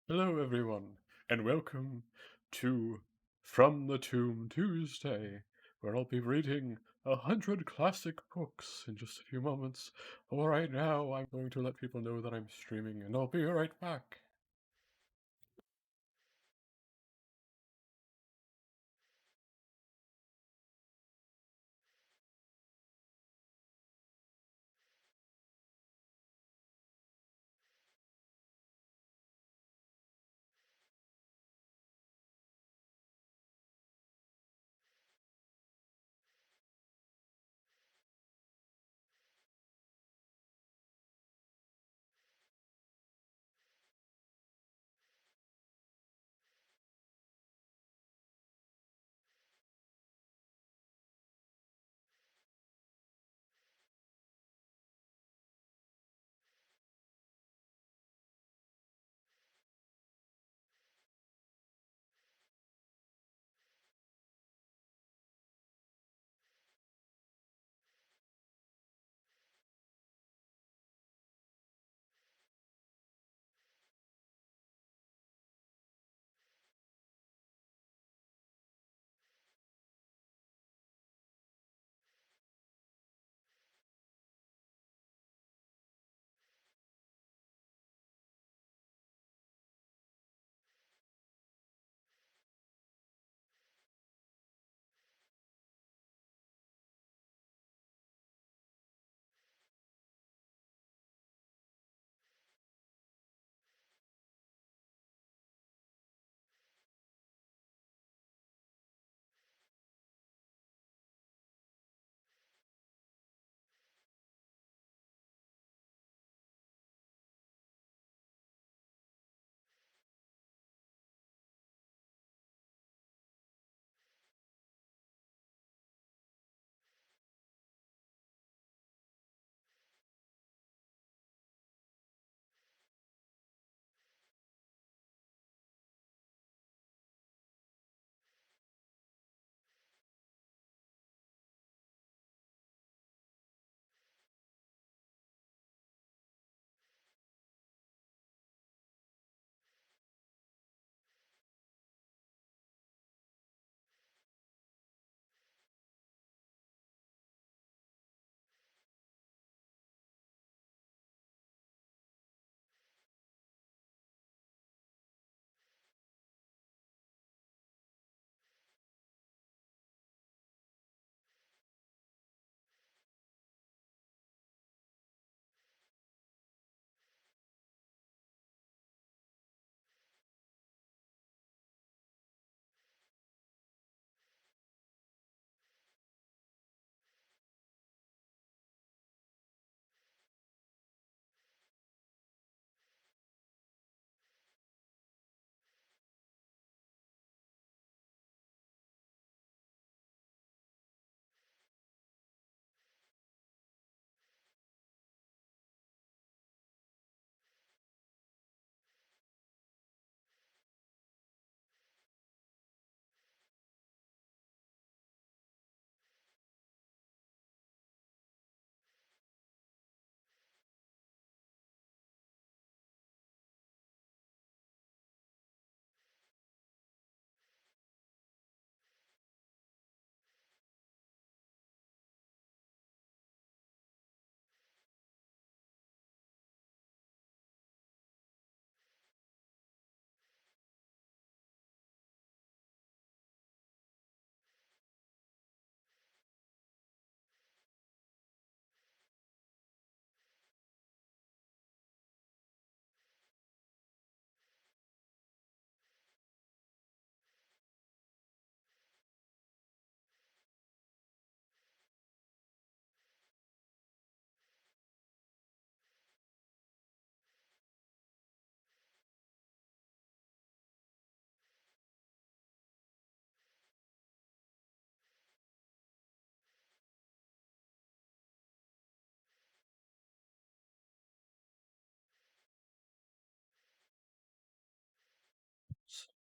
Hello, everyone, and welcome to From the Tomb Tuesday, where I'll be reading 100 classic books in just a few moments. But right now, I'm going to let people know that I'm streaming, and I'll be right back.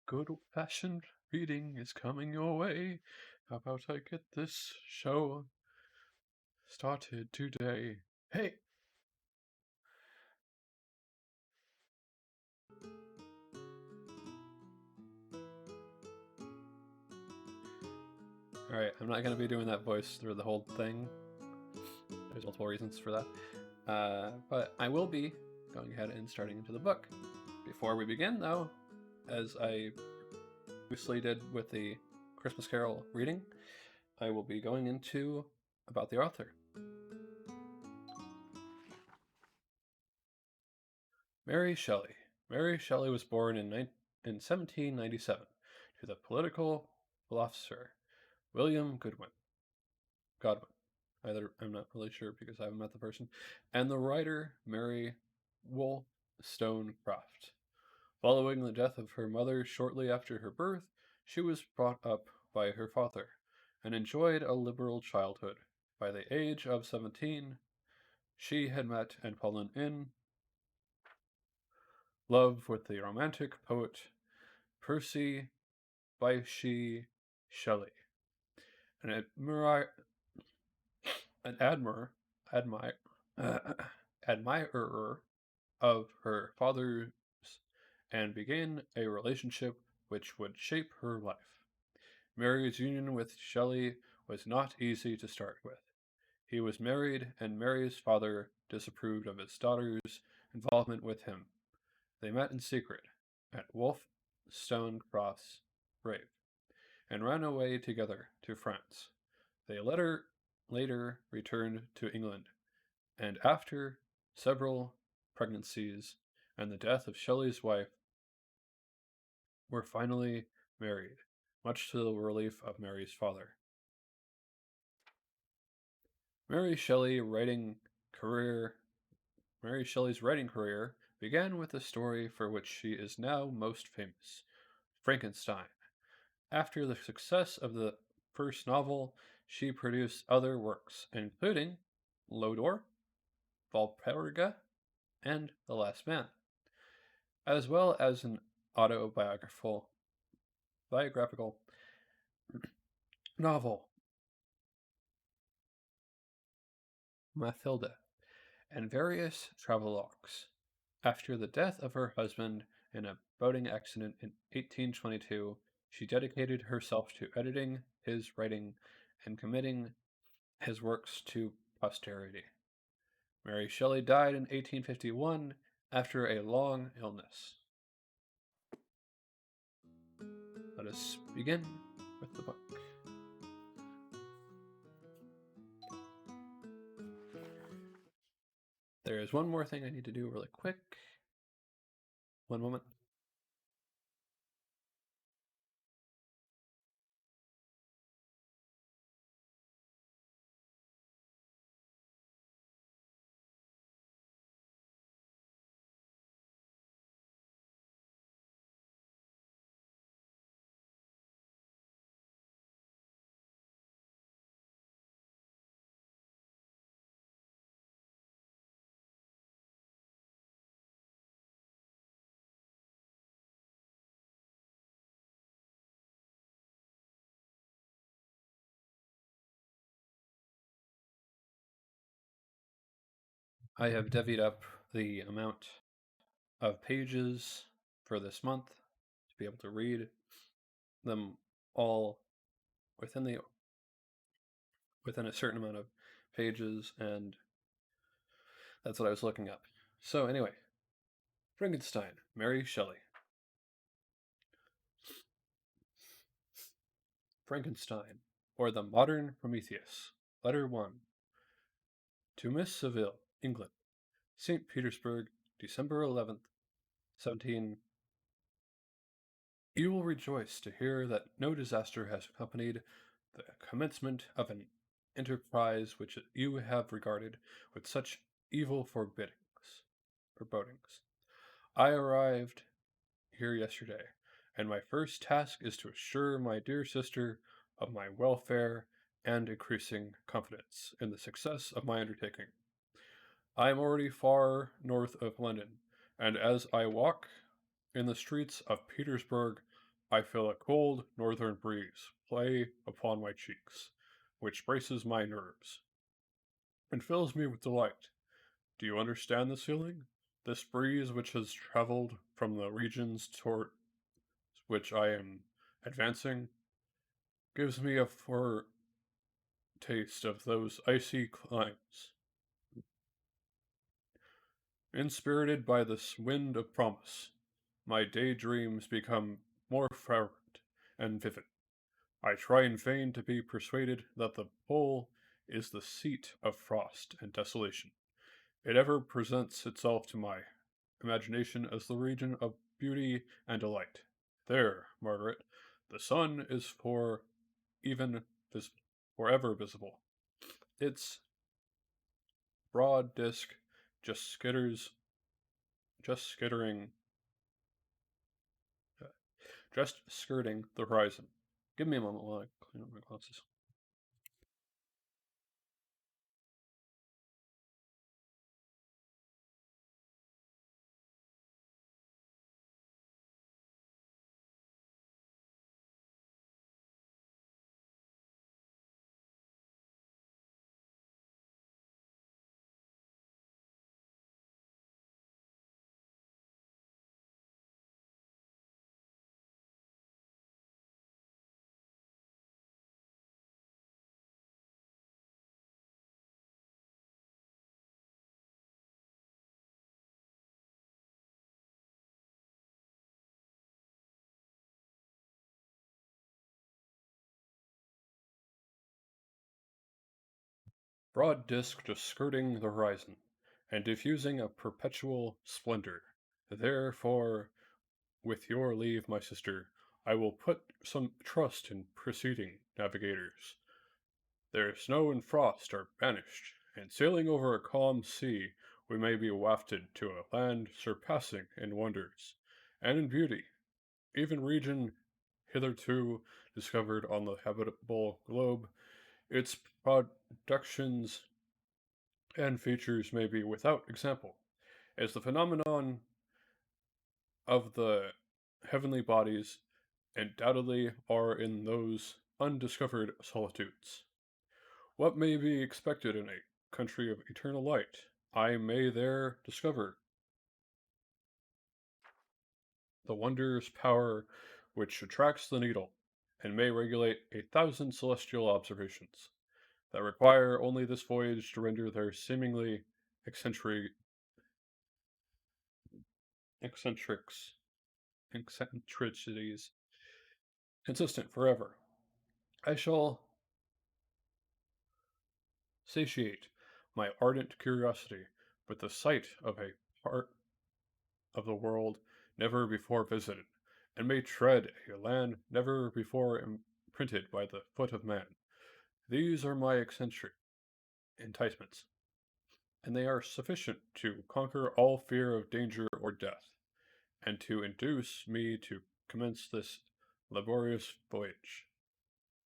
Good old-fashioned reading is coming your way. How about I get this show started today? Hey! Alright, I'm not going to be doing that voice through the whole thing. There's multiple reasons for that. But I will be going ahead and starting into the book. Before we begin, though, as I previously did with the Christmas Carol reading, I will be going into about the author. Mary Shelley. Mary Shelley was born in 1797 to the political philosopher William Godwin. I'm not really sure because I haven't met the person, and the writer Mary Wollstonecraft. Following the death of her mother shortly after her birth, she was brought up by her father and enjoyed a liberal childhood. By the age of 17, she had met and fallen in love with the romantic poet Percy Bysshe Shelley, an admirer admirer of her father's, and began a relationship which would shape her life. Mary's union with Shelley was not easy to start with. He was married, and Mary's father disapproved of his daughter's involvement with him. They met in secret at Wollstonecraft's grave and ran away together to France. They later returned to England, and after several pregnancies and the death of Shelley's wife, were finally married, much to the relief of Mary's father. Mary Shelley's writing career began with the story for which she is now most famous, Frankenstein. After the success of the first novel, she produced other works, including Lodore, Valperga, and The Last Man, as well as an autobiographical novel, Mathilde, and various travelogues. After the death of her husband in a boating accident in 1822, she dedicated herself to editing his writing and committing his works to posterity. Mary Shelley died in 1851 after a long illness. Let us begin with the book. There is one more thing I need to do really quick. One moment. I have divvied up the amount of pages for this month to be able to read them all within a certain amount of pages, and that's what I was looking up. So anyway, Frankenstein, Mary Shelley. Frankenstein, or the Modern Prometheus. Letter 1. To Miss Saville, England. St. Petersburg, December 11th, 17. You will rejoice to hear that no disaster has accompanied the commencement of an enterprise which you have regarded with such evil forebodings. I arrived here yesterday, and my first task is to assure my dear sister of my welfare and increasing confidence in the success of my undertaking. I am already far north of London, and as I walk in the streets of Petersburg, I feel a cold northern breeze play upon my cheeks, which braces my nerves and fills me with delight. Do you understand this feeling? This breeze which has traveled from the regions toward which I am advancing, gives me a foretaste of those icy climes. Inspirited by this wind of promise, my daydreams become more fervent and vivid. I try in vain to be persuaded that the pole is the seat of frost and desolation. It ever presents itself to my imagination as the region of beauty and delight. There, Margaret, the sun is even vis- forever visible. Its broad disk just skitters, just skittering, uh, just skirting the horizon. Give me a moment while I clean up my glasses. Broad disk just skirting the horizon, and diffusing a perpetual splendor. Therefore, with your leave, my sister, I will put some trust in preceding navigators. Their snow and frost are banished, and sailing over a calm sea, we may be wafted to a land surpassing in wonders and in beauty, even region hitherto discovered on the habitable globe. Its productions and features may be without example, as the phenomenon of the heavenly bodies undoubtedly are in those undiscovered solitudes. What may be expected in a country of eternal light? I may there discover the wondrous power which attracts the needle, and may regulate 1,000 celestial observations that require only this voyage to render their seemingly eccentric, eccentrics, eccentricities consistent forever. I shall satiate my ardent curiosity with the sight of a part of the world never before visited, and may tread a land never before imprinted by the foot of man. These are my eccentric enticements, and they are sufficient to conquer all fear of danger or death, and to induce me to commence this laborious voyage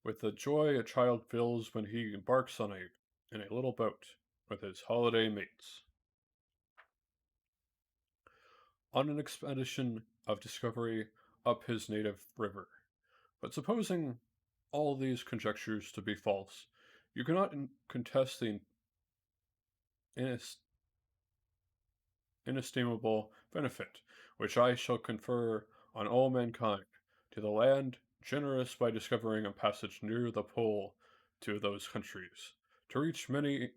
with the joy a child feels when he embarks in a little boat with his holiday mates on an expedition of discovery up his native river. But supposing all these conjectures to be false, you cannot contest the ines- inestimable benefit which I shall confer on all mankind, to the land generous by discovering a passage near the pole to those countries, to reach many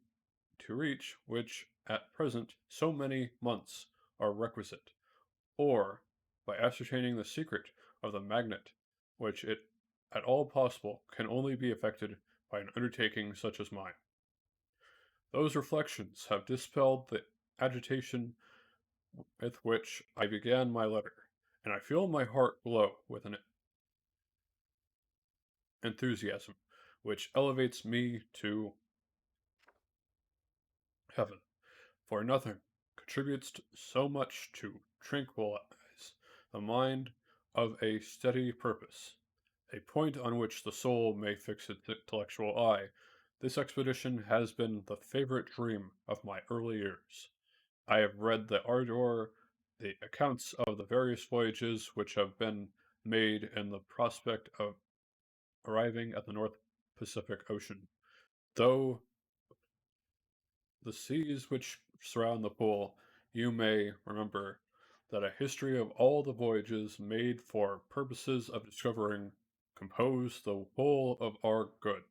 to reach which at present so many months are requisite, or by ascertaining the secret of the magnet, which it at all possible can only be effected by an undertaking such as mine. Those reflections have dispelled the agitation with which I began my letter, and I feel my heart glow with an enthusiasm which elevates me to heaven, for nothing contributes so much to tranquilize the mind of a steady purpose, a point on which the soul may fix its intellectual eye. This expedition has been the favorite dream of my early years. I have read the accounts of the various voyages which have been made in the prospect of arriving at the North Pacific Ocean. Though the seas which surround the pole, you may remember that a history of all the voyages made for purposes of discovering compose the whole of our good.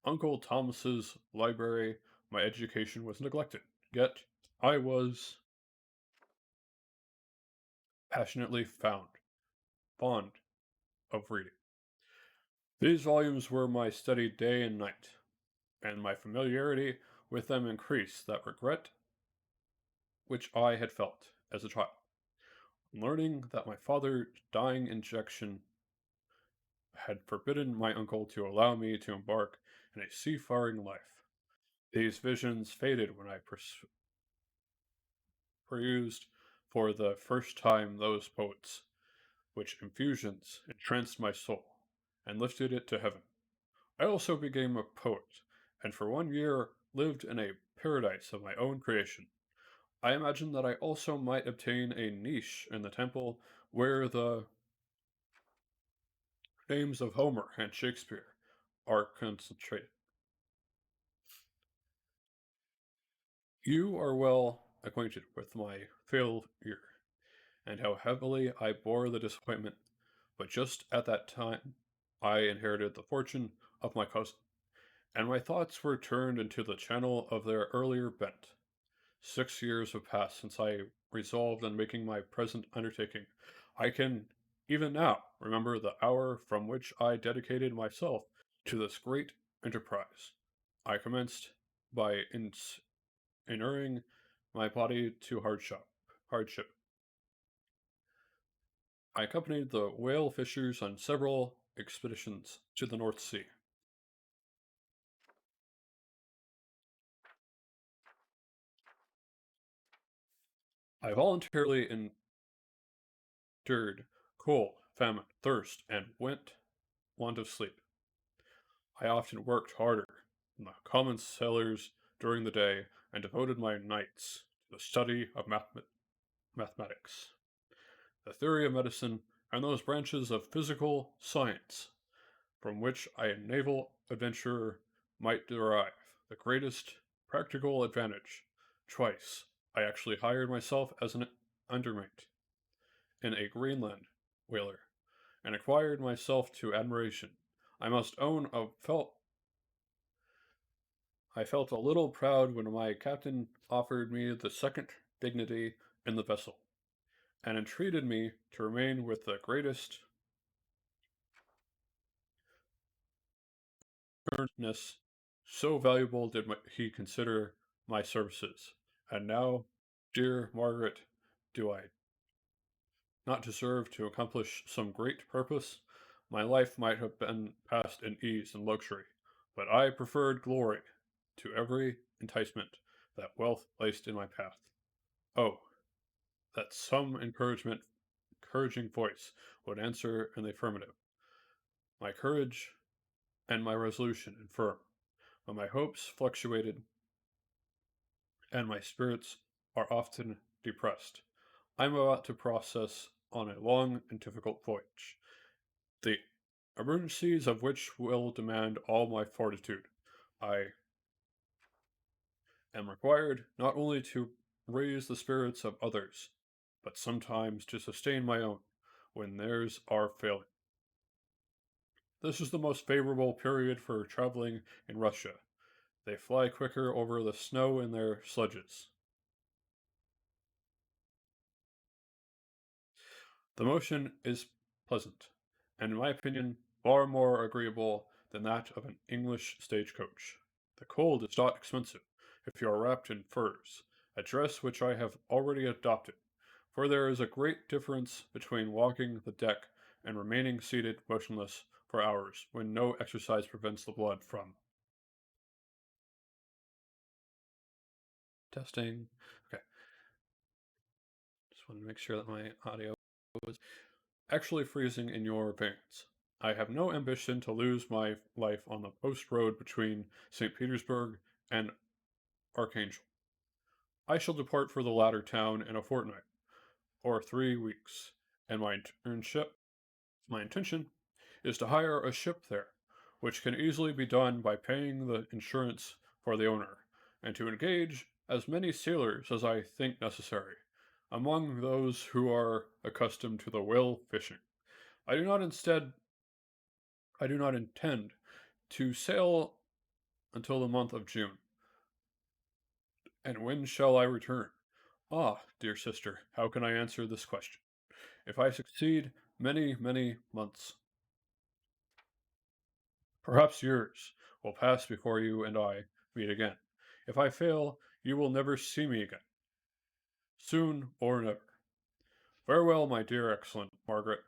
Uncle Thomas's library, my education was neglected, yet I was passionately fond of reading. These volumes were my study day and night, and my familiarity with them increased that regret which I had felt as a child. Learning that my father's dying injection had forbidden my uncle to allow me to embark in a seafaring life. These visions faded when I perused for the first time those poets, which infusions entranced my soul and lifted it to heaven. I also became a poet, and for 1 year lived in a paradise of my own creation. I imagined that I also might obtain a niche in the temple where the names of Homer and Shakespeare are concentrated. You are well acquainted with my failure and how heavily I bore the disappointment, but just at that time I inherited the fortune of my cousin, and my thoughts were turned into the channel of their earlier bent. 6 years have passed since I resolved on making my present undertaking. I can, even now, remember the hour from which I dedicated myself to this great enterprise. I commenced by inuring my body to hardship. I accompanied the whale fishers on several expeditions to the North Sea. I voluntarily endured cold, famine, thirst, and want of sleep. I often worked harder than the common sailors during the day and devoted my nights to the study of mathematics, the theory of medicine, and those branches of physical science from which a naval adventurer might derive the greatest practical advantage. Twice, I actually hired myself as an undermate in a Greenland whaler and acquired myself to admiration. I must own I felt a little proud when my captain offered me the second dignity in the vessel, and entreated me to remain with the greatest earnestness. So valuable did he consider my services. And now, dear Margaret, do I not deserve to accomplish some great purpose? My life might have been passed in ease and luxury, but I preferred glory to every enticement that wealth placed in my path. Oh, that some encouraging voice would answer in the affirmative. My courage and my resolution infirm, but my hopes fluctuated and my spirits are often depressed. I am about to process on a long and difficult voyage, the emergencies of which will demand all my fortitude. I am required not only to raise the spirits of others, but sometimes to sustain my own when theirs are failing. This is the most favorable period for traveling in Russia. They fly quicker over the snow in their sledges. The motion is pleasant, and in my opinion, far more agreeable than that of an English stagecoach. The cold is not expensive if you are wrapped in furs, a dress which I have already adopted, for there is a great difference between walking the deck and remaining seated motionless for hours when no exercise prevents the blood from testing. Okay, just want to make sure that my audio was actually freezing in your veins. I have no ambition to lose my life on the post road between St. Petersburg and Archangel. I shall depart for the latter town in a fortnight or 3 weeks, and my intention is to hire a ship there, which can easily be done by paying the insurance for the owner, and to engage as many sailors as I think necessary, among those who are accustomed to the whale fishing. I do not instead I do not intend to sail until the month of June. And when shall I return? Ah, dear sister, how can I answer this question? If I succeed, many, many months, perhaps years, will pass before you and I meet again. If I fail, you will never see me again, soon or never. Farewell, my dear, excellent Margaret.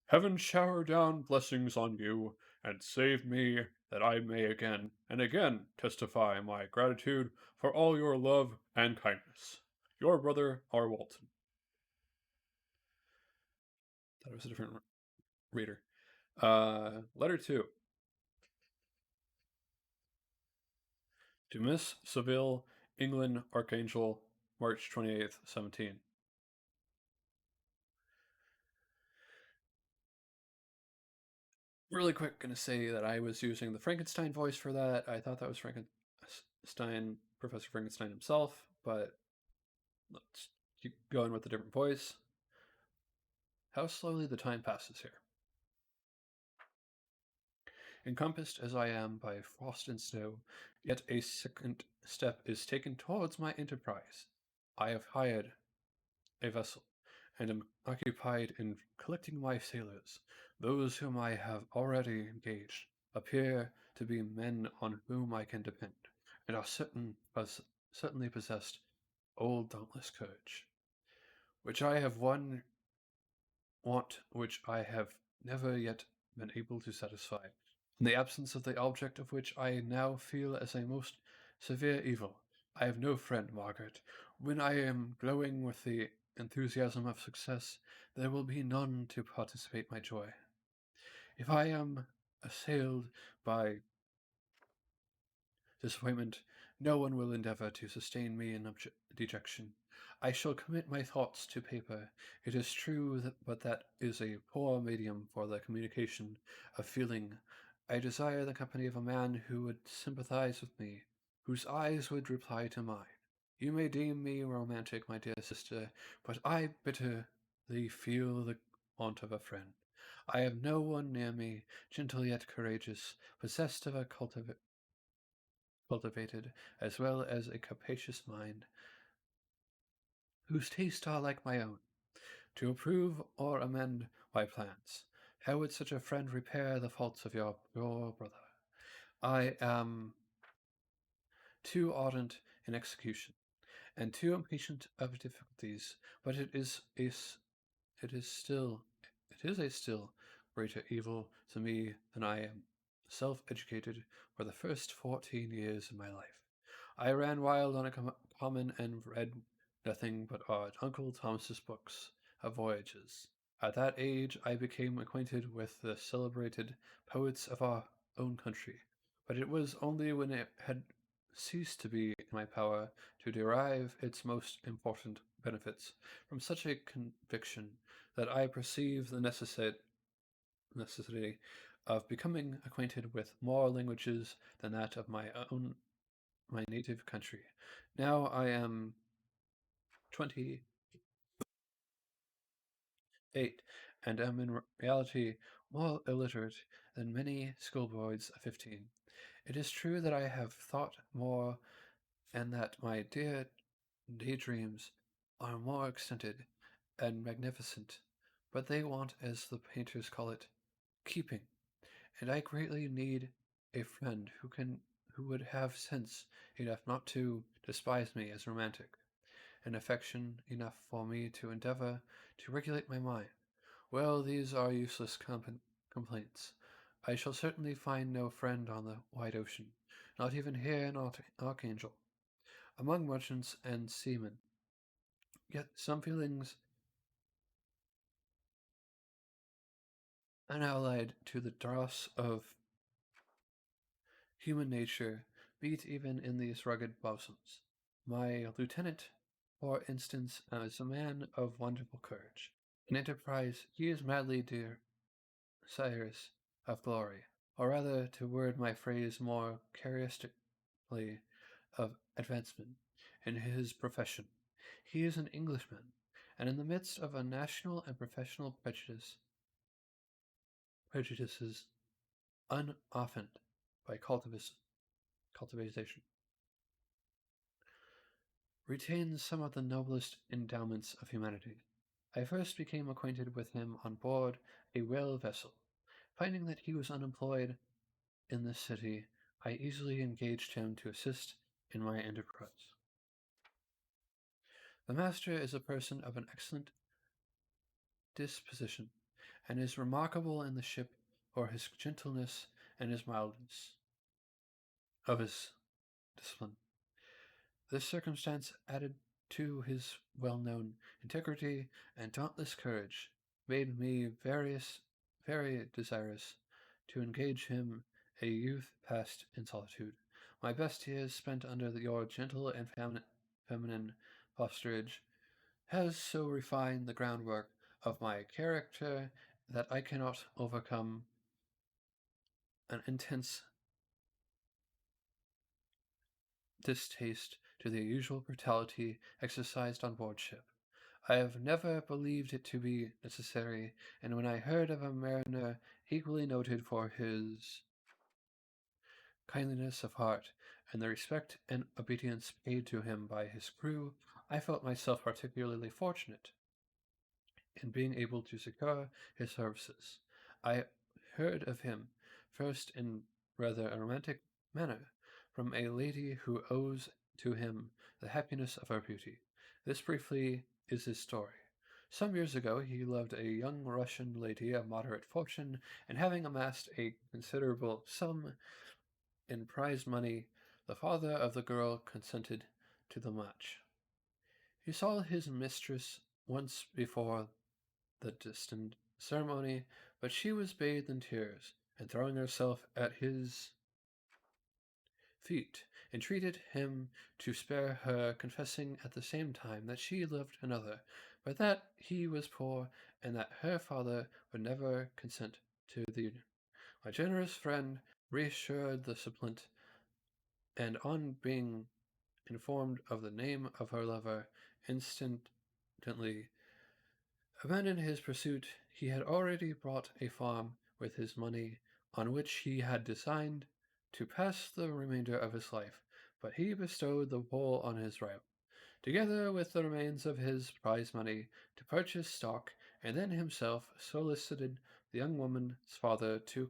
Heaven shower down blessings on you, and save me that I may again and again testify my gratitude for all your love and kindness. Your brother, R. Walton. That was a different reader. Letter 2. To Miss Seville, England, Archangel, March 28th, 17. Really quick, gonna say that I was using the Frankenstein voice for that. I thought that was Frankenstein, Professor Frankenstein himself, but let's keep going with a different voice. How slowly the time passes here. Encompassed as I am by frost and snow, yet a second step is taken towards my enterprise. I have hired a vessel, and am occupied in collecting my sailors. Those whom I have already engaged appear to be men on whom I can depend, and are certainly possessed old dauntless courage, which I have won want which I have never yet been able to satisfy, in the absence of the object of which I now feel as a most severe evil. I have no friend, Margaret. When I am glowing with the enthusiasm of success, there will be none to participate my joy. If I am assailed by disappointment, no one will endeavor to sustain me in dejection. I shall commit my thoughts to paper. It is true but that is a poor medium for the communication of feeling. I desire the company of a man who would sympathize with me, whose eyes would reply to mine. You may deem me romantic, my dear sister, but I bitterly feel the want of a friend. I have no one near me, gentle yet courageous, possessed of a cultivated, as well as a capacious mind, whose tastes are like my own, to approve or amend my plans. How would such a friend repair the faults of your brother? I am too ardent in execution, and too impatient of difficulties, but it is still it is a still greater evil to me than I am self-educated for the first 14 years of my life. I ran wild on a common and read nothing but our Uncle Thomas's books of voyages. At that age I became acquainted with the celebrated poets of our own country, but it was only when it had ceased to be in my power to derive its most important benefits from such a conviction that I perceive the necessity of becoming acquainted with more languages than that of my native country. Now I am 28 and am in reality more illiterate than many schoolboys of 15. It is true that I have thought more and that my dear daydreams are more extended and magnificent, but they want, as the painters call it, keeping, and I greatly need a friend who would have sense enough not to despise me as romantic, and affection enough for me to endeavor to regulate my mind. Well, these are useless complaints. I shall certainly find no friend on the wide ocean, not even here in Archangel, among merchants and seamen. Yet some feelings unallied to the dross of human nature beat even in these rugged bosoms. My lieutenant, for instance, is a man of wonderful courage. In enterprise he is madly desirous of glory, or rather, to word my phrase more characteristically, of advancement in his profession. He is an Englishman, and in the midst of a national and professional prejudices unoffended by cultivation, retains some of the noblest endowments of humanity. I first became acquainted with him on board a whale vessel. Finding that he was unemployed in this city, I easily engaged him to assist in my enterprise. The master is a person of an excellent disposition, and is remarkable in the ship for his gentleness and his mildness of his discipline. This circumstance, added to his well-known integrity and dauntless courage, made me very desirous to engage him, a youth passed in solitude. My best years spent under your gentle and feminine fosterage has so refined the groundwork of my character that I cannot overcome an intense distaste to the usual brutality exercised on board ship. I have never believed it to be necessary, and when I heard of a mariner equally noted for his kindliness of heart and the respect and obedience paid to him by his crew, I felt myself particularly fortunate in being able to secure his services. I heard of him first in rather a romantic manner from a lady who owes to him the happiness of her beauty. This briefly is his story. Some years ago, he loved a young Russian lady of moderate fortune, and having amassed a considerable sum in prize money, the father of the girl consented to the match. He saw his mistress once before the destined ceremony, but she was bathed in tears, and throwing herself at his feet, entreated him to spare her, confessing at the same time that she loved another, but that he was poor, and that her father would never consent to the union. My generous friend reassured the suppliant, and on being informed of the name of her lover, instantly abandoned his pursuit. He had already bought a farm with his money, on which he had designed to pass the remainder of his life, but he bestowed the whole on his rival, together with the remains of his prize money, to purchase stock, and then himself solicited the young woman's father to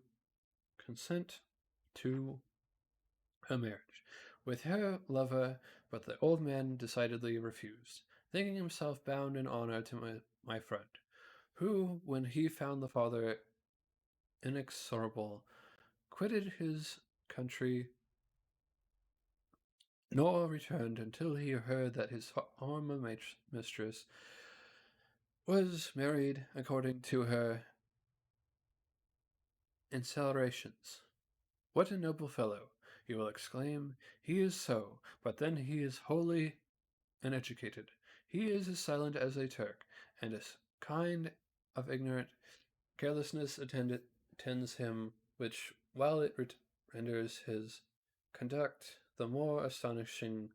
consent to her marriage with her lover, but the old man decidedly refused, thinking himself bound in honor to my friend, who, when he found the father inexorable, quitted his country, nor returned until he heard that his former mistress was married according to her inclinations. What a noble fellow! You will exclaim. He is so, but then he is wholly uneducated. He is as silent as a Turk, and a kind of ignorant carelessness attends him, which, while it renders his conduct the more astonishing,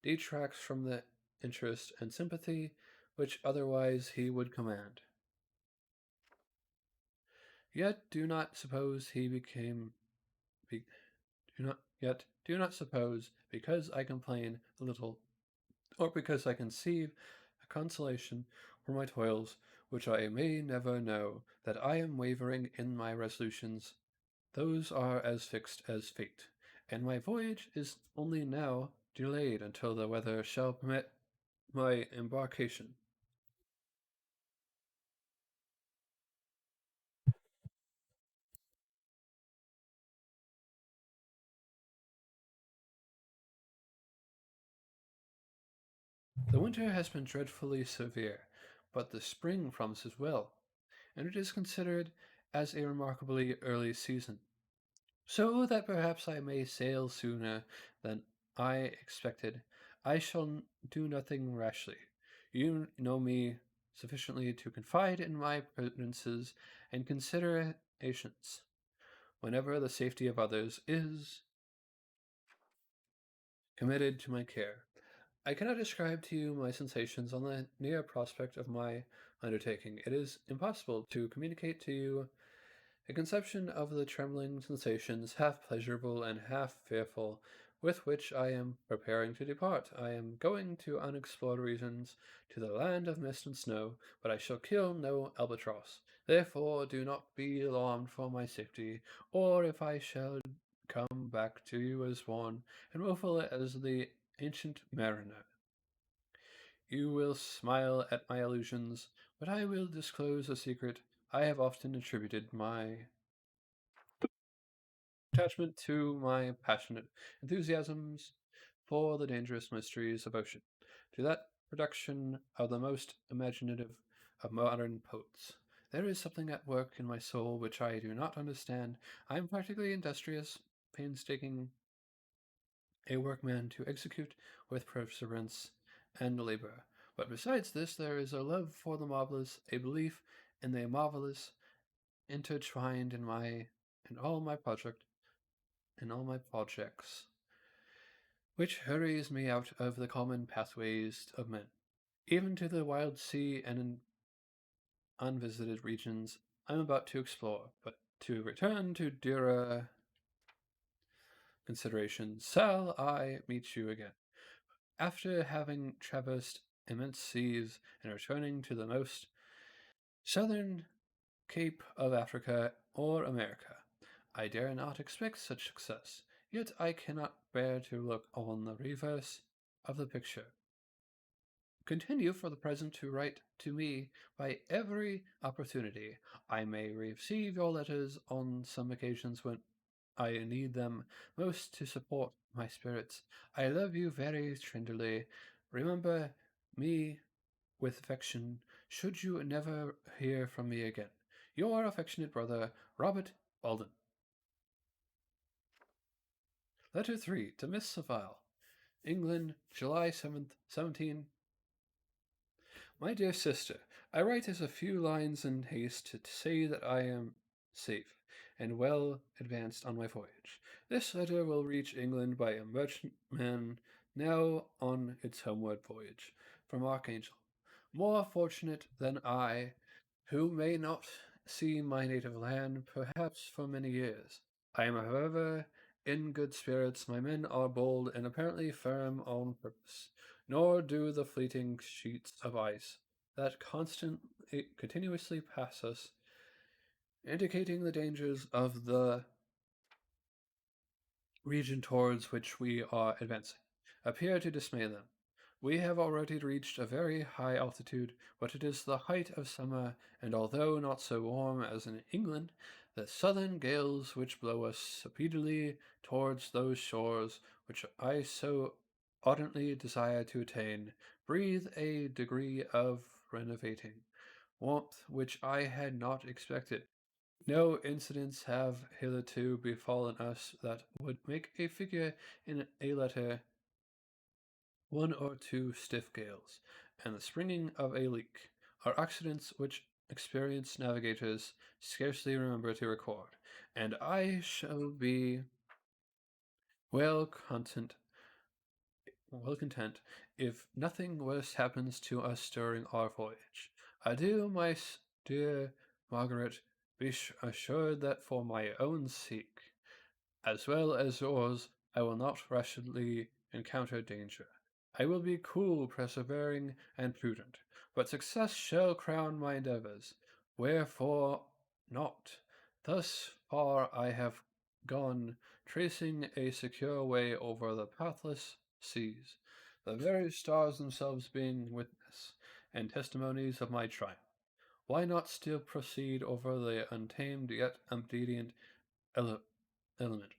detracts from the interest and sympathy which otherwise he would command. Yet do not suppose he became be, do not suppose, because I complain a little, or because I conceive a consolation for my toils, which I may never know, that I am wavering in my resolutions. Those are as fixed as fate, and my voyage is only now delayed until the weather shall permit my embarkation. The winter has been dreadfully severe, but the spring promises well, and it is considered as a remarkably early season, so that perhaps I may sail sooner than I expected. I shall do nothing rashly. You know me sufficiently to confide in my prudences and considerations whenever the safety of others is committed to my care. I cannot describe to you my sensations on the near prospect of my undertaking. It is impossible to communicate to you A conception of the trembling sensations, half pleasurable and half fearful, with which I am preparing to depart. I am going to unexplored regions, to the land of mist and snow, but I shall kill no albatross. Therefore do not be alarmed for my safety, or if I shall come back to you as worn and woeful as the ancient mariner. You will smile at my allusions, but I will disclose a secret. I have often attributed my attachment to my passionate enthusiasms for the dangerous mysteries of ocean, to that production of the most imaginative of modern poets. There is something at work in my soul which I do not understand. I am practically industrious, painstaking, a workman to execute with perseverance and labor. But besides this, there is a love for the marvelous, a belief in the marvelous, intertwined in all my project in all my projects, which hurries me out of the common pathways of men, even to the wild sea and in unvisited regions I am about to explore. But to return to dearer considerations, shall I meet you again, after having traversed immense seas and returning to the most southern cape of Africa or America? I dare not expect such success, yet I cannot bear to look on the reverse of the picture. Continue for the present to write to me by every opportunity. I may receive your letters on some occasions when I need them most to support my spirits. I love you very tenderly. Remember me with affection, should you never hear from me again. Your affectionate brother, Robert Alden. Letter 3 to Miss Savile. England, July 7th, 17. My dear sister, I write as a few lines in haste to say that I am safe and well advanced on my voyage. This letter will reach England by a merchantman now on its homeward voyage from Archangel, more fortunate than I, who may not see my native land perhaps for many years. I am, however, in good spirits. My men are bold and apparently firm on purpose, nor do the fleeting sheets of ice that continuously pass us, indicating the dangers of the region towards which we are advancing, appear to dismay them. We have already reached a very high altitude, but it is the height of summer, and although not so warm as in England, the southern gales which blow us speedily towards those shores which I so ardently desire to attain breathe a degree of renovating warmth which I had not expected. No incidents have hitherto befallen us that would make a figure in a letter. One or two stiff gales, and the springing of a leak, are accidents which experienced navigators scarcely remember to record, and I shall be well content, well content if nothing worse happens to us during our voyage. Adieu, my dear Margaret. Be assured that for my own sake, as well as yours, I will not rashly encounter danger. I will be cool, persevering, and prudent, but success shall crown my endeavors. Wherefore not? Thus far I have gone, tracing a secure way over the pathless seas, the very stars themselves being witness and testimonies of my triumph. Why not still proceed over the untamed yet obedient element?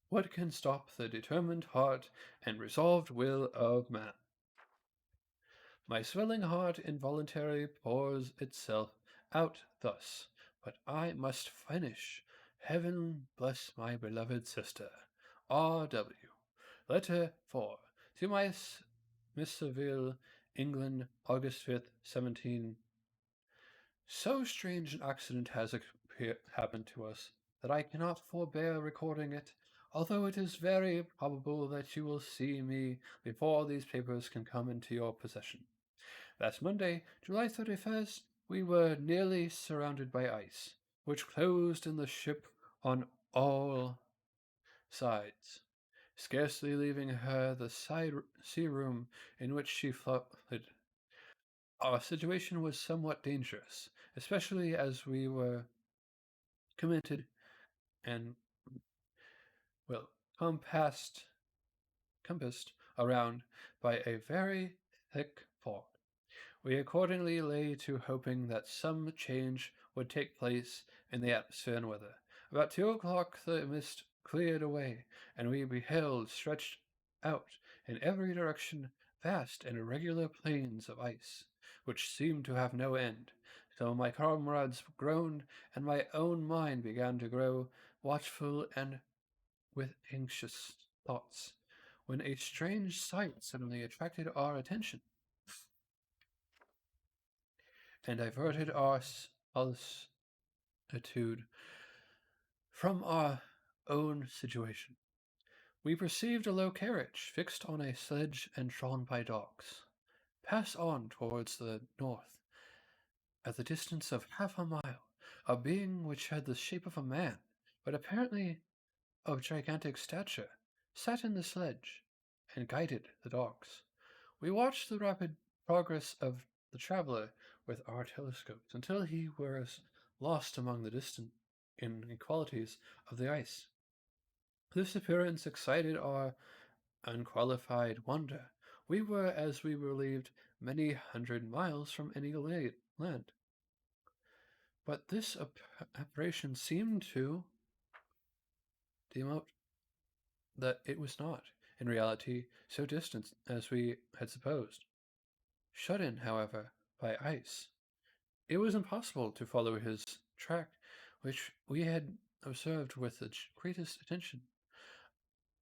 What can stop the determined heart and resolved will of man? My swelling heart involuntarily pours itself out thus, but I must finish. Heaven bless my beloved sister. R.W. Letter 4. To Miss Saville, England, August 5th, 17. So strange an accident has happened to us that I cannot forbear recording it, although it is very probable that you will see me before these papers can come into your possession. Last Monday, July 31st, we were nearly surrounded by ice. which closed in the ship on all sides, scarcely leaving her the side sea room in which she floated. Our situation was somewhat dangerous, especially as we were committed and, well, compassed around by a very thick fog. We accordingly lay to hoping that some change would take place in the atmosphere and weather. About 2 o'clock the mist cleared away, and we beheld stretched out in every direction vast and irregular plains of ice, which seemed to have no end. So my comrades groaned, and my own mind began to grow watchful and with anxious thoughts, when a strange sight suddenly attracted our attention and diverted our solicitude from our own situation. We perceived a low carriage fixed on a sledge and drawn by dogs pass on towards the north at the distance of half a mile. A being which had the shape of a man, but apparently of gigantic stature, sat in the sledge and guided the dogs. We watched the rapid progress of the traveler with our telescopes until he was lost among the distant inequalities of the ice. This appearance excited our unqualified wonder. We were, as we believed, many hundred miles from any land, but this apparition seemed to denote that it was not, in reality, so distant as we had supposed. Shut in, however, by ice, it was impossible to follow his track, which we had observed with the greatest attention.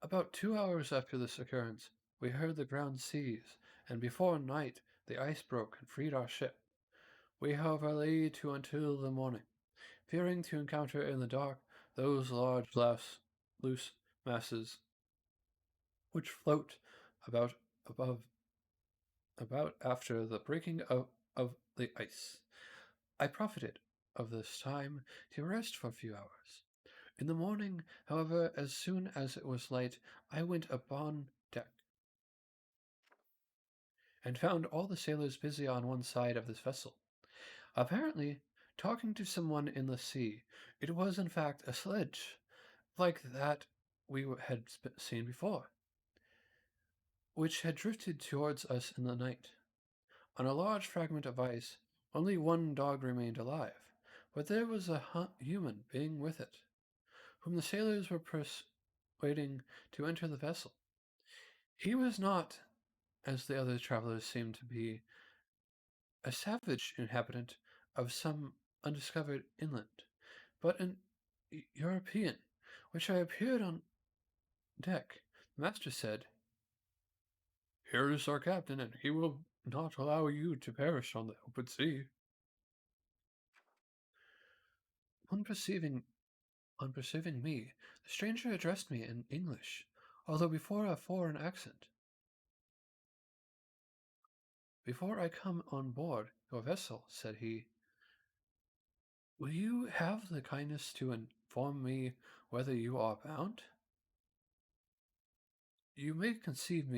About 2 hours after this occurrence, we heard the ground seize, and before night the ice broke and freed our ship. We, however, lay to until the morning, fearing to encounter in the dark those large loose masses which float about above about after the breaking of the ice. I profited of this time to rest for a few hours. In the morning, however, as soon as it was light, I went upon deck and found all the sailors busy on one side of this vessel, apparently talking to someone in the sea. It was, in fact, a sledge, like that we had seen before, which had drifted towards us in the night. On a large fragment of ice, only one dog remained alive, but there was a human being with it, whom the sailors were persuading to enter the vessel. He was not, as the other travelers seemed to be, a savage inhabitant of some undiscovered inland, but an European, which I appeared on deck. The master said, "Here is our captain, and he will not allow you to perish on the open sea." On perceiving On perceiving me, the stranger addressed me in English, although before a foreign accent. "Before I come on board your vessel," said he, "will you have the kindness to inform me whither you are bound?" You may conceive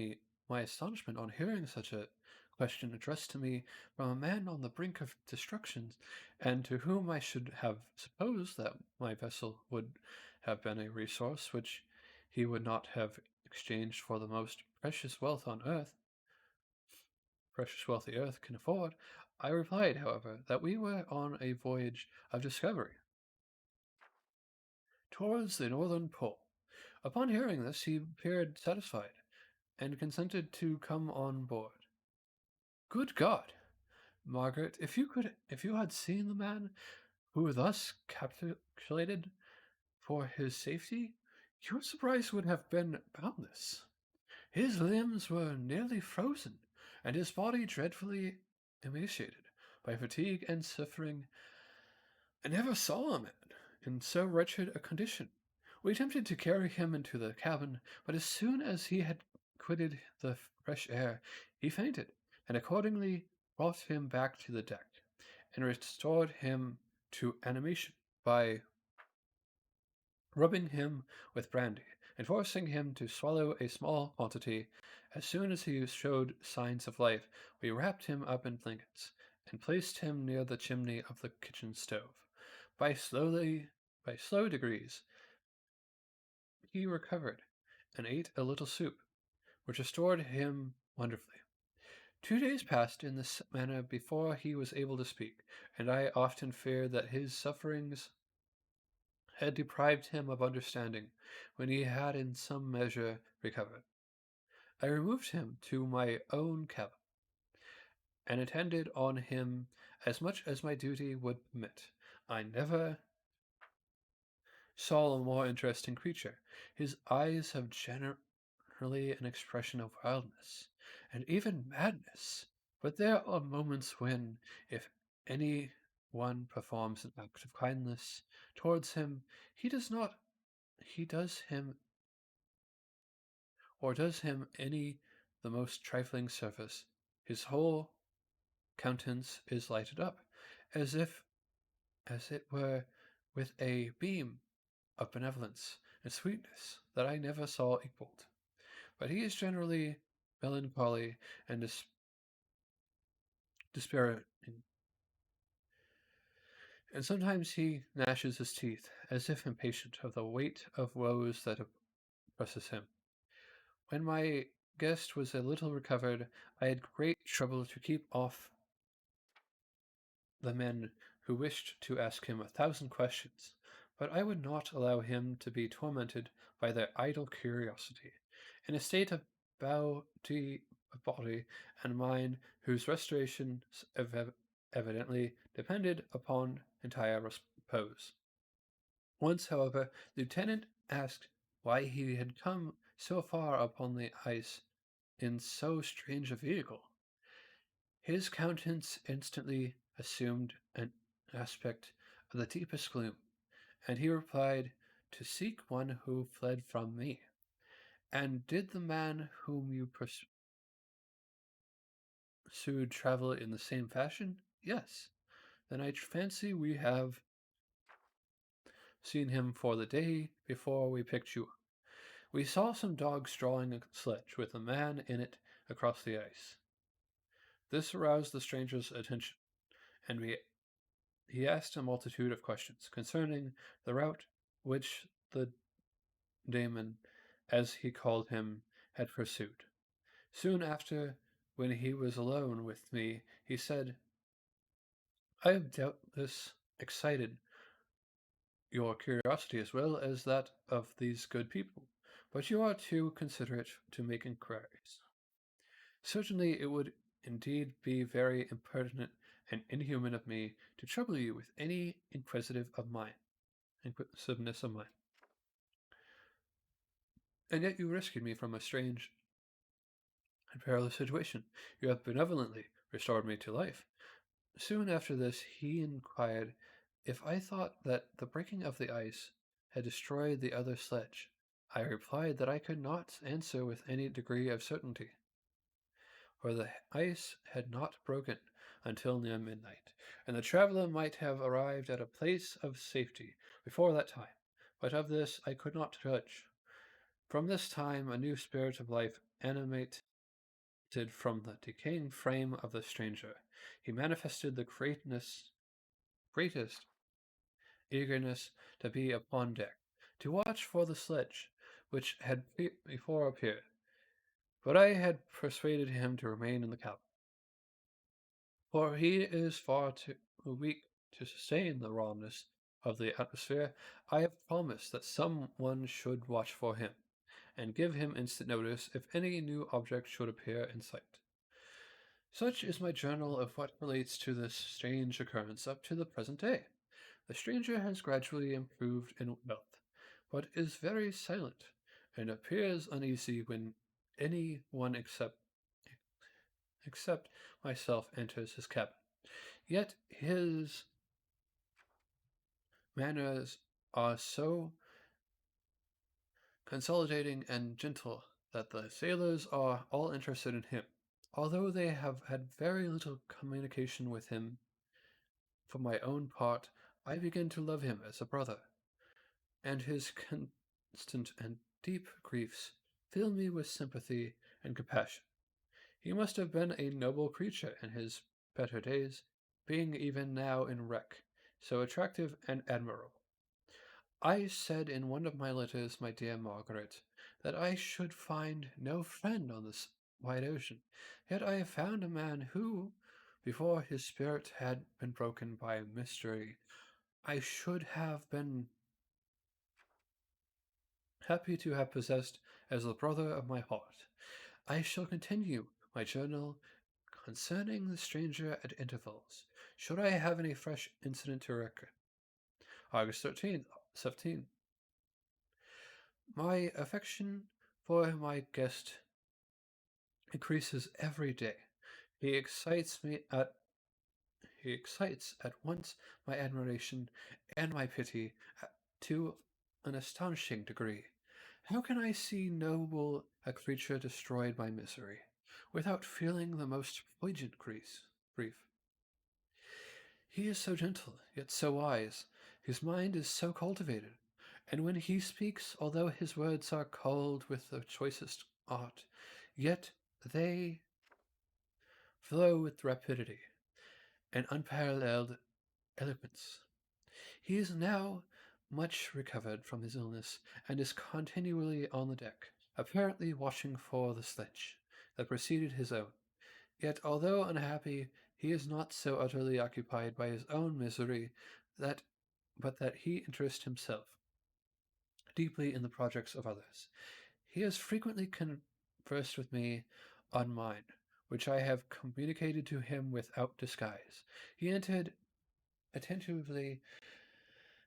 my astonishment on hearing such a question addressed to me from a man on the brink of destruction, and to whom I should have supposed that my vessel would have been a resource which he would not have exchanged for the most precious wealth the earth can afford. I replied, however, that we were on a voyage of discovery towards the northern pole. Upon hearing this, he appeared satisfied, and consented to come on board. Good God, Margaret, if you had seen the man who thus capitulated for his safety, your surprise would have been boundless. His limbs were nearly frozen, and his body dreadfully emaciated by fatigue and suffering. I never saw a man in so wretched a condition. We attempted to carry him into the cabin, but as soon as he had quitted the fresh air, he fainted, and accordingly brought him back to the deck, and restored him to animation. by rubbing him with brandy and forcing him to swallow a small quantity. As soon as he showed signs of life, we wrapped him up in blankets and placed him near the chimney of the kitchen stove. By slowly, by slow degrees, he recovered and ate a little soup, which restored him wonderfully. 2 days passed in this manner before he was able to speak, and I often feared that his sufferings had deprived him of understanding when he had in some measure recovered. I removed him to my own cabin, and attended on him as much as my duty would permit. I never saw a more interesting creature. His eyes have generally an expression of wildness, and even madness. But there are moments when, if any one performs an act of kindness towards him, he does not, he does him, or does him any the most trifling service, his whole countenance is lighted up, as if, as it were, with a beam of benevolence and sweetness that I never saw equalled. But he is generally melancholy and dispiriting, and sometimes he gnashes his teeth, as if impatient of the weight of woes that oppresses him. When my guest was a little recovered, I had great trouble to keep off the men who wished to ask him 1,000 questions, but I would not allow him to be tormented by their idle curiosity. In a state of body and mind whose restoration evidently depended upon entire repose. Once, however, the lieutenant asked why he had come so far upon the ice in so strange a vehicle. His countenance instantly assumed an aspect of the deepest gloom, and he replied, "To seek one who fled from me." "And did the man whom you pursued travel in the same fashion?" "Yes." "Then I fancy we have seen him for the day before we picked you up. We saw some dogs drawing a sledge with a man in it across the ice." This aroused the stranger's attention, and he asked a multitude of questions concerning the route which the daemon, as he called him, had pursued. Soon after, when he was alone with me, he said, "I have doubtless excited your curiosity as well as that of these good people, but you are too considerate to make inquiries. Certainly it would indeed be very impertinent and inhuman of me to trouble you with any inquisitiveness of mine. And yet you rescued me from a strange and perilous situation. You have benevolently restored me to life." Soon after this he inquired if I thought that the breaking of the ice had destroyed the other sledge. I replied that I could not answer with any degree of certainty, for the ice had not broken until near midnight, and the traveler might have arrived at a place of safety before that time, but of this I could not judge. From this time a new spirit of life animated from the decaying frame of the stranger. He manifested the greatest eagerness to be upon deck, to watch for the sledge, which had before appeared, but I had persuaded him to remain in the cabin, for he is far too weak to sustain the rawness of the atmosphere. I have promised that some one should watch for him, and give him instant notice if any new object should appear in sight. Such is my journal of what relates to this strange occurrence up to the present day. The stranger has gradually improved in wealth, but is very silent, and appears uneasy when any one except myself enters his cabin. Yet his manners are so consolidating and gentle that the sailors are all interested in him. Although they have had very little communication with him, for my own part, I begin to love him as a brother, and his constant and deep griefs fill me with sympathy and compassion. He must have been a noble creature in his better days, being even now in wreck, so attractive and admirable. I said in one of my letters, my dear Margaret, that I should find no friend on this wide ocean, yet I have found a man who, before his spirit had been broken by mystery, I should have been happy to have possessed as the brother of my heart. I shall continue my journal concerning the stranger at intervals, should I have any fresh incident to record. August 13th, 17. My affection for my guest increases every day. He excites me at he excites at once my admiration and my pity to an astonishing degree. How can I see noble a creature destroyed by misery, without feeling the most poignant grief? He is so gentle, yet so wise. His mind is so cultivated. And when he speaks, although his words are culled with the choicest art, yet they flow with rapidity and unparalleled eloquence. He is now much recovered from his illness, and is continually on the deck, apparently watching for the sledge that preceded his own. Yet, although unhappy, he is not so utterly occupied by his own misery that but that he interests himself deeply in the projects of others. He has frequently conversed with me on mine, which I have communicated to him without disguise. He entered attentively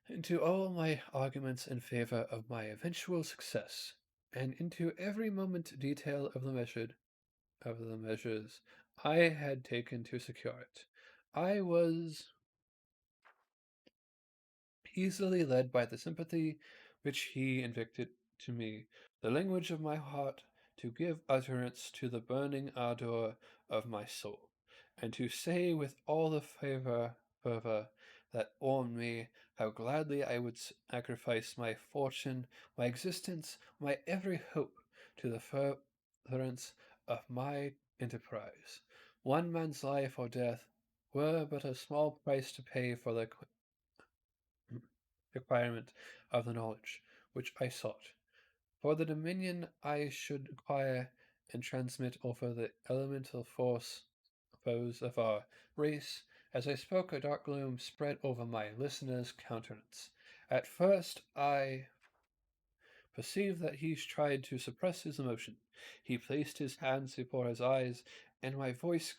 into all my arguments in favor of my eventual success, and into every moment detail of the measures I had taken to secure it. I was easily led by the sympathy which he invicted to me, the language of my heart, to give utterance to the burning ardor of my soul, and to say with all the fervor that warmed me how gladly I would sacrifice my fortune, my existence, my every hope to the furtherance of my enterprise. One man's life or death were but a small price to pay for the requirement of the knowledge which I sought, for the dominion I should acquire and transmit over the elemental foes of our race. As I spoke, a dark gloom spread over my listener's countenance. At first I perceived that he tried to suppress his emotion. He placed his hands before his eyes, and my voice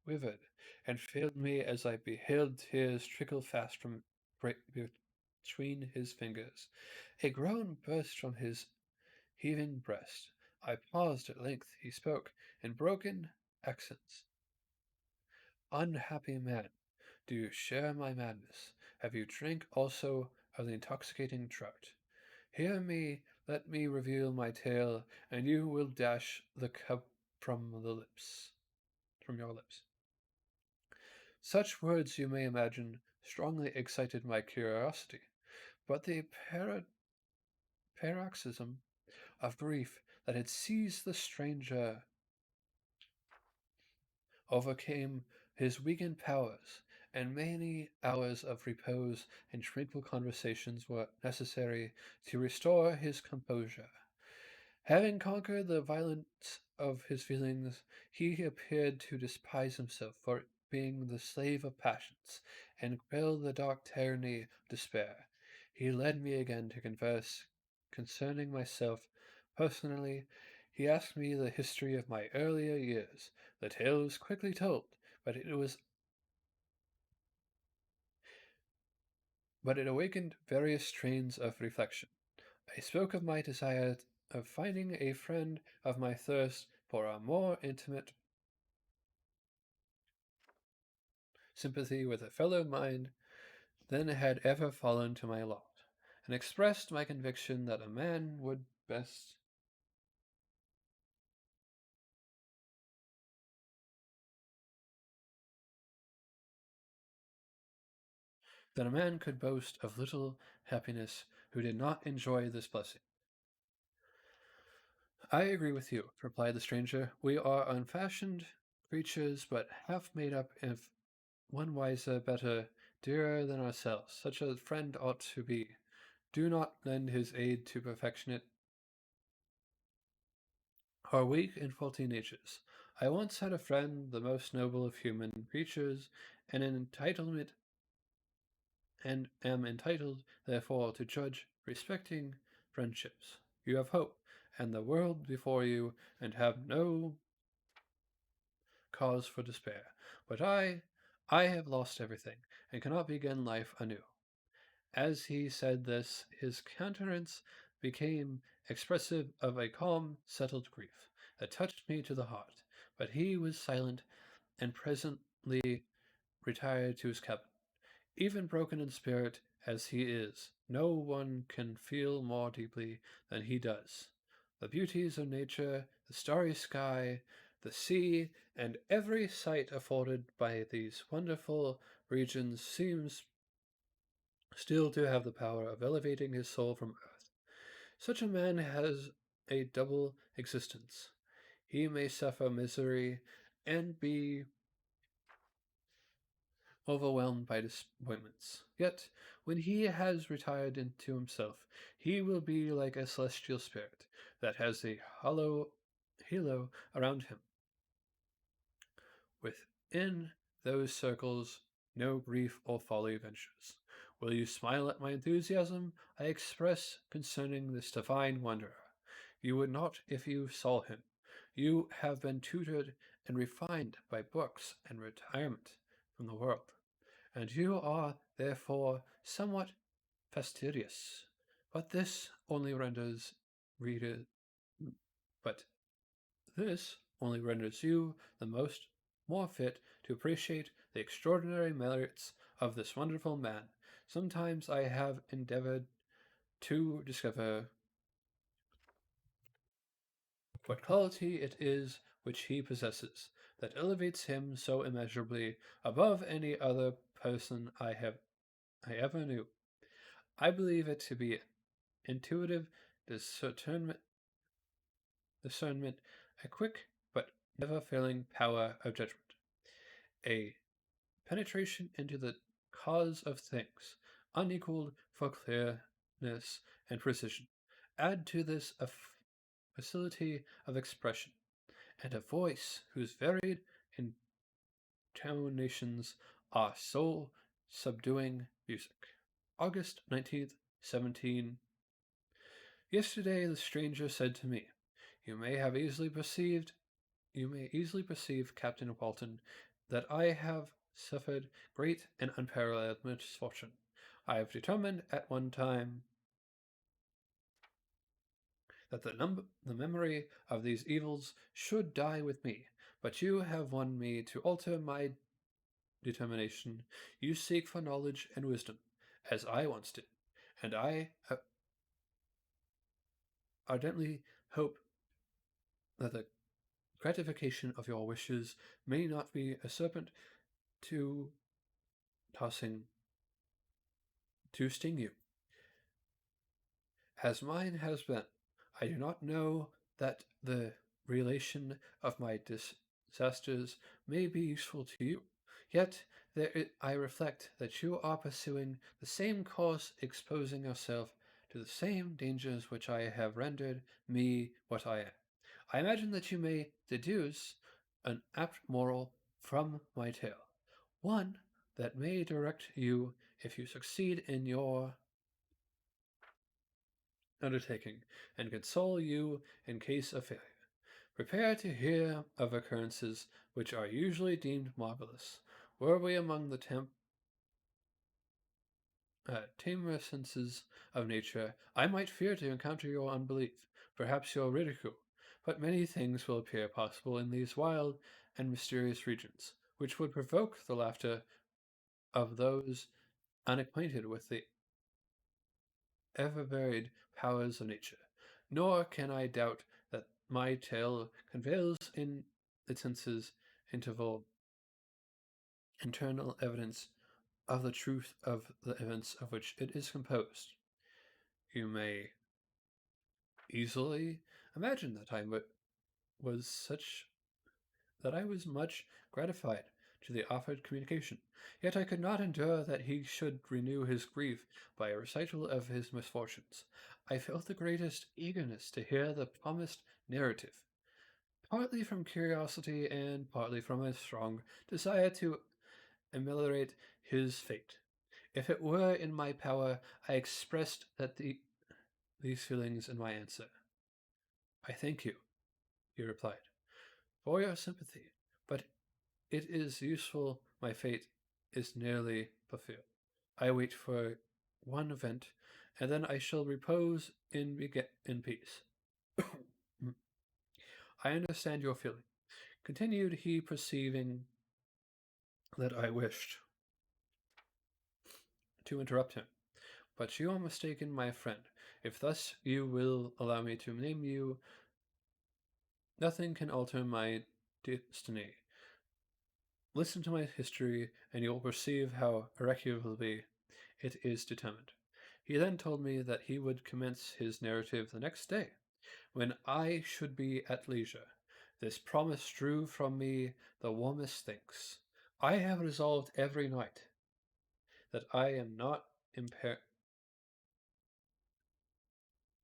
quivered and failed me as I beheld tears trickle fast from between his fingers. A groan burst from his heaving breast. I paused at length. He spoke in broken accents. Unhappy man, do you share my madness? Have you drank also of the intoxicating draught? Hear me, let me reveal my tale, and you will dash the cup from your lips. Such words, you may imagine, strongly excited my curiosity, but the paroxysm of grief that had seized the stranger overcame his weakened powers, and many hours of repose and tranquil conversations were necessary to restore his composure. Having conquered the violence of his feelings, he appeared to despise himself for being the slave of passions, and quell the dark tyranny of despair. He led me again to converse concerning myself personally. He asked me the history of my earlier years. The tale was quickly told, but it awakened various trains of reflection. I spoke of my desire of finding a friend, of my thirst for a more intimate sympathy with a fellow mind than had ever fallen to my lot, and expressed my conviction that a man would best that a man could boast of little happiness who did not enjoy this blessing. I agree with you, replied the stranger. We are unfashioned creatures, but half made up if one wiser, better, dearer than ourselves. Such a friend ought to be. Do not lend his aid to perfectionate our weak and faulty natures. I once had a friend, the most noble of human creatures, and an entitlement and am entitled, therefore, to judge respecting friendships. You have hope and the world before you, and have no cause for despair. But I have lost everything, and cannot begin life anew. As he said this, his countenance became expressive of a calm, settled grief that touched me to the heart. But he was silent, and presently retired to his cabin. Even broken in spirit as he is, no one can feel more deeply than he does. The beauties of nature, the starry sky, the sea, and every sight afforded by these wonderful regions seems still to have the power of elevating his soul from earth. Such a man has a double existence. He may suffer misery and be overwhelmed by disappointments. Yet, when he has retired into himself, he will be like a celestial spirit that has a hollow halo around him. Within those circles, no grief or folly ventures. Will you smile at my enthusiasm I express concerning this divine wanderer? You would not if you saw him. You have been tutored and refined by books and retirement from the world, and you are therefore somewhat fastidious. But this only renders reader but this only renders you the more fit to appreciate the extraordinary merits of this wonderful man. Sometimes I have endeavored to discover what quality it is which he possesses that elevates him so immeasurably above any other person I ever knew. I believe it to be intuitive discernment, discernment, a quick but never failing power of judgment, a penetration into the cause of things, unequaled for clearness and precision. Add to this a facility of expression, and a voice whose varied intonations are soul subduing music. August 19th, 17. Yesterday the stranger said to me, You may easily perceive, Captain Walton, that I have suffered great and unparalleled misfortune. I have determined at one time that the memory of these evils should die with me, but you have won me to alter my determination. You seek for knowledge and wisdom, as I once did, and I ardently hope that the gratification of your wishes may not be a serpent to tossing to sting you, as mine has been. I do not know that the relation of my disasters may be useful to you. Yet I reflect that you are pursuing the same course, exposing yourself to the same dangers which I have rendered me what I am. I imagine that you may deduce an apt moral from my tale, one that may direct you if you succeed in your undertaking, and console you in case of failure. Prepare to hear of occurrences which are usually deemed marvelous. Were we among the tamer senses of nature, I might fear to encounter your unbelief, perhaps your ridicule, but many things will appear possible in these wild and mysterious regions, which would provoke the laughter of those unacquainted with the ever varied powers of nature. Nor can I doubt that my tale conveys in its senses interval internal evidence of the truth of the events of which it is composed. You may easily imagine was such that I was much gratified to the offered communication. Yet I could not endure that he should renew his grief by a recital of his misfortunes. I felt the greatest eagerness to hear the promised narrative, partly from curiosity and partly from a strong desire to ameliorate his fate. If it were in my power, I expressed these feelings in my answer. I thank you, he replied, for your sympathy, but it is useful my fate is nearly fulfilled. I wait for one event, and then I shall repose in peace. I understand your feeling, continued he, perceiving that I wished to interrupt him. But you are mistaken, my friend. If thus you will allow me to name you, nothing can alter my destiny. Listen to my history, and you will perceive how irrecoverably it is determined. He then told me that he would commence his narrative the next day, when I should be at leisure. This promise drew from me the warmest thanks. I have resolved every night that I am not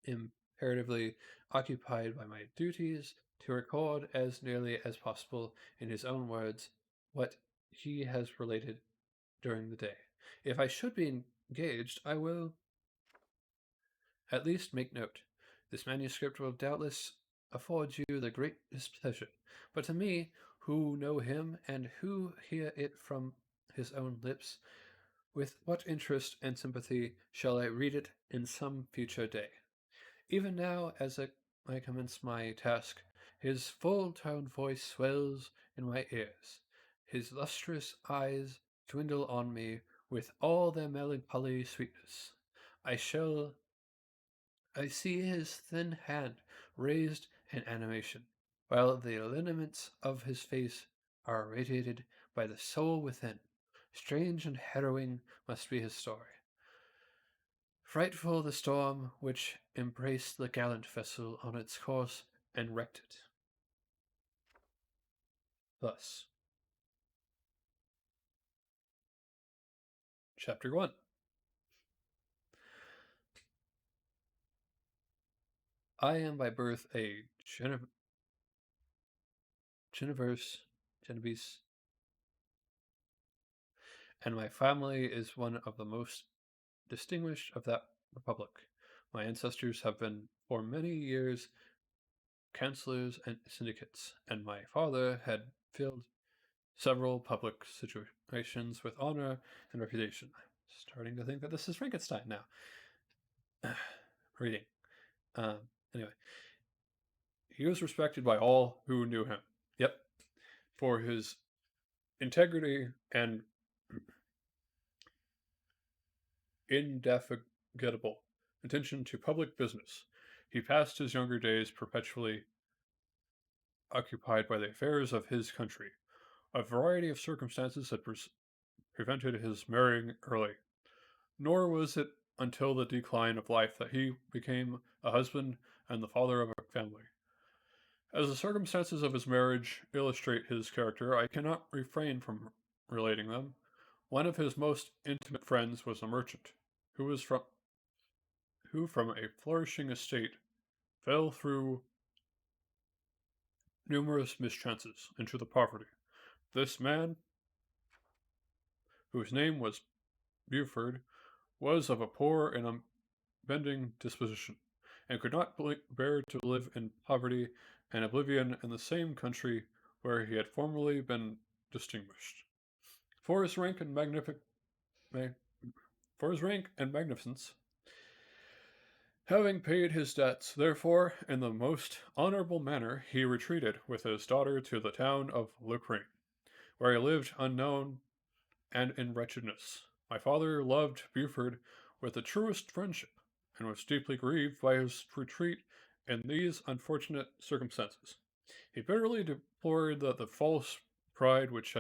imperatively occupied by my duties to record as nearly as possible in his own words what he has related during the day. If I should be engaged, I will at least make note. This manuscript will doubtless afford you the greatest pleasure, but to me, who know him and who hear it from his own lips, with what interest and sympathy shall I read it in some future day? Even now, I commence my task, his full-toned voice swells in my ears. His lustrous eyes dwindle on me with all their melancholy sweetness. I shall I see his thin hand raised in animation, while the lineaments of his face are radiated by the soul within. Strange and harrowing must be his story. Frightful the storm which embraced the gallant vessel on its course and wrecked it. Thus, Chapter 1. I am by birth a Genovese, and my family is one of the most distinguished of that republic. My ancestors have been for many years councillors and syndicates, and my father had filled several public situations with honor and reputation. I'm starting to think that this is Frankenstein now. Reading. Um, anyway, he was respected by all who knew him. Yep. For his integrity and indefatigable attention to public business. He passed his younger days perpetually occupied by the affairs of his country. A variety of circumstances had prevented his marrying early, nor was it until the decline of life that he became a husband and the father of a family. As the circumstances of his marriage illustrate his character, I cannot refrain from relating them. One of his most intimate friends was a merchant, who was from a flourishing estate fell through numerous mischances into the poverty. This man, whose name was Buford, was of a poor and unbending disposition, and could not bear to live in poverty and oblivion in the same country where he had formerly been distinguished. For his rank and magnificence, having paid his debts, therefore, in the most honorable manner, he retreated with his daughter to the town of Lucrane, where he lived unknown and in wretchedness. My father loved Buford with the truest friendship, and was deeply grieved by his retreat in these unfortunate circumstances. He bitterly deplored the false pride which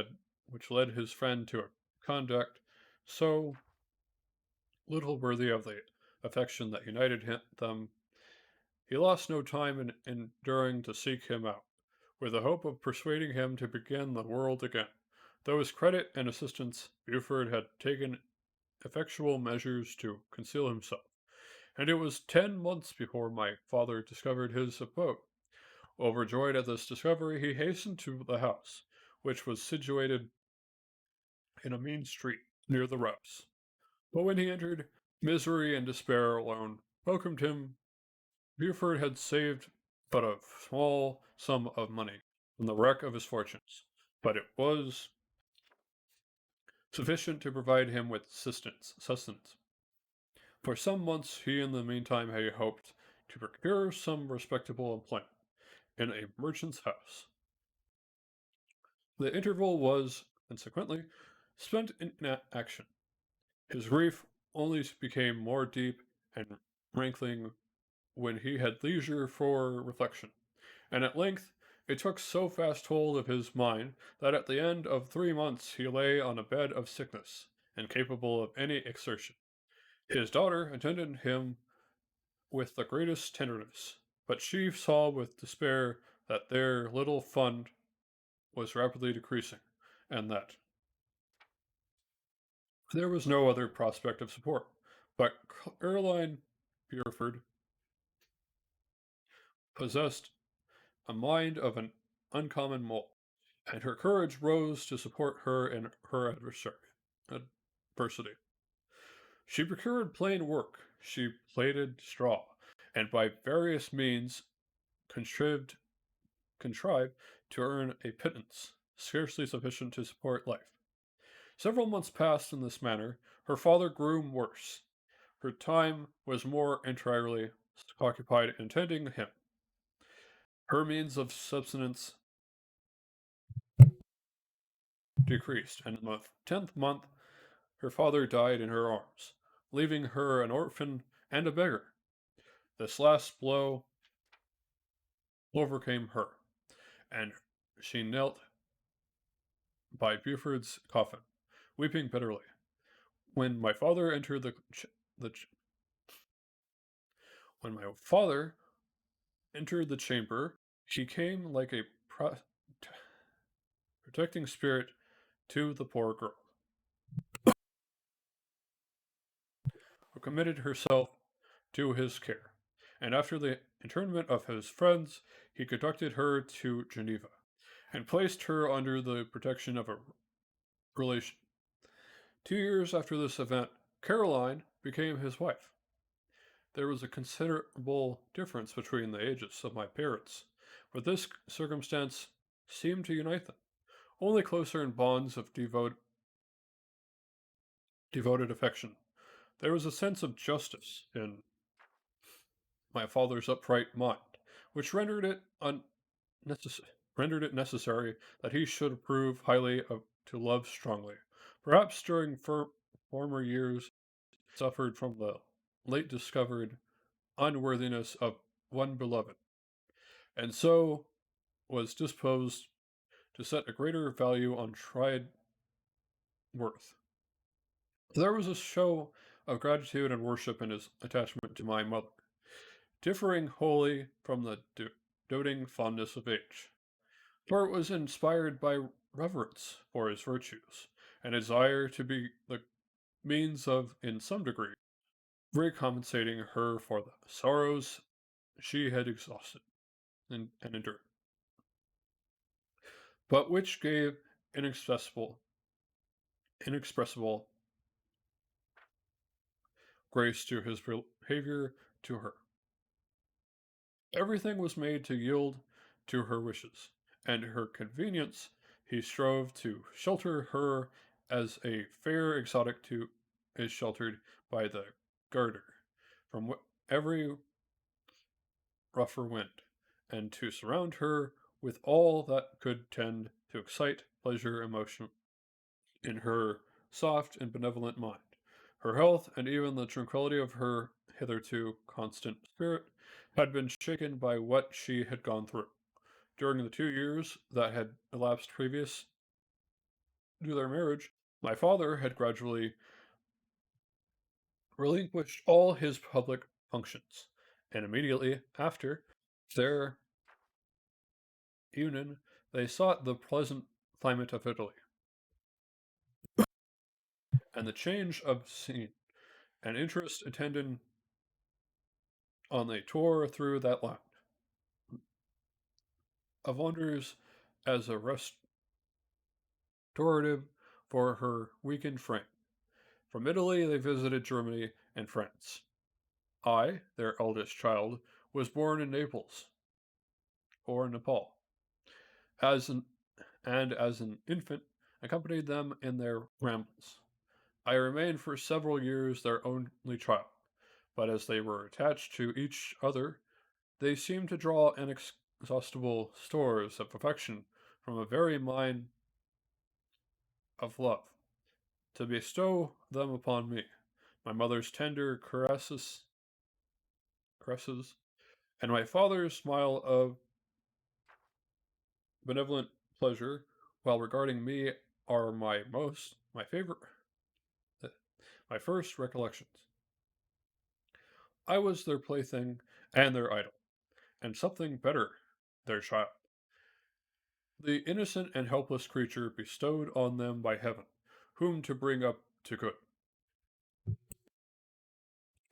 led his friend to a conduct so little worthy of the affection that united them, he lost no time in enduring to seek him out, with the hope of persuading him to begin the world again. Though his credit and assistance, Buford had taken effectual measures to conceal himself, and it was 10 months before my father discovered his abode. Overjoyed at this discovery, he hastened to the house, which was situated in a mean street near the roads. But when he entered, misery and despair alone welcomed him. Buford had saved but a small sum of money from the wreck of his fortunes, but it was sufficient to provide him with sustenance. For some months he in the meantime had hoped to procure some respectable employment in a merchant's house. The interval was, consequently, spent in action. His grief only became more deep and rankling when he had leisure for reflection, and at length it took so fast hold of his mind that at the end of 3 months he lay on a bed of sickness, incapable of any exertion. His daughter attended him with the greatest tenderness, but she saw with despair that their little fund was rapidly decreasing, and that there was no other prospect of support. But Caroline Burford possessed a mind of an uncommon mold, and her courage rose to support her in her adversity. She procured plain work, she plaited straw, and by various means contrived contrived to earn a pittance, scarcely sufficient to support life. Several months passed in this manner. Her father grew worse. Her time was more entirely occupied in tending him. Her means of subsistence decreased, and in the 10th month her father died in her arms, leaving her an orphan and a beggar. This last blow overcame her, and she knelt by Buford's coffin, weeping bitterly. When my father entered the ch- when my father entered the chamber, he came like a protecting spirit to the poor girl, who committed herself to his care. And after the internment of his friends, he conducted her to Geneva, and placed her under the protection of a relation. 2 years after this event, Caroline became his wife. There was a considerable difference between the ages of my parents, but this circumstance seemed to unite them, only closer in bonds of devoted affection. There was a sense of justice in my father's upright mind, which rendered it necessary that he should approve highly of to love strongly. Perhaps during former years he suffered from the late discovered unworthiness of one beloved, and so was disposed to set a greater value on tried worth. There was a show of gratitude and worship in his attachment to my mother, differing wholly from the doting fondness of age, for it was inspired by reverence for his virtues, and a desire to be the means of, in some degree, recompensating her for the sorrows she had exhausted and endured, but which gave inexpressible grace to his behavior to her. Everything was made to yield to her wishes, and her convenience he strove to shelter her as a fair exotic is sheltered by the garter from every rougher wind, and to surround her with all that could tend to excite pleasure emotion in her soft and benevolent mind. Her health, and even the tranquillity of her hitherto constant spirit, had been shaken by what she had gone through. During the 2 years that had elapsed previous to their marriage, My father had gradually relinquished all his public functions, and immediately after their union, they sought the pleasant climate of Italy, and the change of scene and interest attendant on a tour through that land of wonders as a restorative for her weakened frame. From Italy, they visited Germany and France. I, their eldest child, was born in Naples or Nepal, as an as an infant, accompanied them in their rambles. I remained for several years their only child, but as they were attached to each other, they seemed to draw inexhaustible stores of affection from a very mine of love, to bestow them upon me. My mother's tender caresses, and my father's smile of benevolent pleasure, while regarding me, are my favorite, my first recollections. I was their plaything and their idol, and something better, their child, the innocent and helpless creature bestowed on them by heaven, whom to bring up to good,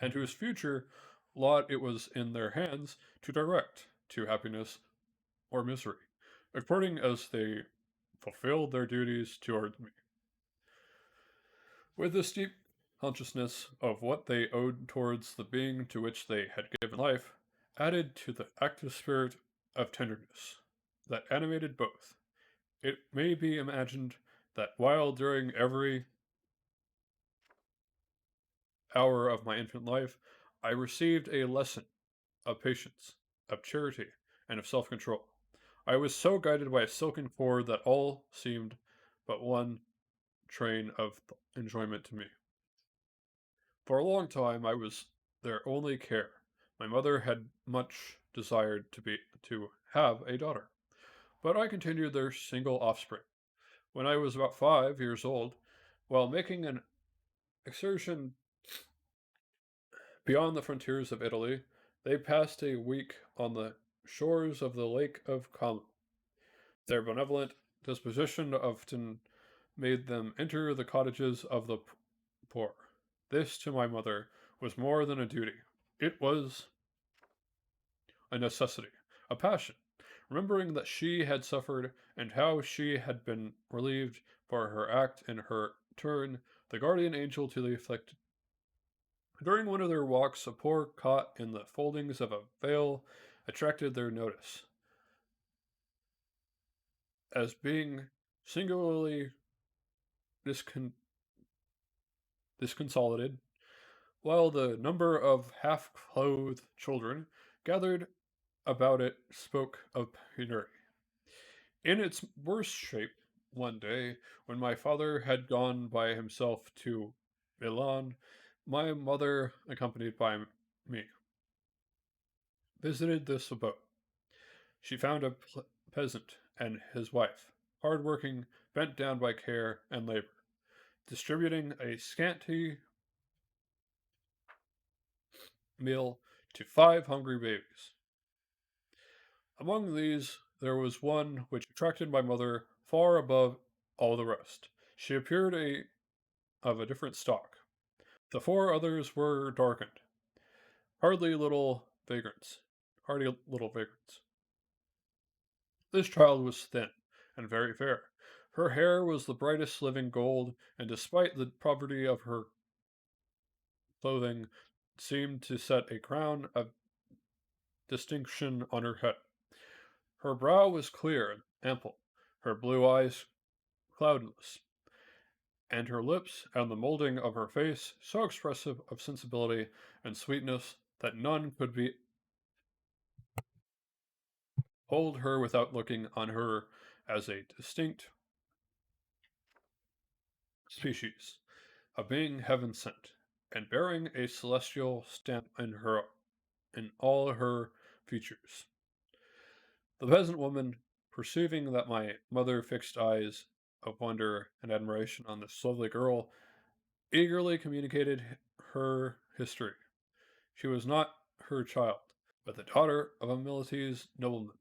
and whose future lot it was in their hands to direct to happiness or misery, according as they fulfilled their duties toward me. With this deep consciousness of what they owed towards the being to which they had given life, added to the active spirit of tenderness that animated both, it may be imagined that while during every hour of my infant life I received a lesson of patience, of charity, and of self control, I was so guided by a silken cord that all seemed but one train of enjoyment to me. For a long time I was their only care. My mother had much desired to have a daughter, but I continued their single offspring. When I was about 5 years old, while making an excursion beyond the frontiers of Italy, they passed a week on the shores of the Lake of Como. Their benevolent disposition often made them enter the cottages of the poor. This, to my mother, was more than a duty. It was a necessity, a passion. Remembering that she had suffered and how she had been relieved for her act in her turn, the guardian angel to the afflicted. During one of their walks, a poor cot in the foldings of a veil attracted their notice as being singularly discon- disconsolated, while the number of half clothed children gathered about it spoke of penury. In its worst shape, one day, when my father had gone by himself to Milan, my mother, accompanied by me, visited this abode. She found a peasant and his wife, hard working, bent down by care and labor, distributing a scanty meal to 5 hungry babies. Among these, there was one which attracted my mother far above all the rest. She appeared of a different stock. The four others were darkened, hardly little vagrants, hardy little vagrants. This child was thin and very fair. Her hair was the brightest living gold, and despite the poverty of her clothing, seemed to set a crown of distinction on her head. Her brow was clear and ample, her blue eyes cloudless, and her lips and the moulding of her face so expressive of sensibility and sweetness that none could behold her without looking on her as a distinct species, a being heaven sent, and bearing a celestial stamp in all her features. The peasant woman, perceiving that my mother fixed eyes of wonder and admiration on this lovely girl, eagerly communicated her history. She was not her child, but the daughter of a Maltese nobleman.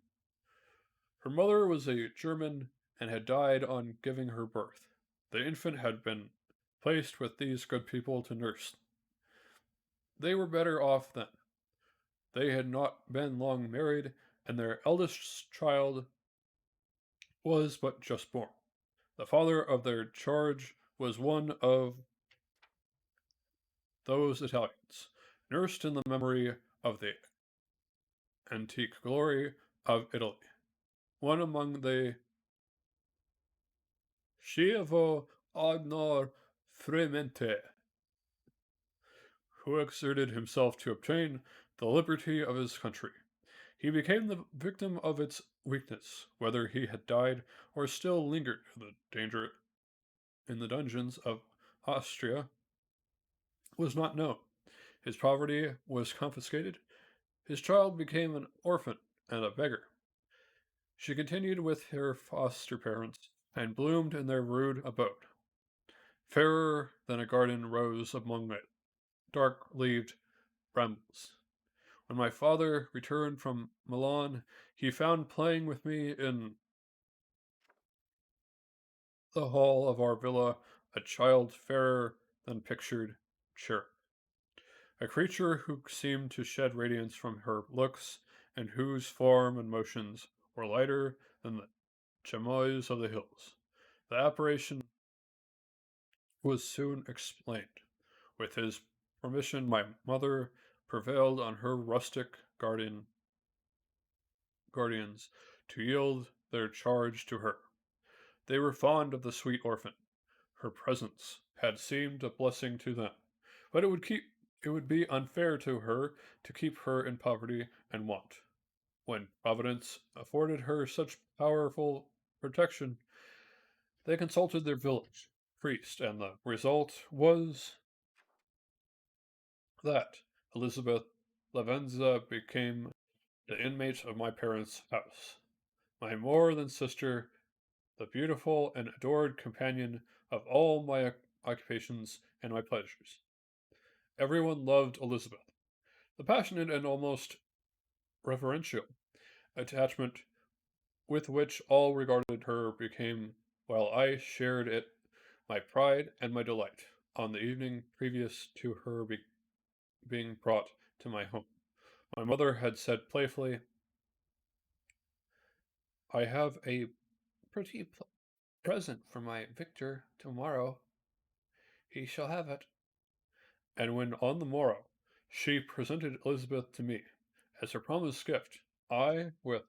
Her mother was a German and had died on giving her birth. The infant had been placed with these good people to nurse. They were better off then. They had not been long married, and their eldest child was but just born. The father of their charge was one of those Italians, nursed in the memory of the antique glory of Italy, one among the Schiavo Agnor Fremente, who exerted himself to obtain the liberty of his country. He became the victim of its weakness, whether he had died or still lingered in the danger in the dungeons of Austria was not known. His property was confiscated. His child became an orphan and a beggar. She continued with her foster parents and bloomed in their rude abode. Fairer than a garden rose among it, dark-leaved brambles. When my father returned from Milan, he found playing with me in the hall of our villa a child fairer than pictured cherub, a creature who seemed to shed radiance from her looks, and whose form and motions were lighter than the chamois of the hills. The apparition was soon explained. With his permission, my mother prevailed on her rustic guardians to yield their charge to her. They were fond of the sweet orphan. Her presence had seemed a blessing to them, but it would be unfair to her to keep her in poverty and want. When Providence afforded her such powerful protection, they consulted their village priest, and the result was that Elizabeth Lavenza became the inmate of my parents' house, my more than sister, the beautiful and adored companion of all my occupations and my pleasures. Everyone loved Elizabeth. The passionate and almost reverential attachment with which all regarded her became, while I shared it, my pride and my delight on the evening previous to her being brought to my home. My mother had said playfully, I have a pretty present for my Victor tomorrow. He shall have it. And when on the morrow she presented Elizabeth to me as her promised gift, I, with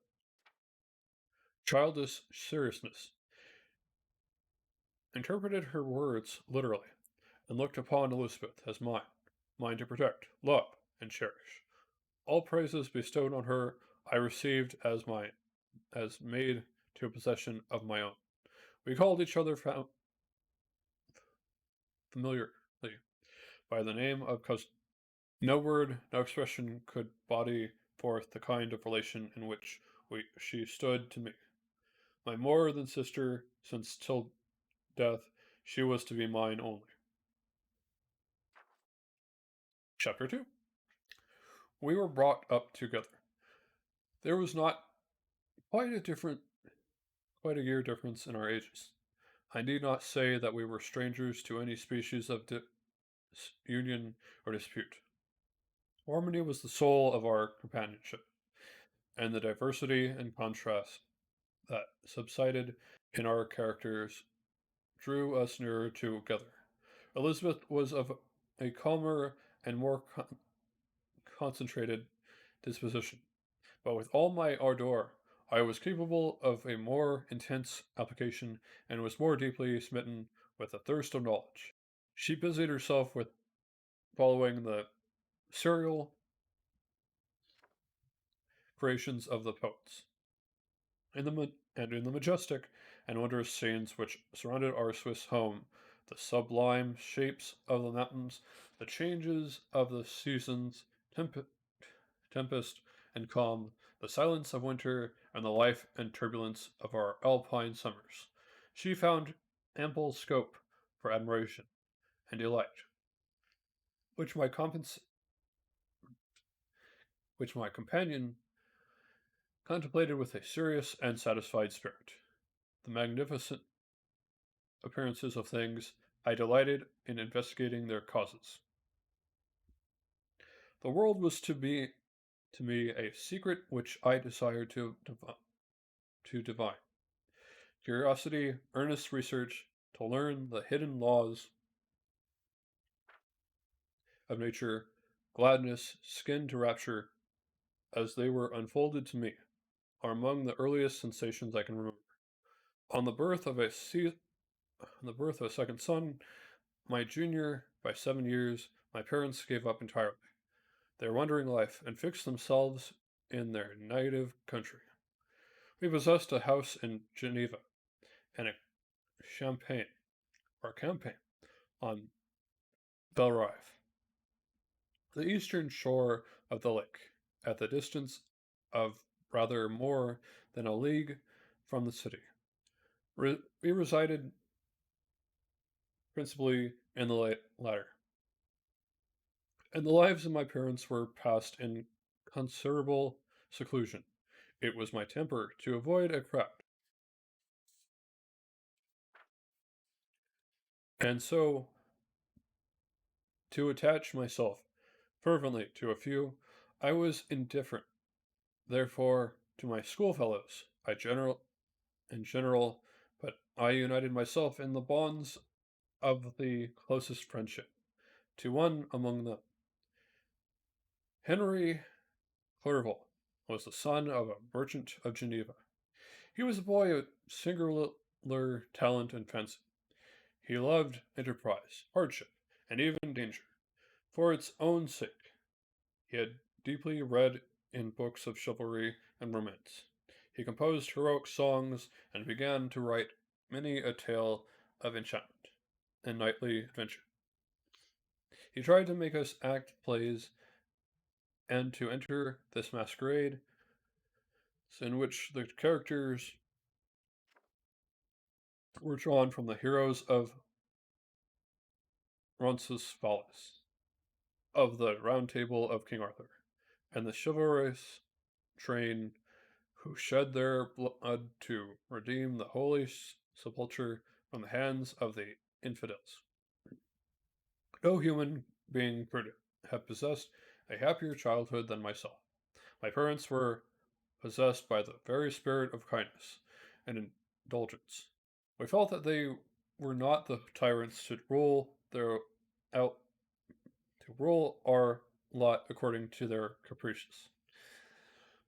childish seriousness, interpreted her words literally, and looked upon Elizabeth as mine to protect, love, and cherish. All praises bestowed on her I received as made to a possession of my own. We called each other familiarly by the name of cousin. No word, no expression could body forth the kind of relation in which she stood to me. My more than sister, since till death she was to be mine only. Chapter 2. We were brought up together. There was not quite a different, quite a year difference in our ages. I need not say that we were strangers to any species of union or dispute. Harmony was the soul of our companionship, and the diversity and contrast that subsided in our characters drew us nearer together. Elizabeth was of a calmer and more concentrated disposition, but with all my ardor, I was capable of a more intense application and was more deeply smitten with a thirst of knowledge. She busied herself with following the serial creations of the poets, and in the majestic and wondrous scenes which surrounded our Swiss home, the sublime shapes of the mountains, the changes of the seasons, tempest and calm, the silence of winter, and the life and turbulence of our alpine summers. She found ample scope for admiration and delight, which my which my companion contemplated with a serious and satisfied spirit. The magnificent appearances of things, I delighted in investigating their causes. The world was to me a secret which I desired to divine. Curiosity, earnest research, to learn the hidden laws of nature, gladness, skin to rapture, as they were unfolded to me, are among the earliest sensations I can remember. On the birth of on the birth of a second son, my junior by 7 years, my parents gave up entirely their wandering life and fixed themselves in their native country. We possessed a house in Geneva and a champagne or campaign on Belrive, the eastern shore of the lake, at the distance of rather more than a league from the city. We resided principally in the latter, and the lives of my parents were passed in considerable seclusion. It was my temper to avoid a crowd, and so to attach myself fervently to a few. I was indifferent, therefore, to my schoolfellows. In general, but I united myself in the bonds of the closest friendship to one among them. Henry Clerval was the son of a merchant of Geneva. He was a boy of singular talent and fancy. He loved enterprise, hardship, and even danger, for its own sake. He had deeply read in books of chivalry and romance. He composed heroic songs and began to write many a tale of enchantment and knightly adventure. He tried to make us act plays and to enter this masquerade in which the characters were drawn from the heroes of Roncesvalles, of the Round Table of King Arthur, and the chivalrous train who shed their blood to redeem the holy sepulchre from the hands of the infidels. No human being could have possessed a happier childhood than myself. My parents were possessed by the very spirit of kindness and indulgence. We felt that they were not the tyrants out to rule our lot according to their caprices,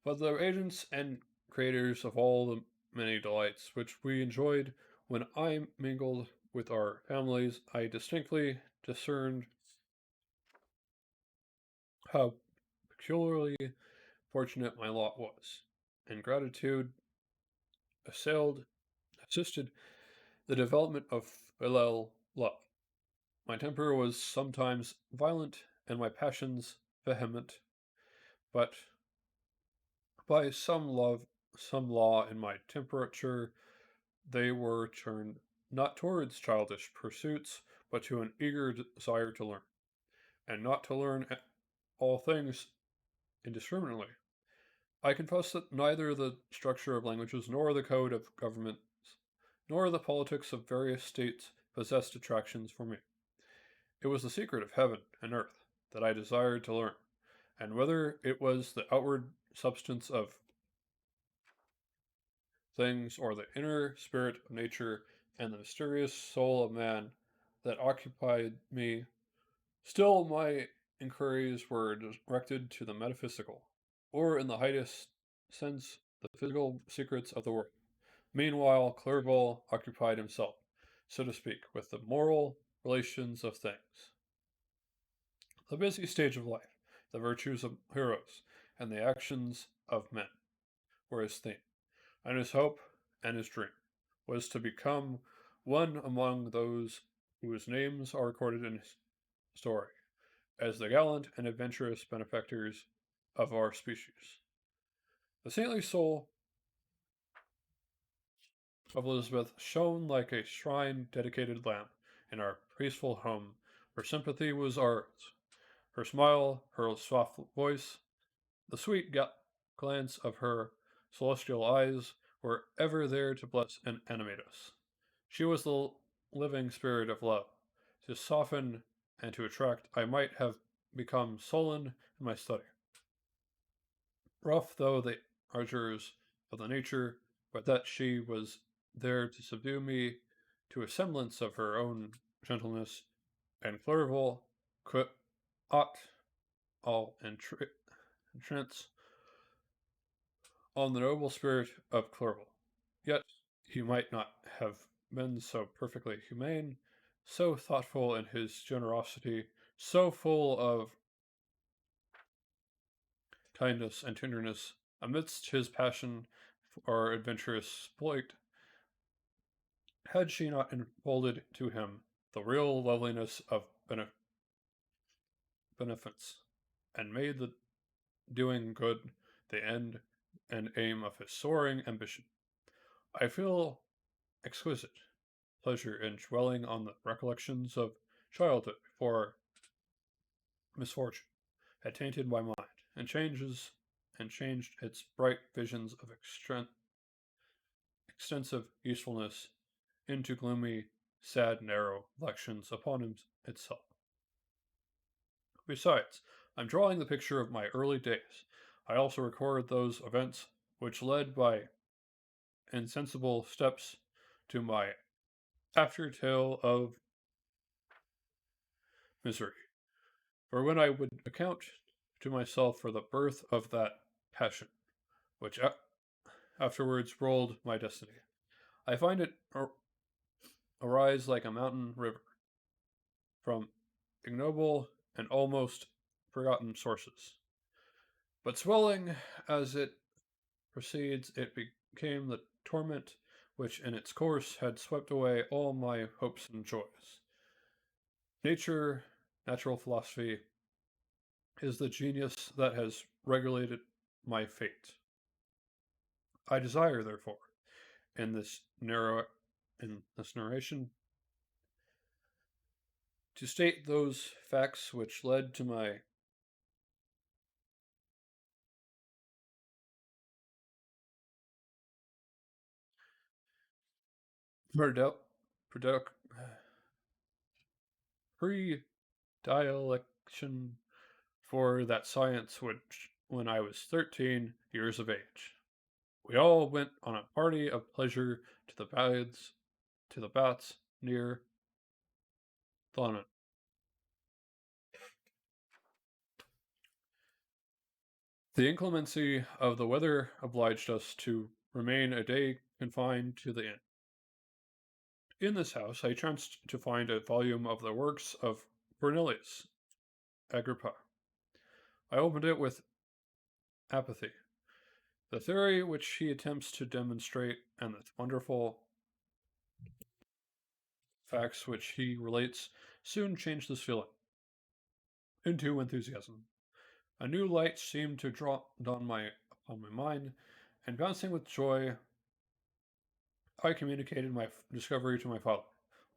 but the agents and creators of all the many delights which we enjoyed. When I mingled with our families, I distinctly discerned how peculiarly fortunate my lot was, and gratitude assailed, assisted the development of filial love. My temper was sometimes violent and my passions vehement, but by some law in my temperature, they were turned not towards childish pursuits, but to an eager desire to learn, and not to learn all things indiscriminately. I confess that neither the structure of languages, nor the code of governments, nor the politics of various states possessed attractions for me. It was the secret of heaven and earth that I desired to learn, and whether it was the outward substance of things or the inner spirit of nature and the mysterious soul of man that occupied me, still my inquiries were directed to the metaphysical, or in the highest sense, the physical secrets of the world. Meanwhile, Clerval occupied himself, so to speak, with the moral relations of things. The busy stage of life, the virtues of heroes, and the actions of men were his theme, and his hope and his dream was to become one among those whose names are recorded in story as the gallant and adventurous benefactors of our species. The saintly soul of Elizabeth shone like a shrine dedicated lamp in our peaceful home, where sympathy was ours. Her smile, her soft voice, the sweet glance of her celestial eyes were ever there to bless and animate us. She was the living spirit of love. To soften and to attract, I might have become sullen in my study. Rough though the ardors of the nature, but that she was there to subdue me to a semblance of her own gentleness, and Clerval could ought all entrance on the noble spirit of Clerval. Yet he might not have been so perfectly humane, so thoughtful in his generosity, so full of kindness and tenderness amidst his passion for adventurous exploit, had she not unfolded to him the real loveliness of beneficence, and made the doing good the end and aim of his soaring ambition. I feel exquisite pleasure in dwelling on the recollections of childhood before misfortune had tainted my mind, and changed its bright visions of extensive usefulness into gloomy, sad, narrow reflections upon itself. Besides, I'm drawing the picture of my early days. I also record those events which led by insensible steps to my after tale of misery. For when I would account to myself for the birth of that passion, which afterwards rolled my destiny, I find it arise like a mountain river from ignoble and almost forgotten sources. But swelling as it proceeds, it became the torment which in its course had swept away all my hopes and joys. Nature, natural philosophy, is the genius that has regulated my fate. I desire, therefore, in this narration, to state those facts which led to my predilection for that science which when I was 13 years of age. We all went on a party of pleasure to the baths near Thonon. The inclemency of the weather obliged us to remain a day confined to the inn. In this house, I chanced to find a volume of the works of Cornelius Agrippa. I opened it with apathy. The theory which he attempts to demonstrate and the wonderful facts which he relates soon changed this feeling into enthusiasm. A new light seemed to drop upon my mind, and bouncing with joy, I communicated my discovery to my father.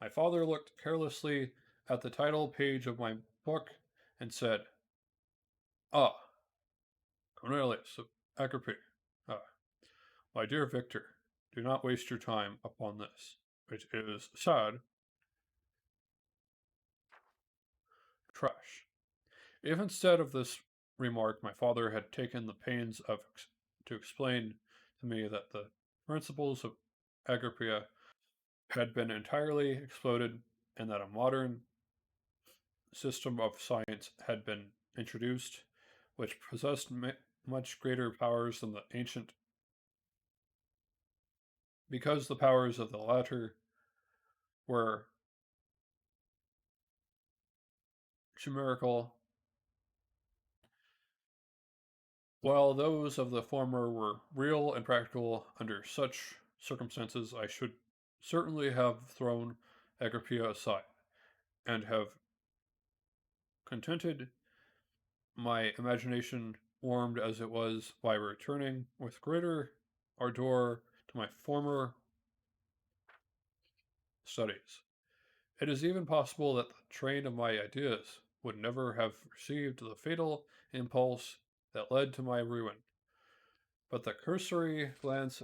My father looked carelessly at the title page of my book and said, "Ah, Cornelius of Agrippa. Ah, my dear Victor, do not waste your time upon this. It is sad trash." If instead of this remark my father had taken the pains to explain to me that the principles of Agrippa had been entirely exploded and that a modern system of science had been introduced which possessed much greater powers than the ancient, because the powers of the latter were chimerical, while those of the former were real and practical. Under such circumstances, I should certainly have thrown Agrippa aside, and have contented my imagination, warmed as it was, by returning with greater ardor to my former studies. It is even possible that the train of my ideas would never have received the fatal impulse that led to my ruin. But the cursory glance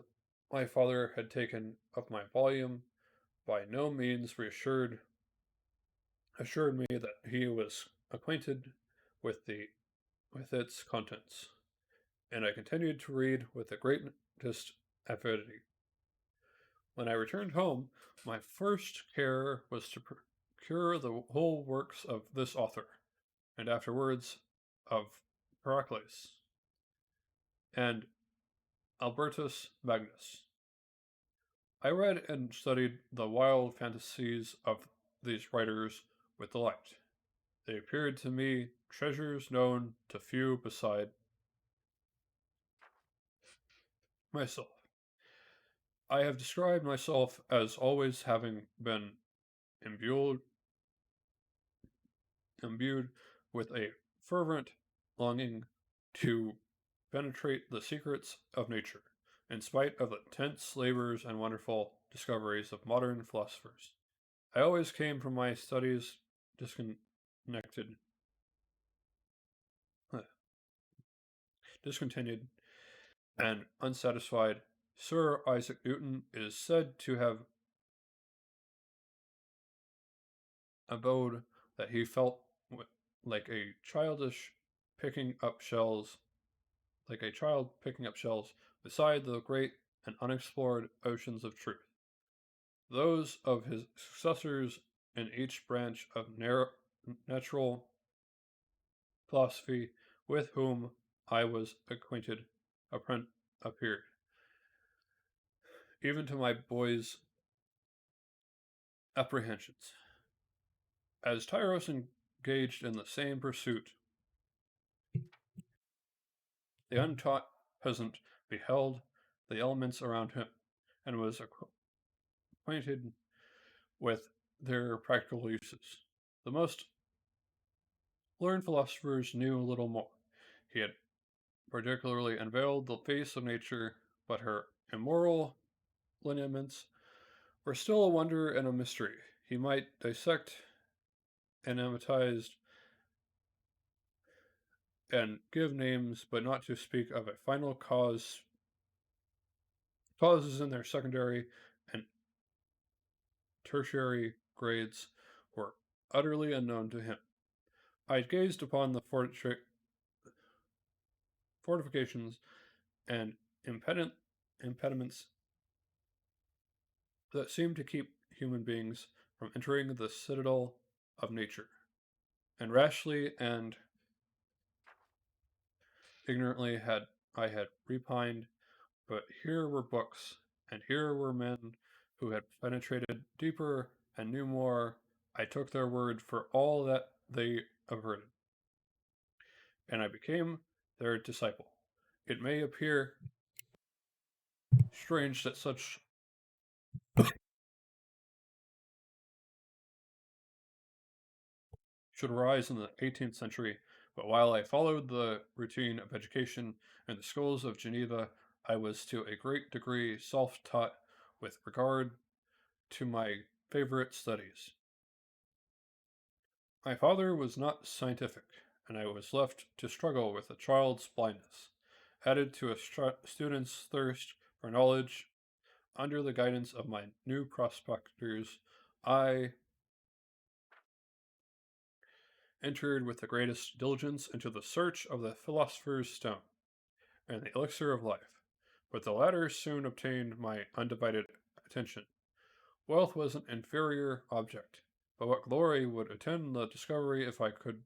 my father had taken of my volume by no means assured me that he was acquainted with its contents, and I continued to read with the greatest avidity. When I returned home, my first care was to procure the whole works of this author, and afterwards of Pericles and Albertus Magnus. I read and studied the wild fantasies of these writers with delight. They appeared to me treasures known to few beside myself. I have described myself as always having been imbued, imbued with a fervent longing to penetrate the secrets of nature, in spite of the intense labors and wonderful discoveries of modern philosophers. I always came from my studies disconnected, discontinued, and unsatisfied. Sir Isaac Newton is said to have abode that he felt like a childish picking up shells, like a child picking up shells beside the great and unexplored oceans of truth. Those of his successors in each branch of natural philosophy with whom I was acquainted appeared, even to my boy's apprehensions. As Tyros engaged in the same pursuit, the untaught peasant beheld the elements around him and was acquainted with their practical uses. The most learned philosophers knew a little more. He had particularly unveiled the face of nature, but her immoral lineaments were still a wonder and a mystery. He might dissect anatomized and give names, but not to speak of a final causes in their secondary and tertiary grades were utterly unknown to him. I gazed upon the fortifications and impediments that seemed to keep human beings from entering the citadel of nature, and rashly and ignorantly had repined, but here were books, and here were men who had penetrated deeper and knew more. I took their word for all that they averted, and I became their disciple. It may appear strange that such should arise in the 18th century, but while I followed the routine of education in the schools of Geneva, I was to a great degree self taught with regard to my favorite studies. My father was not scientific, and I was left to struggle with a child's blindness, added to a student's thirst for knowledge. Under the guidance of my new prospectors, I entered with the greatest diligence into the search of the philosopher's stone and the elixir of life, but the latter soon obtained my undivided attention. Wealth was an inferior object, but what glory would attend the discovery if I could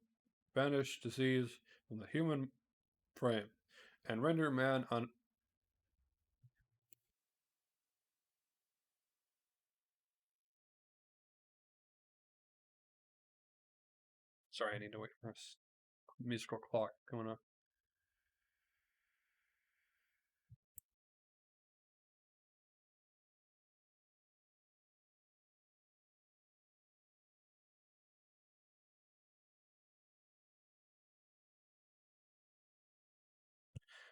banish disease from the human frame and render man Sorry, I need to wait for a musical clock going on.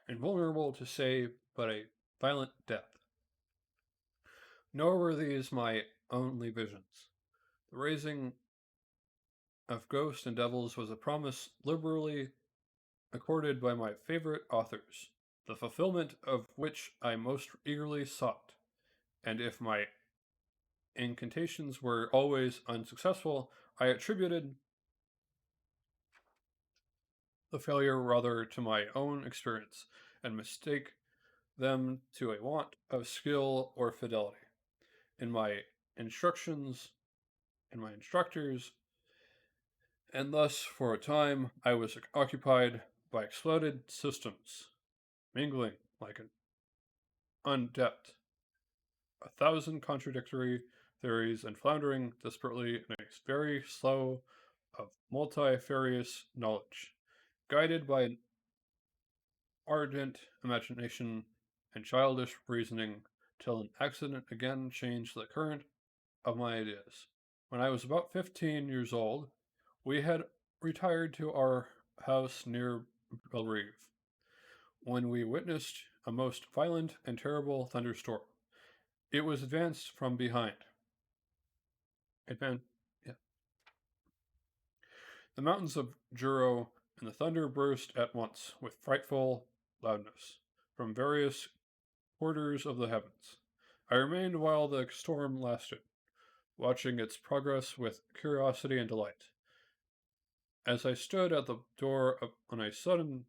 Invulnerable to but a violent death. Nor were these my only visions. The raising of ghosts and devils was a promise liberally accorded by my favorite authors, the fulfillment of which I most eagerly sought. And if my incantations were always unsuccessful, I attributed the failure rather to my own experience and mistake them to a want of skill or fidelity in my instructions and my instructors, and thus for a time I was occupied by exploded systems, mingling like an undept, a thousand contradictory theories and floundering desperately in a very slow of multifarious knowledge, guided by an ardent imagination and childish reasoning, till an accident again changed the current of my ideas. When I was about 15 years old, we had retired to our house near Belrive, when we witnessed a most violent and terrible thunderstorm. It was advanced from behind. Advan- yeah. The mountains of Juro, and the thunder burst at once with frightful loudness from various quarters of the heavens. I remained while the storm lasted, watching its progress with curiosity and delight. As I stood at the door on a sudden,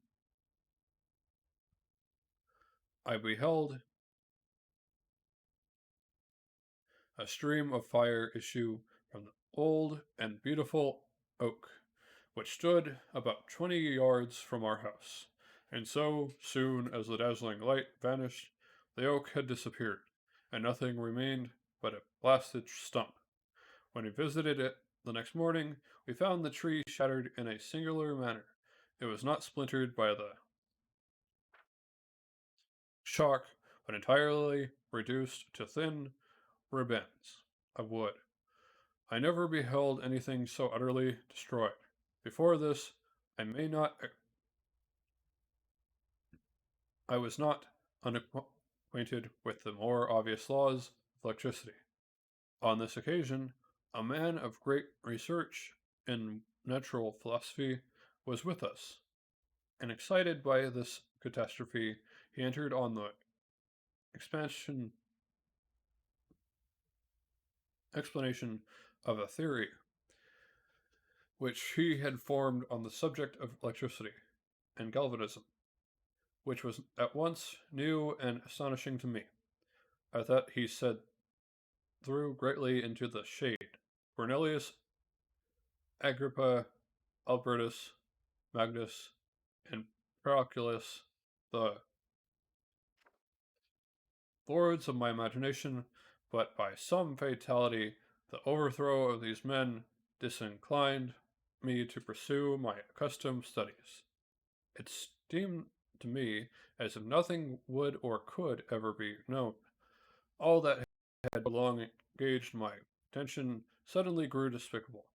I beheld a stream of fire issue from the old and beautiful oak, which stood about 20 yards from our house. And so soon as the dazzling light vanished, the oak had disappeared, and nothing remained but a blasted stump. When we visited it the next morning, we found the tree shattered in a singular manner. It was not splintered by the shock, but entirely reduced to thin ribbons of wood. I never beheld anything so utterly destroyed. Before this, I may not, I was not unacquainted with the more obvious laws of electricity. On this occasion, a man of great research in natural philosophy was with us, and excited by this catastrophe, he entered on the expansion explanation of a theory which he had formed on the subject of electricity and galvanism, which was at once new and astonishing to me. At that he said threw greatly into the shade Cornelius Agrippa Albertus Magnus and Proculus, the lords of my imagination, but by some fatality the overthrow of these men disinclined me to pursue my accustomed studies. It seemed to me as if nothing would or could ever be known. All that had long engaged my attention suddenly grew despicable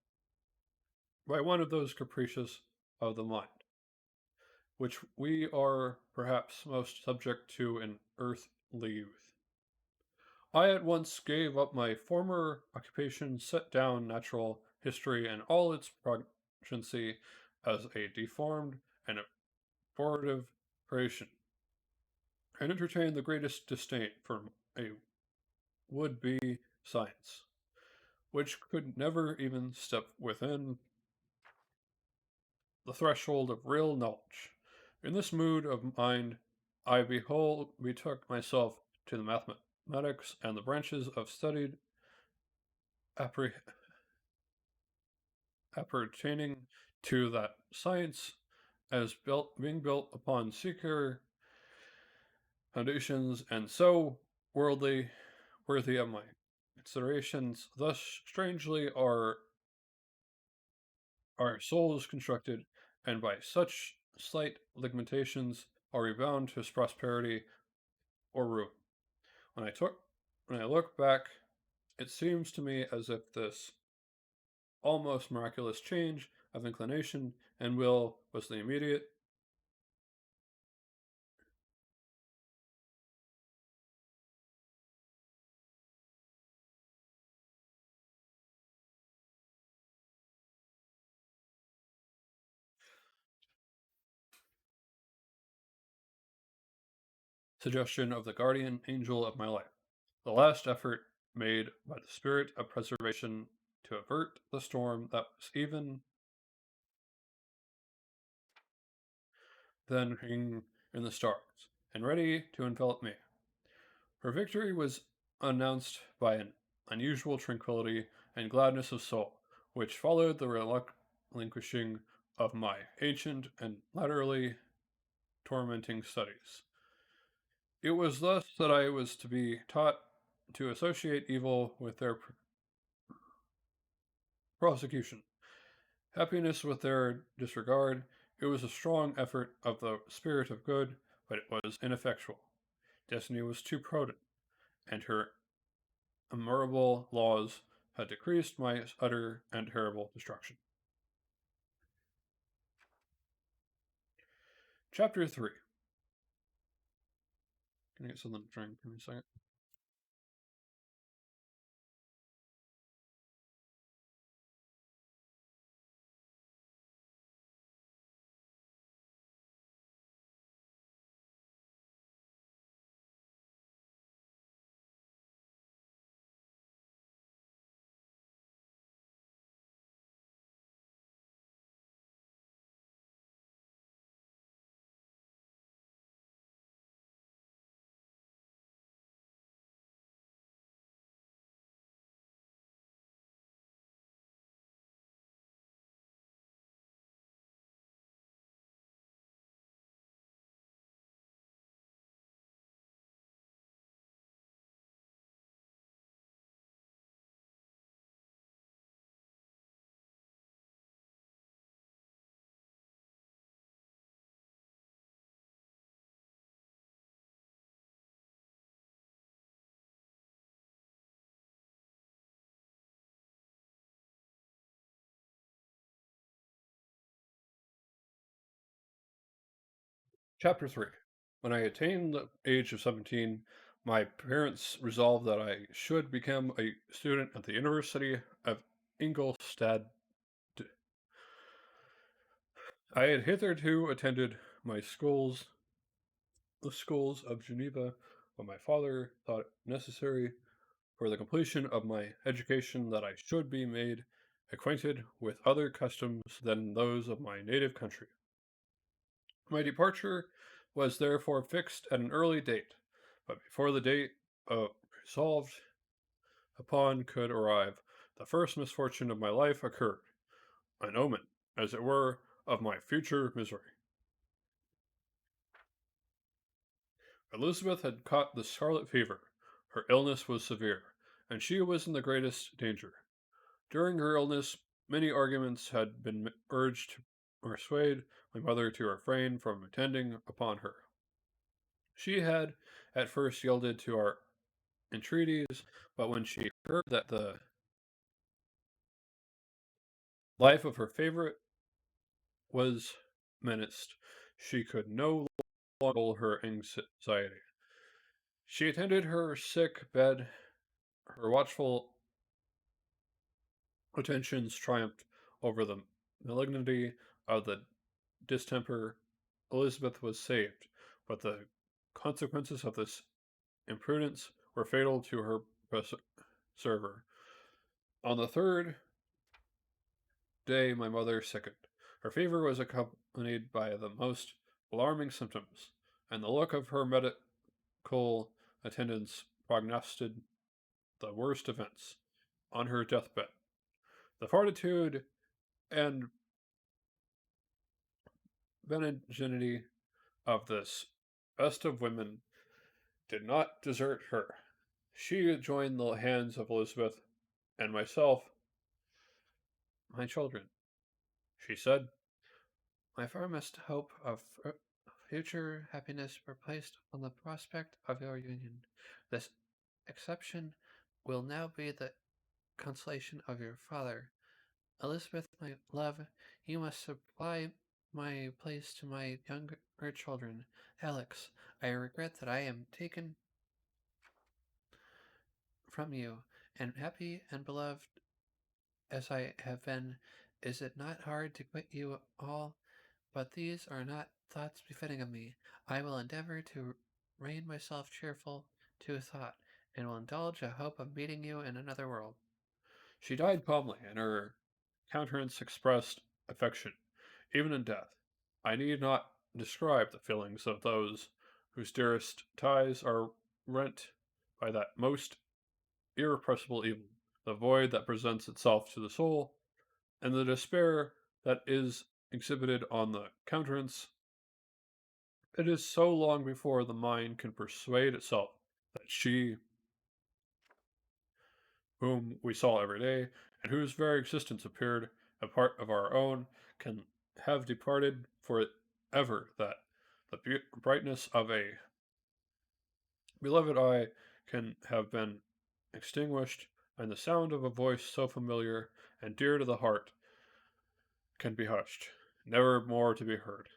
by one of those caprices of the mind, which we are perhaps most subject to in earthly youth. I at once gave up my former occupation, set down natural history and all its progeny as a deformed and abortive creation, and entertained the greatest disdain for a would-be science, which could never even step within the threshold of real knowledge. In this mood of mind, I betook myself to the mathematics and the branches of studied appre- appertaining to that science as being built upon secure foundations and so worthy of my considerations. Thus, strangely, are our souls constructed, and by such slight limitations are we bound to prosperity or ruin. When I took when I look back, it seems to me as if this almost miraculous change of inclination and will was the immediate suggestion of the guardian angel of my life, the last effort made by the spirit of preservation to avert the storm that was even then hanging in the stars and ready to envelop me. Her victory was announced by an unusual tranquility and gladness of soul, which followed the relinquishing of my ancient and latterly tormenting studies. It was thus that I was to be taught to associate evil with their prosecution, happiness with their disregard. It was a strong effort of the spirit of good, but it was ineffectual. Destiny was too prudent, and her immovable laws had decreased my utter and terrible destruction. Chapter 3. Can I get something to drink? Give me a second. Chapter 3. When I attained the age of 17, my parents resolved that I should become a student at the University of Ingolstadt. I had hitherto attended the schools of Geneva, but my father thought it necessary for the completion of my education that I should be made acquainted with other customs than those of my native country. My departure was therefore fixed at an early date, but before the date resolved upon could arrive, the first misfortune of my life occurred, an omen, as it were, of my future misery. Elizabeth had caught the scarlet fever. Her illness was severe, and she was in the greatest danger. During her illness, many arguments had been urged to persuade my mother to refrain from attending upon her. She had at first yielded to our entreaties, but when she heard that the life of her favorite was menaced, she could no longer control her anxiety. She attended her sick bed. Her watchful attentions triumphed over the malignity of the distemper. Elizabeth was saved, but the consequences of this imprudence were fatal to her preserver. On the third day, my mother sickened. Her fever was accompanied by the most alarming symptoms, and the look of her medical attendants prognosticated the worst events. On her deathbed, the fortitude and benignity of this best of women did not desert her. She joined the hands of Elizabeth and myself, my children. She said, "My firmest hope of future happiness were placed on the prospect of your union. This exception will now be the consolation of your father. Elizabeth, my love, you must supply my place to my younger children. Alex, I regret that I am taken from you, and happy and beloved as I have been, is it not hard to quit you all? But these are not thoughts befitting of me. I will endeavor to rein myself cheerful to a thought, and will indulge a hope of meeting you in another world. She died calmly, and her countenance expressed affection, even in death. I need not describe the feelings of those whose dearest ties are rent by that most irrepressible evil, the void that presents itself to the soul, and the despair that is exhibited on the countenance. It is so long before the mind can persuade itself that she, whom we saw every day, and whose very existence appeared a part of our own, can have departed for it ever, that the brightness of a beloved eye can have been extinguished, and the sound of a voice so familiar and dear to the heart can be hushed, never more to be heard.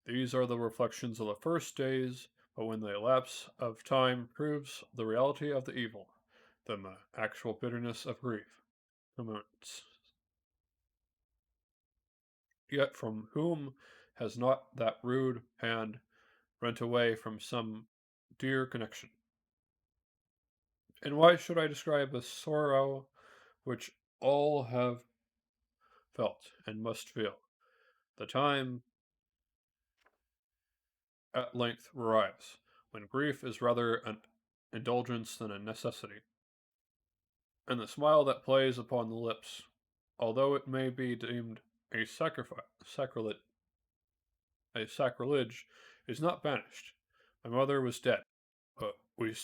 These are the reflections of the first days, but when the lapse of time proves the reality of the evil, then the actual bitterness of grief commences. Yet from whom has not that rude hand rent away from some dear connection? And why should I describe a sorrow which all have felt and must feel? The time at length arrives when grief is rather an indulgence than a necessity, and the smile that plays upon the lips, although it may be deemed a sacrilege, is not banished. My mother was dead, but we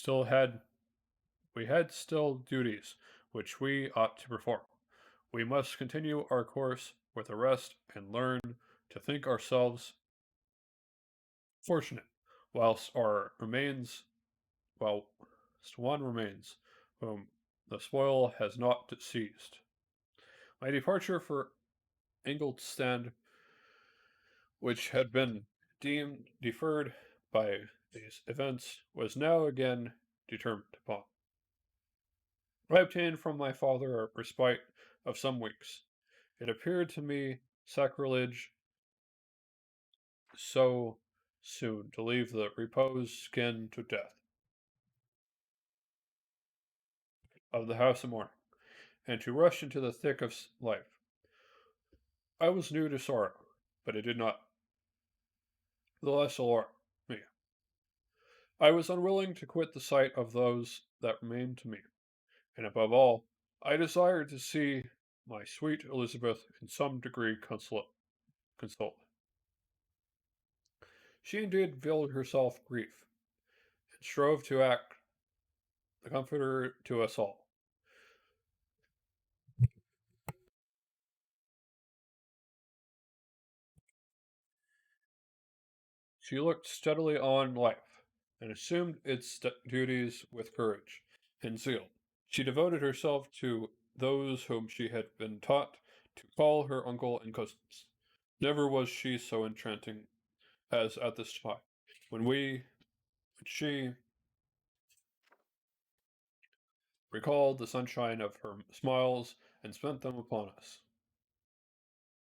had still duties which we ought to perform. We must continue our course with the rest and learn to think ourselves fortunate whilst our remains whilst one remains whom the spoil has not seized. My departure for Ingolstadt, which had been deemed deferred by these events, was now again determined upon. I obtained from my father a respite of some weeks. It appeared to me sacrilege so soon to leave the repose skin to death of the house of mourning, and to rush into the thick of life. I was new to sorrow, but it did not the less alarm me. I was unwilling to quit the sight of those that remained to me, and above all, I desired to see my sweet Elizabeth in some degree consoled. She indeed veiled herself grief, and strove to act the comforter to us all. She looked steadily on life, and assumed its duties with courage and zeal. She devoted herself to those whom she had been taught to call her uncle and cousins. Never was she so enchanting as at this time, when she recalled the sunshine of her smiles and spent them upon us.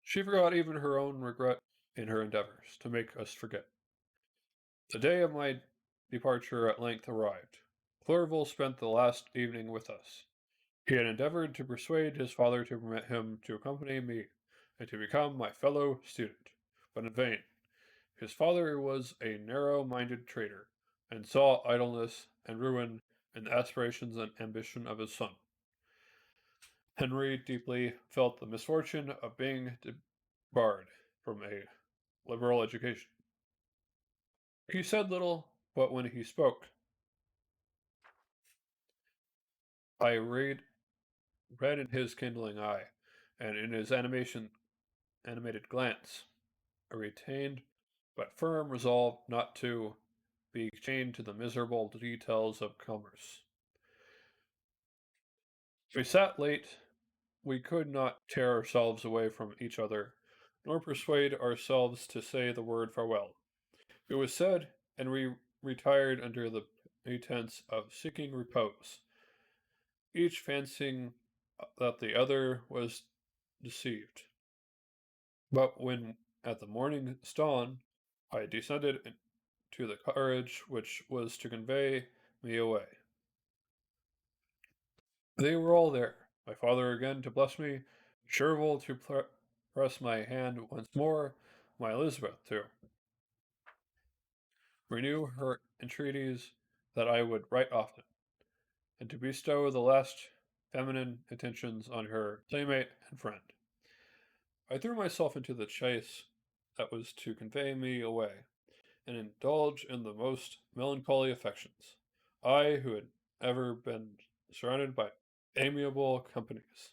She forgot even her own regret in her endeavors to make us forget. The day of my departure at length arrived. Clerval spent the last evening with us. He had endeavored to persuade his father to permit him to accompany me and to become my fellow student, but in vain. His father was a narrow-minded trader, and saw idleness and ruin in the aspirations and ambition of his son. Henry deeply felt the misfortune of being debarred from a liberal education. He said little, but when he spoke, I read in his kindling eye, and in his animated glance, a retained but firm resolve not to be chained to the miserable details of commerce. We sat late. We could not tear ourselves away from each other, nor persuade ourselves to say the word farewell. It was said, and we retired under the pretence of seeking repose, each fancying that the other was deceived. But when at the morning's dawn I descended to the courage which was to convey me away. They were all there. My father again to bless me, Sherville to press my hand once more, my Elizabeth to renew her entreaties that I would write often, and to bestow the last feminine attentions on her playmate and friend. I threw myself into the chase that was to convey me away, and indulge in the most melancholy affections. I, who had ever been surrounded by amiable companions,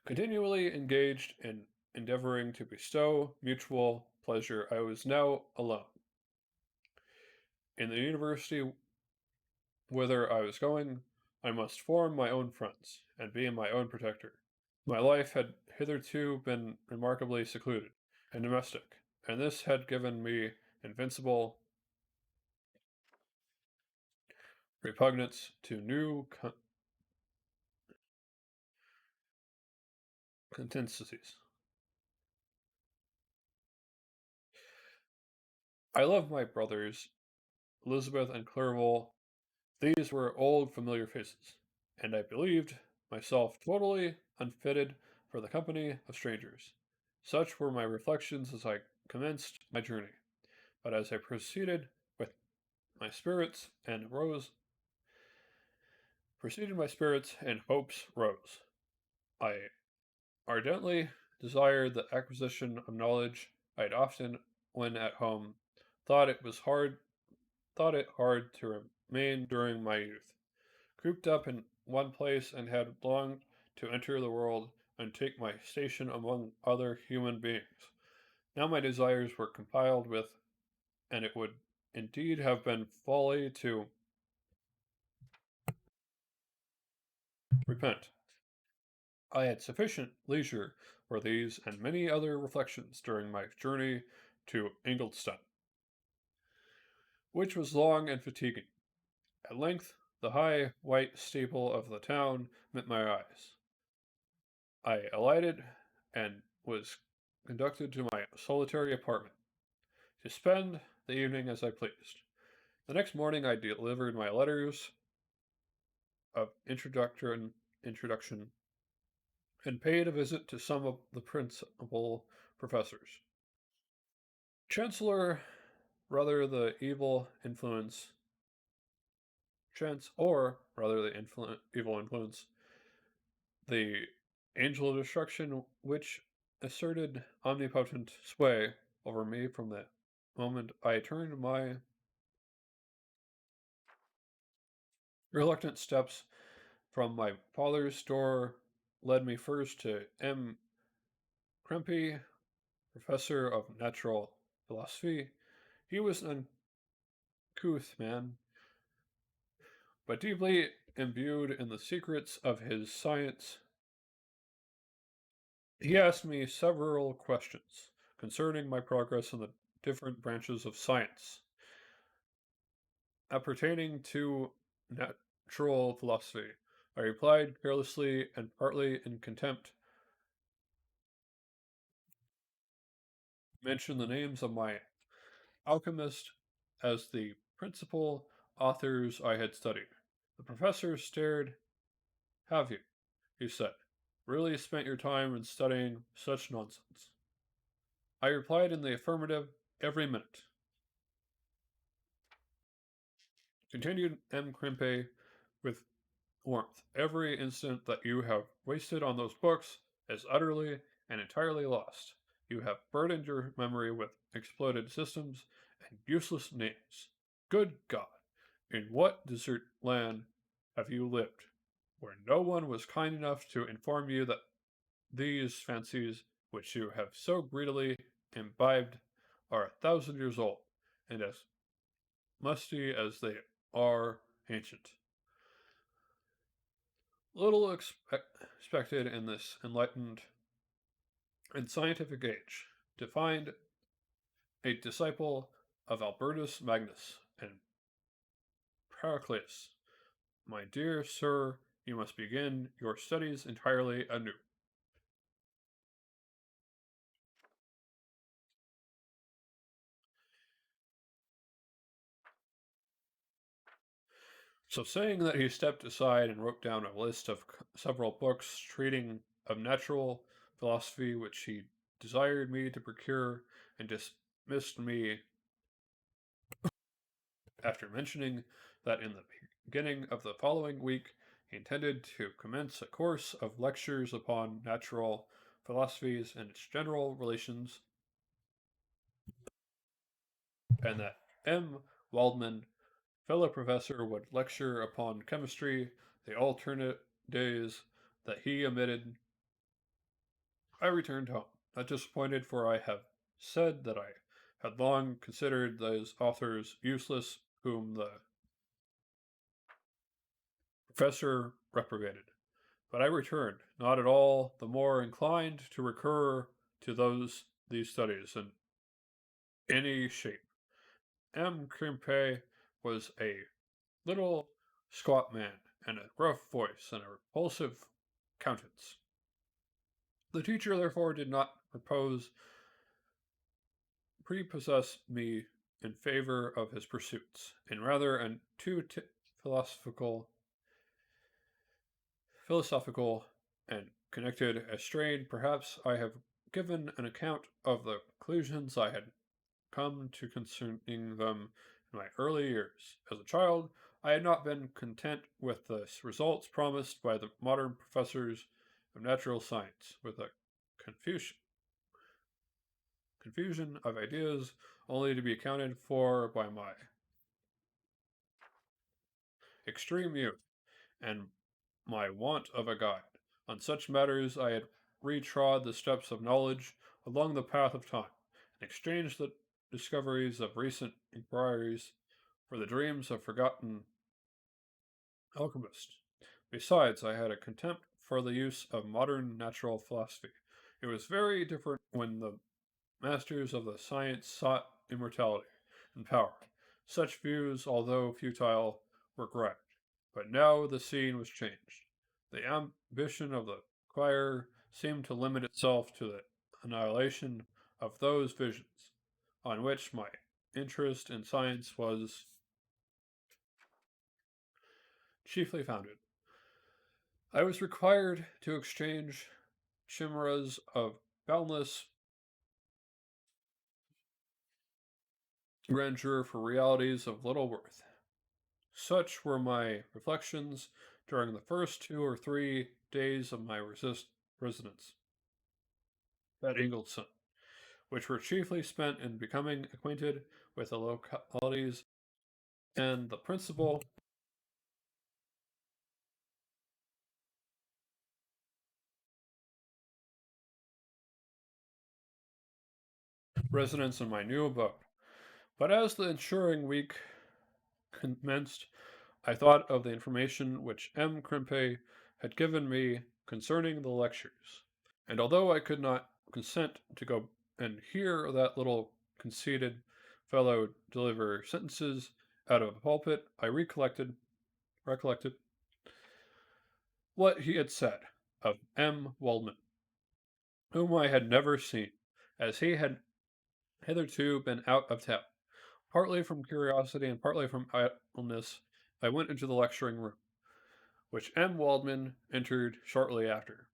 continually engaged in endeavoring to bestow mutual pleasure, I was now alone. In the university whither I was going, I must form my own friends, and be my own protector. My life had hitherto been remarkably secluded and domestic, and this had given me invincible repugnance to new contingencies. I loved my brothers, Elizabeth and Clerval. These were old familiar faces, and I believed myself totally unfitted for the company of strangers. Such were my reflections as I commenced my journey. But as I proceeded with my spirits and rose, proceeded my spirits and hopes rose. I ardently desired the acquisition of knowledge. I had often, when at home, thought it was hard thought it hard to remain during my youth, cooped up in one place, and had longed to enter the world and take my station among other human beings. Now my desires were compiled with, and it would indeed have been folly to repent. I had sufficient leisure for these and many other reflections during my journey to Ingolstadt, which was long and fatiguing. At length, the high white steeple of the town met my eyes. I alighted and was conducted to my solitary apartment to spend the evening as I pleased. The next morning I delivered my letters of introduction and paid a visit to some of the principal professors. Chancellor, rather the evil influence, chance, or rather the evil influence, the angel of destruction which asserted omnipotent sway over me from the moment I turned my reluctant steps from my father's door, led me first to M. Krempe, professor of natural philosophy. He was an uncouth man, but deeply imbued in the secrets of his science. He asked me several questions concerning my progress in the different branches of science appertaining to natural philosophy. I replied carelessly and partly in contempt, mentioned the names of my alchemist as the principal authors I had studied. The professor stared. Have you, he said, really spent your time in studying such nonsense? I replied in the affirmative every minute. Continued M. Crimpe with warmth. Every instant that you have wasted on those books is utterly and entirely lost. You have burdened your memory with exploded systems and useless names. Good God! In what desert land have you lived, where no one was kind enough to inform you that these fancies, which you have so greedily imbibed, are 1,000 years old, and as musty as they are ancient? Little expected in this enlightened and scientific age to find a disciple of Albertus Magnus and Pericles. My dear sir, you must begin your studies entirely anew. So, saying that he stepped aside and wrote down a list of several books treating of natural philosophy which he desired me to procure, and dismissed me after mentioning that in the beginning of the following week he intended to commence a course of lectures upon natural philosophies and its general relations, and that M. Waldman, fellow professor, would lecture upon chemistry the alternate days that he omitted. I returned home, not disappointed, for I have said that I had long considered those authors useless whom the professor reprobated. But I returned, not at all the more inclined to recur to these studies in any shape. M. Crimpe was a little squat man, and a gruff voice, and a repulsive countenance. The teacher, therefore, did not prepossess me in favor of his pursuits, and rather and too philosophical, philosophical and connected a strain. Perhaps I have given an account of the conclusions I had come to concerning them in my early years. As a child, I had not been content with the results promised by the modern professors of natural science, with a confusion, confusion of ideas only to be accounted for by my extreme youth and my want of a guide. On such matters I had retrod the steps of knowledge along the path of time, and exchanged the discoveries of recent inquiries for the dreams of forgotten alchemists. Besides, I had a contempt for the use of modern natural philosophy. It was very different when the masters of the science sought immortality and power. Such views, although futile, were grand. But now the scene was changed. The ambition of the choir seemed to limit itself to the annihilation of those visions on which my interest in science was chiefly founded. I was required to exchange chimeras of boundless grandeur for realities of little worth. Such were my reflections during the first 2 or 3 days of my residence at Ingleston, which were chiefly spent in becoming acquainted with the localities and the principal residents in my new abode. But as the ensuing week commenced, I thought of the information which M. Crimpe had given me concerning the lectures, and although I could not consent to go and hear that little conceited fellow deliver sentences out of a pulpit, I recollected what he had said of M. Waldman, whom I had never seen, as he had hitherto been out of town. Partly from curiosity and partly from idleness, I went into the lecturing room, which M. Waldman entered shortly after.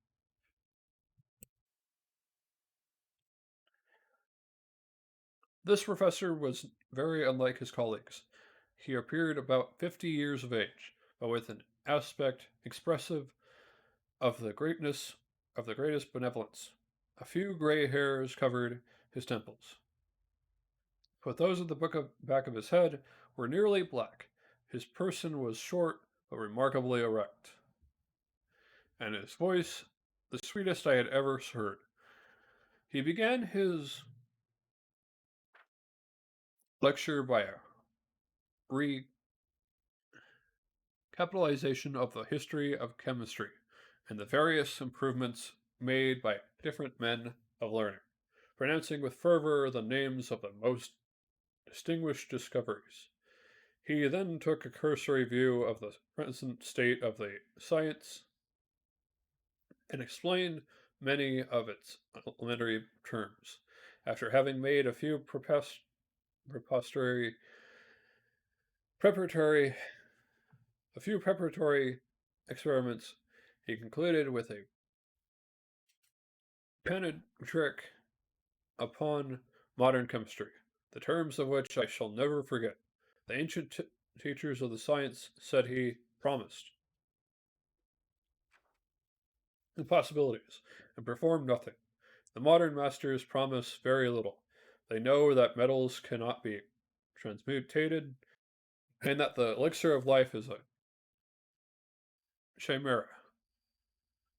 This professor was very unlike his colleagues. He appeared about 50 years of age, but with an aspect expressive of the greatest benevolence. A few gray hairs covered his temples, but those at the back of his head were nearly black. His person was short but remarkably erect, and his voice the sweetest I had ever heard. He began his lecture by a recapitalization of the history of chemistry and the various improvements made by different men of learning, pronouncing with fervor the names of the most distinguished discoveries. He then took a cursory view of the present state of the science and explained many of its elementary terms. After having made a few preparatory A few preparatory experiments he concluded with a panegyric upon modern chemistry, the terms of which I shall never forget. The ancient teachers of the science, said he, promised impossibilities and performed nothing. The modern masters promise very little. They know that metals cannot be transmutated and that the elixir of life is a chimera.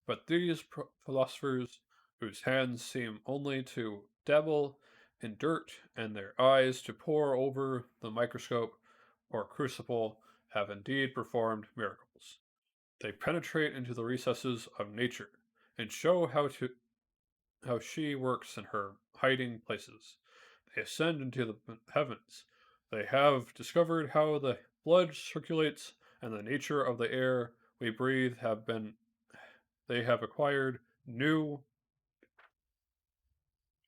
But these philosophers, whose hands seem only to dabble in dirt and their eyes to pore over the microscope or crucible, have indeed performed miracles. They penetrate into the recesses of nature and show how she works in her hiding places. They ascend into the heavens. They have discovered how the blood circulates and the nature of the air we breathe have been they have acquired new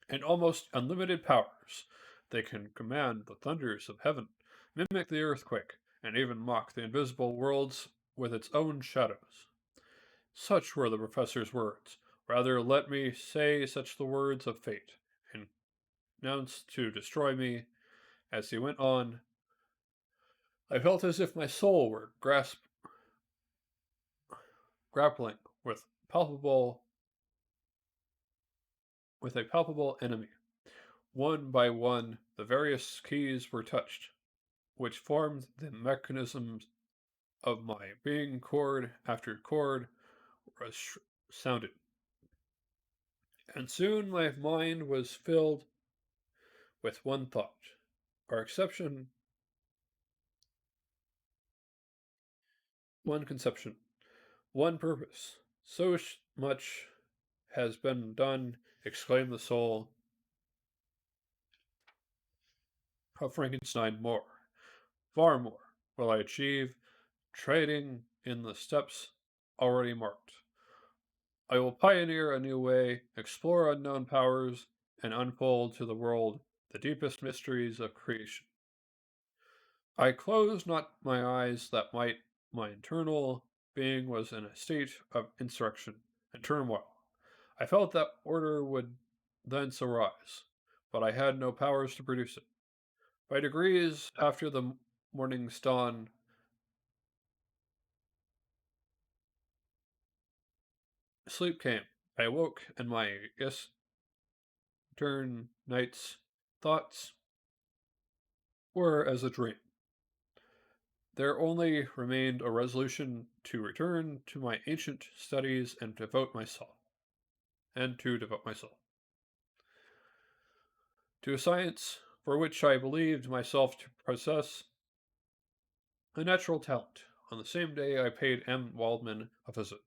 and almost unlimited powers. They can command the thunders of heaven, mimic the earthquake, and even mock the invisible worlds with its own shadows. Such were the professor's words. Rather let me say such the words of fate, and announced to destroy me. As he went on, I felt as if my soul were grappling with a palpable enemy. One by one, the various keys were touched, which formed the mechanisms of my being. Chord after chord was sounded, and soon my mind was filled with one thought, or exception, one conception, one purpose. So much has been done, exclaimed the soul of Frankenstein. More, far more, will I achieve, treading in the steps already marked. I will pioneer a new way, explore unknown powers, and unfold to the world the deepest mysteries of creation. I closed not my eyes that my internal being was in a state of insurrection and turmoil. I felt that order would thence arise, but I had no powers to produce it. By degrees, after the morning's dawn, sleep came. I awoke, and my yesterday night's thoughts were as a dream. There only remained a resolution to return to my ancient studies and to devote myself to a science for which I believed myself to possess a natural talent. On the same day I paid M. Waldman a visit.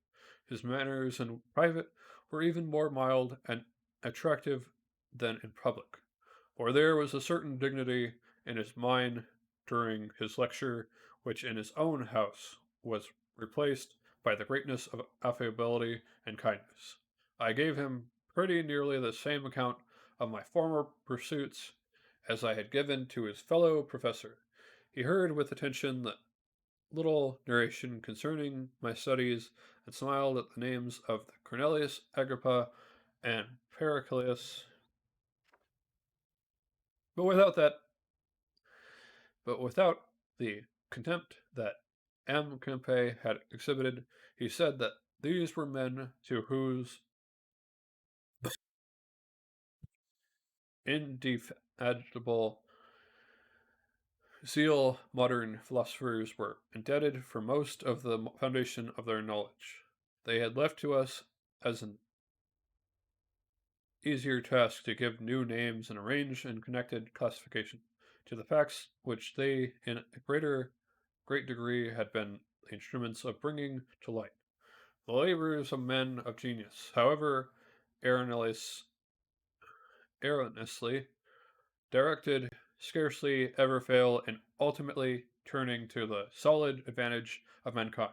His manners in private were even more mild and attractive than in public, for there was a certain dignity in his mien during his lecture, which in his own house was replaced by the greatness of affability and kindness. I gave him pretty nearly the same account of my former pursuits as I had given to his fellow professor. He heard with attention the little narration concerning my studies and smiled at the names of the Cornelius Agrippa and Pericles, but without that but without the contempt that M. Kempe had exhibited. He said that these were men to whose indefatigable zeal modern philosophers were indebted for most of the foundation of their knowledge. They had left to us as an easier task to give new names and arrange in connected classification to the facts which they, in a great degree, had been the instruments of bringing to light. The labors of men of genius, however erroneously directed, scarcely ever fail in ultimately turning to the solid advantage of mankind.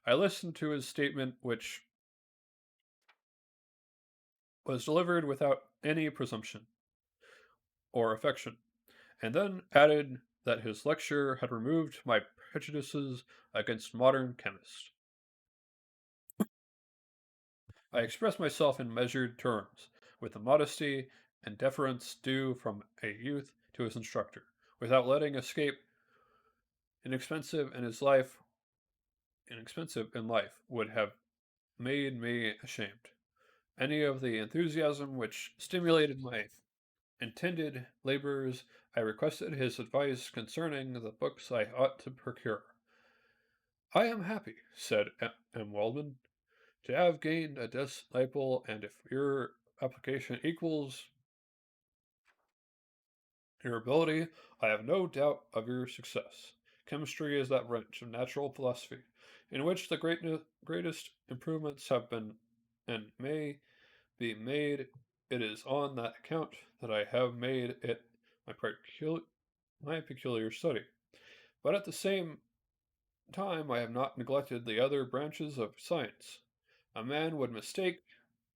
I listened to his statement, which was delivered without any presumption or affection, and then added that his lecture had removed my prejudices against modern chemists. I expressed myself in measured terms, with the modesty and deference due from a youth to his instructor, without letting escape inexpensive in his life inexpensive in life would have made me ashamed. Any of the enthusiasm which stimulated my intended labors, I requested his advice concerning the books I ought to procure. I am happy, said M. Waldman, to have gained a disciple, and if your application equals your ability, I have no doubt of your success. Chemistry is that branch of natural philosophy in which the greatest improvements have been and may be made. It is on that account that I have made it my, my peculiar study. But at the same time, I have not neglected the other branches of science. A man would mistake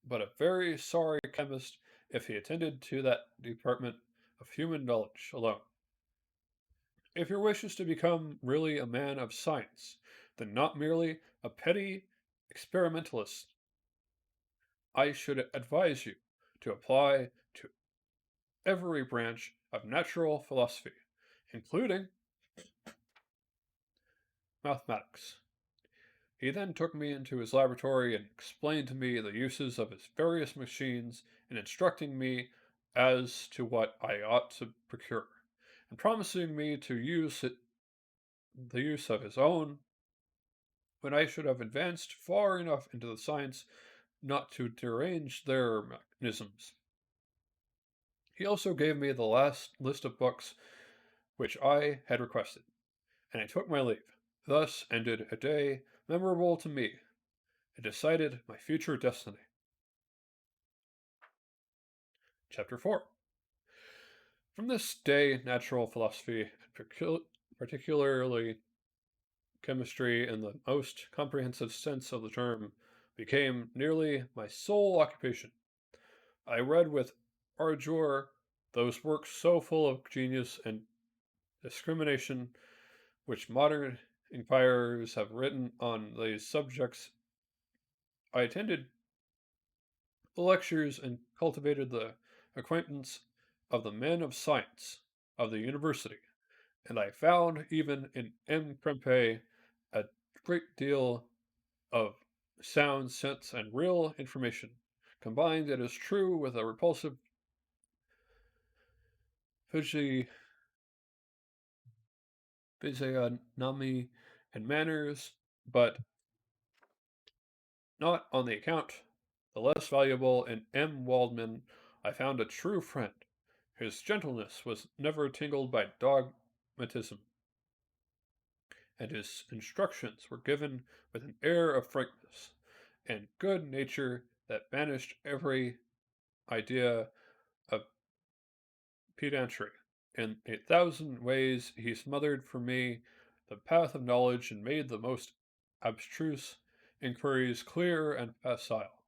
but a very sorry chemist if he attended to that department of human knowledge alone. If your wish is to become really a man of science, then not merely a petty experimentalist, I should advise you to apply to every branch of natural philosophy, including mathematics. He then took me into his laboratory and explained to me the uses of his various machines and instructing me as to what I ought to procure, and promising me to the use of his own when I should have advanced far enough into the science not to derange their mechanisms. He also gave me the last list of books which I had requested, and I took my leave. Thus ended a day memorable to me. It decided my future destiny. Chapter 4. From this day, natural philosophy, and particularly chemistry in the most comprehensive sense of the term, became nearly my sole occupation. I read with ardor those works so full of genius and discrimination which modern inquirers have written on these subjects. I attended the lectures and cultivated the acquaintance of the men of science of the university, and I found even in M. Krempe a great deal of sound sense and real information, combined, it is true, with a repulsive physi- physiognomy and manners, but not on the account the less valuable. In M. Waldman I found a true friend. His gentleness was never tingled by dogmatism, and his instructions were given with an air of frankness and good nature that banished every idea of pedantry. In a thousand ways he smothered for me the path of knowledge and made the most abstruse inquiries clear and facile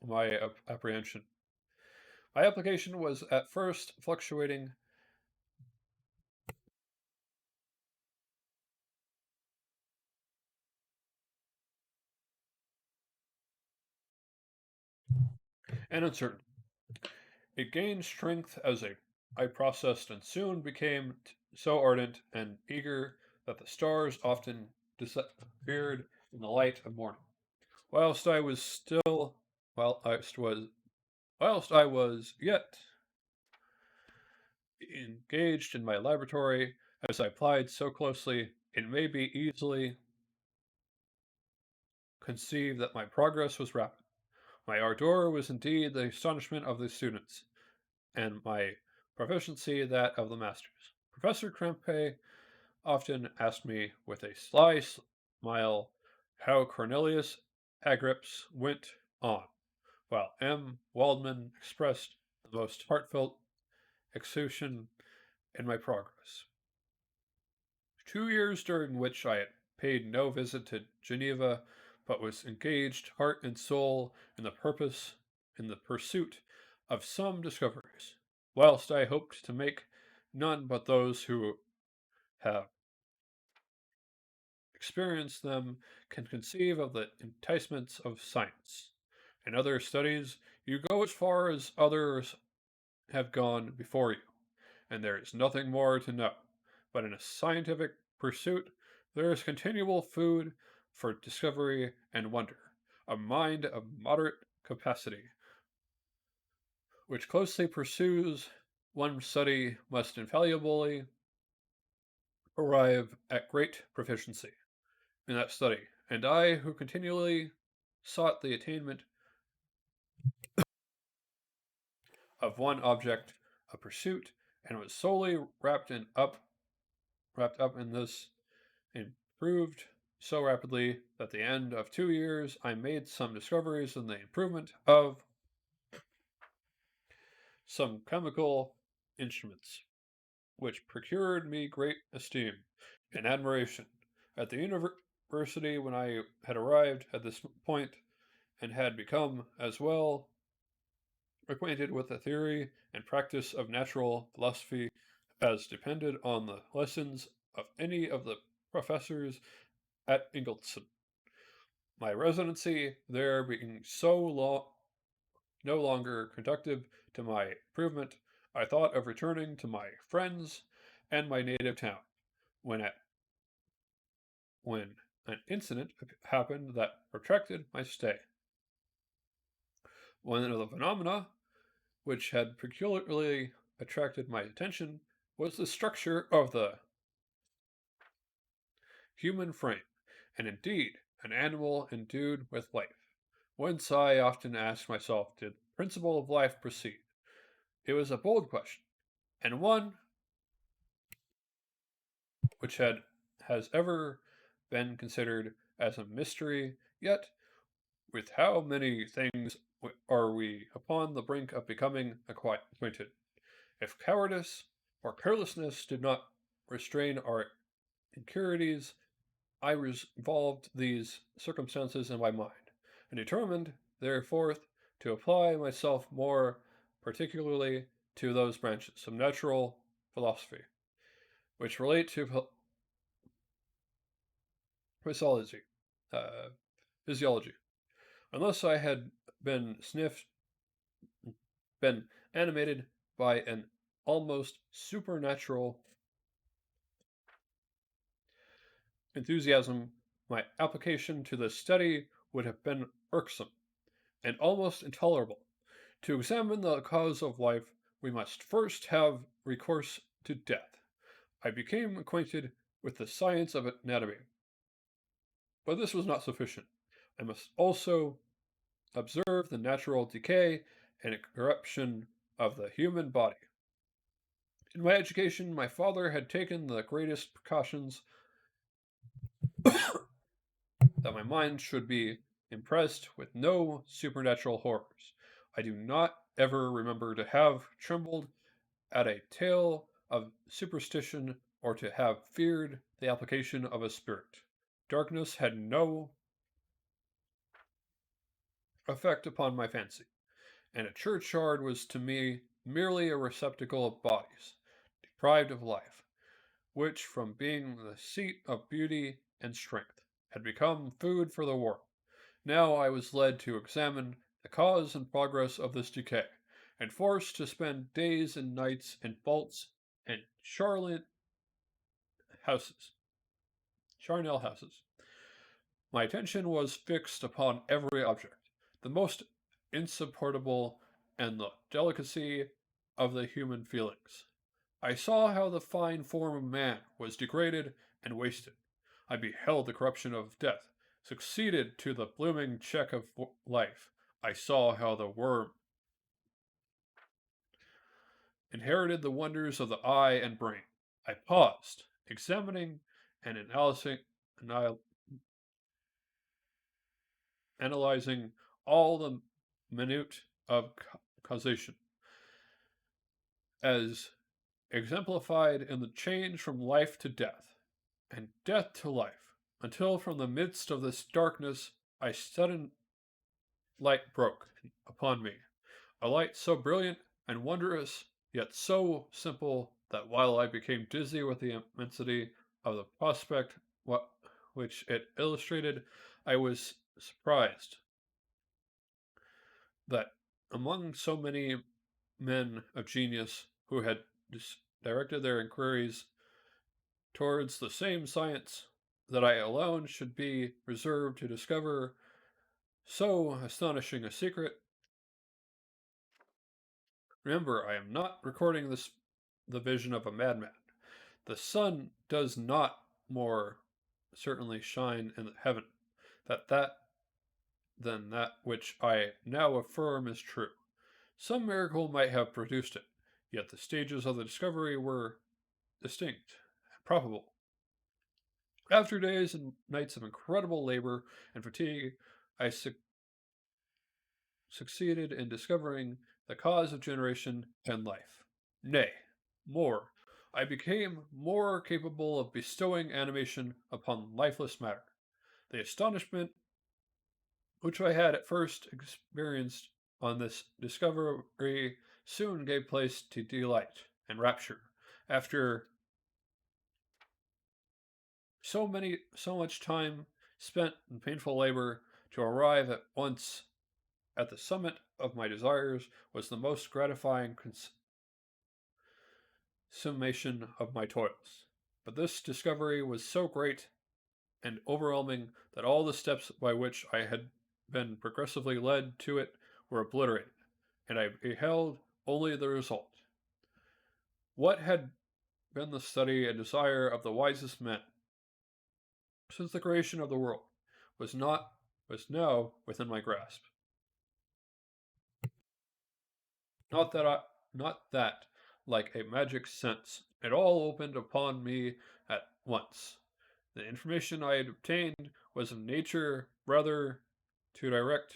to my apprehension. My application was at first fluctuating and uncertain. It gained strength as I processed and soon became so ardent and eager that the stars often disappeared in the light of morning. Whilst I was still, whilst was, whilst I was yet engaged in my laboratory, as I applied so closely, it may be easily conceived that my progress was rapid. My ardor was indeed the astonishment of the students, and my proficiency that of the masters. Professor Krempe often asked me with a sly smile how Cornelius Agripps went on, while M. Waldman expressed the most heartfelt exultation in my progress. 2 years during which I had paid no visit to Geneva, but was engaged heart and soul in the pursuit of some discoveries, whilst I hoped to make none but those who have experienced them can conceive of the enticements of science. In other studies, you go as far as others have gone before you, and there is nothing more to know. But in a scientific pursuit, there is continual food for discovery and wonder, a mind of moderate capacity, which closely pursues one study must infallibly arrive at great proficiency in that study. And I, who continually sought the attainment of one object of pursuit, and was solely wrapped up in this, improved so rapidly that at the end of 2 years I made some discoveries in the improvement of some chemical instruments, which procured me great esteem and admiration. At the university, when I had arrived at this point and had become as well acquainted with the theory and practice of natural philosophy as depended on the lessons of any of the professors at Ingolson. My residency there being no longer conducive to my improvement, I thought of returning to my friends and my native town, when at when an incident happened that protracted my stay. One of the phenomena which had peculiarly attracted my attention was the structure of the human frame, and indeed an animal endued with life. Whence I often asked myself, did the principle of life proceed? It was a bold question, and one which has ever been considered as a mystery, yet with how many things are we upon the brink of becoming acquainted? If cowardice or carelessness did not restrain our incurities, I revolved these circumstances in my mind, and determined, therefore, to apply myself more particularly to those branches of natural philosophy which relate to physiology, uh, physiology. Unless I had been been animated by an almost supernatural enthusiasm, my application to this study would have been irksome and almost intolerable. To examine the cause of life, we must first have recourse to death. I became acquainted with the science of anatomy, but this was not sufficient. I must also observe the natural decay and corruption of the human body. In my education, my father had taken the greatest precautions that my mind should be impressed with no supernatural horrors. I do not ever remember to have trembled at a tale of superstition or to have feared the application of a spirit. Darkness had no effect upon my fancy, and a churchyard was to me merely a receptacle of bodies, deprived of life, which, from being the seat of beauty and strength, had become food for the world. Now I was led to examine the cause and progress of this decay, and forced to spend days and nights in vaults and houses, charnel houses. My attention was fixed upon every object, the most insupportable and the delicacy of the human feelings. I saw how the fine form of man was degraded and wasted. I beheld the corruption of death succeeded to the blooming check of life. I saw how the worm inherited the wonders of the eye and brain. I paused, examining and analyzing all the minute of causation, as exemplified in the change from life to death, and death to life, until from the midst of this darkness a sudden light broke upon me, a light so brilliant and wondrous, yet so simple that while I became dizzy with the immensity of the prospect what, which it illustrated, I was surprised that among so many men of genius who had directed their inquiries towards the same science, that I alone should be reserved to discover so astonishing a secret. Remember, I am not recording this the vision of a madman. The sun does not more certainly shine in heaven that than that which I now affirm is true. Some miracle might have produced it, yet the stages of the discovery were distinct and probable. After days and nights of incredible labor and fatigue, I succeeded in discovering the cause of generation and life. Nay, more, I became more capable of bestowing animation upon lifeless matter. The astonishment which I had at first experienced on this discovery soon gave place to delight and rapture. After so much time spent in painful labor, to arrive at once at the summit of my desires was the most gratifying summation of my toils. But this discovery was so great and overwhelming that all the steps by which I had been progressively led to it were obliterated, and I beheld only the result. What had been the study and desire of the wisest men since the creation of the world was now within my grasp. Not that I not that, like a magic sense, it all opened upon me at once. The information I had obtained was of nature rather to direct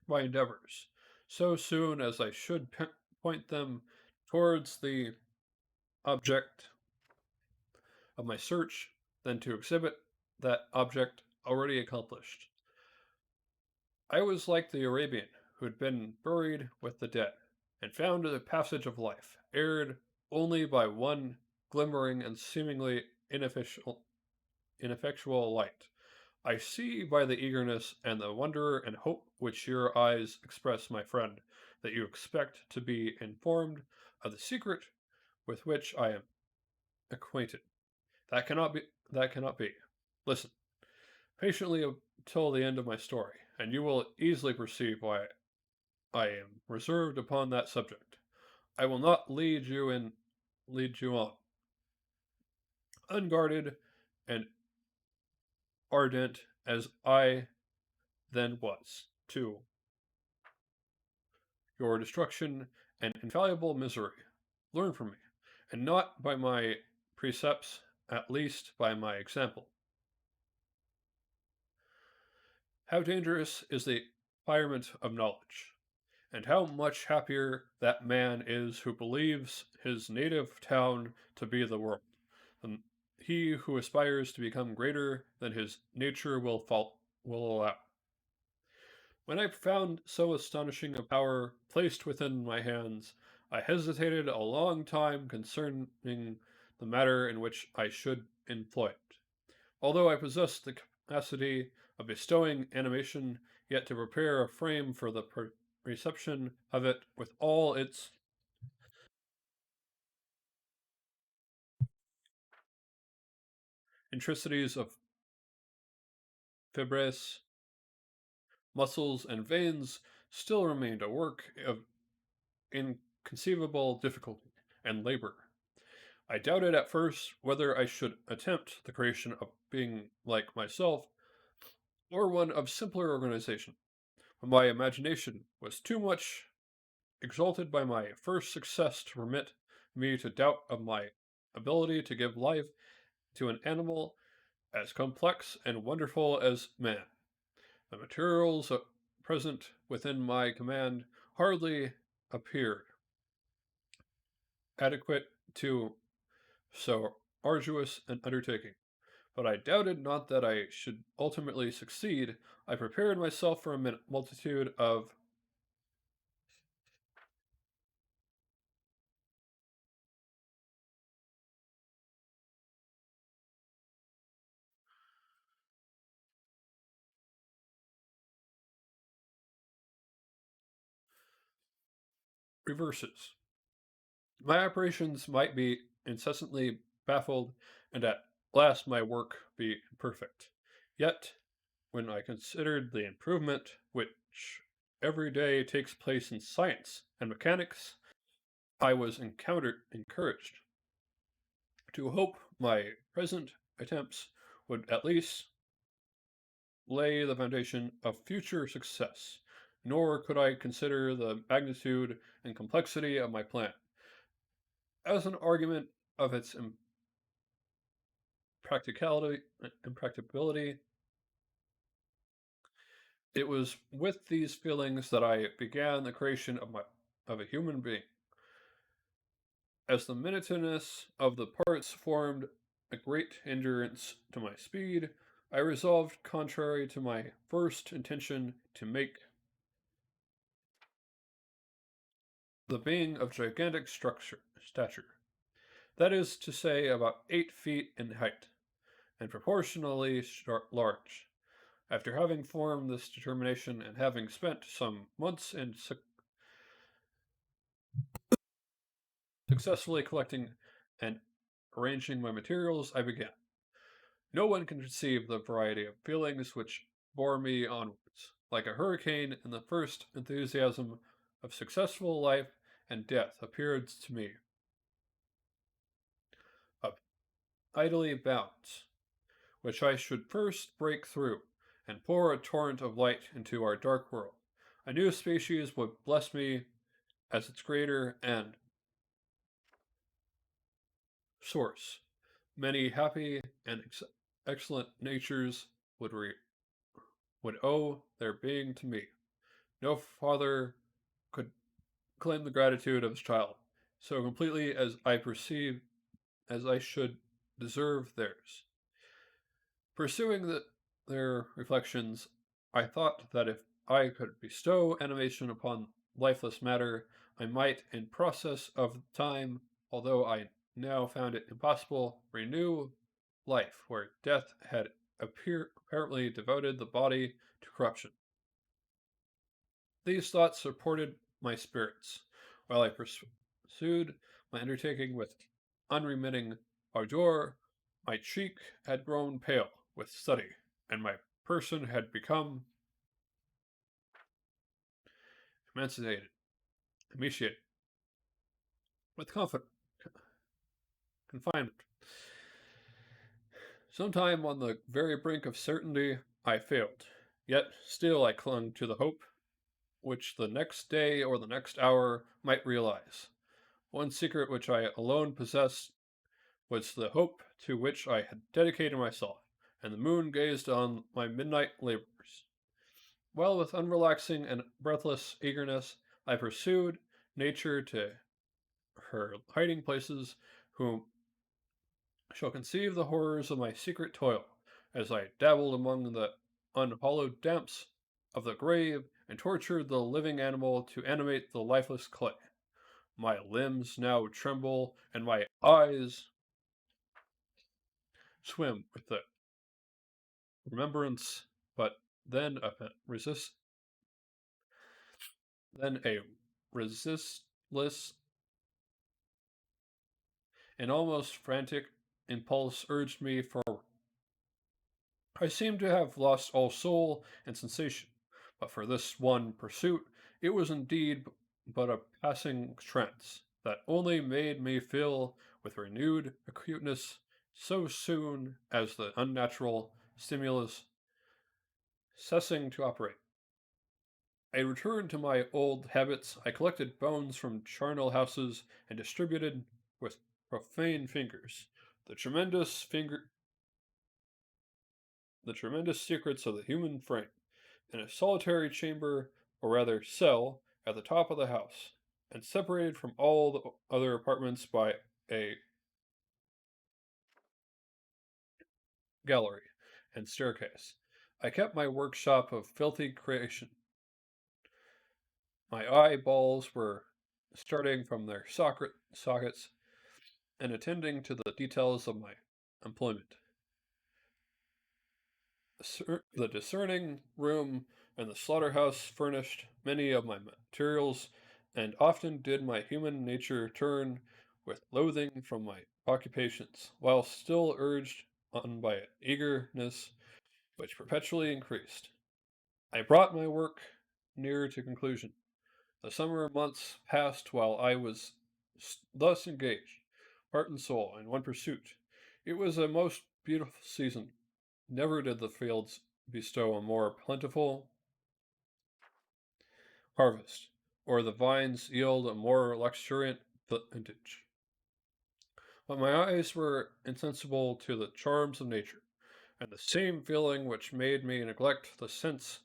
my endeavors, so soon as I should point them towards the object of my search, than to exhibit that object already accomplished. I was like the Arabian who had been buried with the dead, and found the passage of life, aired only by one glimmering and seemingly ineffectual light. I see by the eagerness and the wonder and hope which your eyes express, my friend, that you expect to be informed of the secret with which I am acquainted. That cannot be. That cannot be. Listen patiently till the end of my story, and you will easily perceive why I am reserved upon that subject. I will not lead you on, unguarded and ardent as I then was, to your destruction and infallible misery. Learn from me, and not by my precepts, at least by my example. How dangerous is the acquirement of knowledge, and how much happier that man is who believes his native town to be the world, than he who aspires to become greater than his nature will allow. When I found so astonishing a power placed within my hands, I hesitated a long time concerning the matter in which I should employ it. Although I possessed the capacity of bestowing animation, yet to prepare a frame for the reception of it with all its intricacies of fibres, muscles, and veins, still remained a work of inconceivable difficulty and labor. I doubted at first whether I should attempt the creation of being like myself, or one of simpler organization, but my imagination was too much exalted by my first success to permit me to doubt of my ability to give life to an animal as complex and wonderful as man. The materials present within my command hardly appeared adequate to so arduous an undertaking. But I doubted not that I should ultimately succeed. I prepared myself for a multitude of reverses. My operations might be incessantly baffled, and at last my work be imperfect. Yet, when I considered the improvement which every day takes place in science and mechanics, I was encouraged to hope my present attempts would at least lay the foundation of future success. Nor could I consider the magnitude and complexity of my plan as an argument of its impracticability. It was with these feelings that I began the creation of a human being. As the minuteness of the parts formed a great hindrance to my speed, I resolved, contrary to my first intention, to make the being of gigantic stature, that is to say, about 8 feet in height, and proportionally large. After having formed this determination, and having spent some months in successfully collecting and arranging my materials, I began. No one can conceive the variety of feelings which bore me onwards. Like a hurricane, in the first enthusiasm of successful life and death appeared to me of idly bounds, which I should first break through, and pour a torrent of light into our dark world. A new species would bless me as its creator and source. Many happy and excellent natures would owe their being to me. No father could claim the gratitude of his child so completely as I perceive as I should deserve theirs. Pursuing their reflections, I thought that if I could bestow animation upon lifeless matter, I might, in process of time, although I now found it impossible, renew life where death had apparently devoted the body to corruption. These thoughts supported my spirits, while I pursued my undertaking with unremitting ardor. My cheek had grown pale with study, and my person had become emaciated, emaciated with confinement. Sometime on the very brink of certainty, I failed. Yet still I clung to the hope which the next day or the next hour might realize. One secret which I alone possessed was the hope to which I had dedicated myself, and the moon gazed on my midnight labors. While with unrelaxing and breathless eagerness I pursued nature to her hiding places, whom shall conceive the horrors of my secret toil, as I dabbled among the unhallowed damps of the grave, and tortured the living animal to animate the lifeless clay. My limbs now tremble, and my eyes swim with the remembrance, but then a resistless and almost frantic impulse urged me forward. I seemed to have lost all soul and sensation, but for this one pursuit it was indeed but a passing trance that only made me feel with renewed acuteness so soon as the unnatural stimulus cessing to operate. I returned to my old habits. I collected bones from charnel houses and distributed with profane fingers the tremendous finger the tremendous secrets of the human frame in a solitary chamber, or rather cell, at the top of the house, and separated from all the other apartments by a gallery and staircase. I kept my workshop of filthy creation. My eyeballs were starting from their sockets and attending to the details of my employment. The discerning room and the slaughterhouse furnished many of my materials, and often did my human nature turn with loathing from my occupations, while still urged on by an eagerness which perpetually increased. I brought my work nearer to conclusion. The summer months passed while I was thus engaged, heart and soul, in one pursuit. It was a most beautiful season. Never did the fields bestow a more plentiful harvest, or the vines yield a more luxuriant vintage. But my eyes were insensible to the charms of nature, and the same feeling which made me neglect the scenes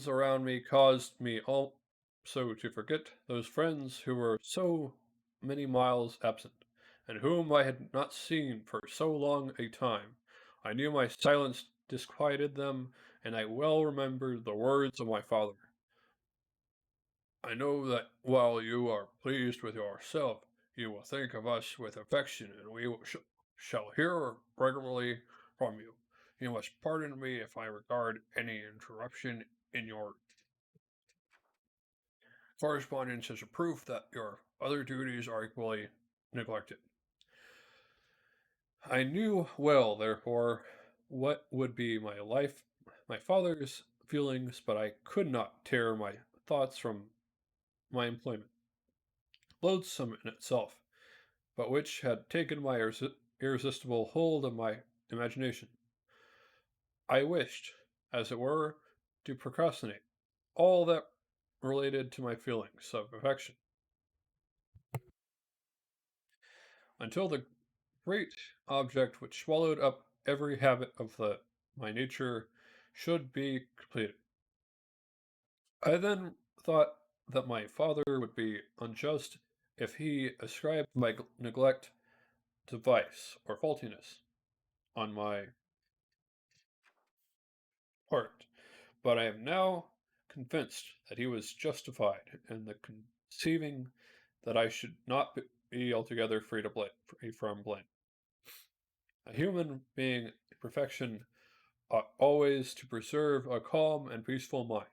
around me caused me also to forget those friends who were so many miles absent, and whom I had not seen for so long a time. I knew my silence disquieted them, and I well remembered the words of my father. I know that while you are pleased with yourself, you will think of us with affection, and shall hear regularly from you. You must pardon me if I regard any interruption in your correspondence as a proof that your other duties are equally neglected. I knew well, therefore, what would be my father's feelings, but I could not tear my thoughts from my employment, loathsome in itself, but which had taken my irresistible hold of my imagination. I wished, as it were, to procrastinate all that related to my feelings of affection until the great object which swallowed up every habit of my nature should be completed. I then thought that my father would be unjust if he ascribed my neglect to vice or faultiness on my part, but I am now convinced that he was justified in the conceiving that I should not be altogether free from blame. A human being in perfection ought always to preserve a calm and peaceful mind,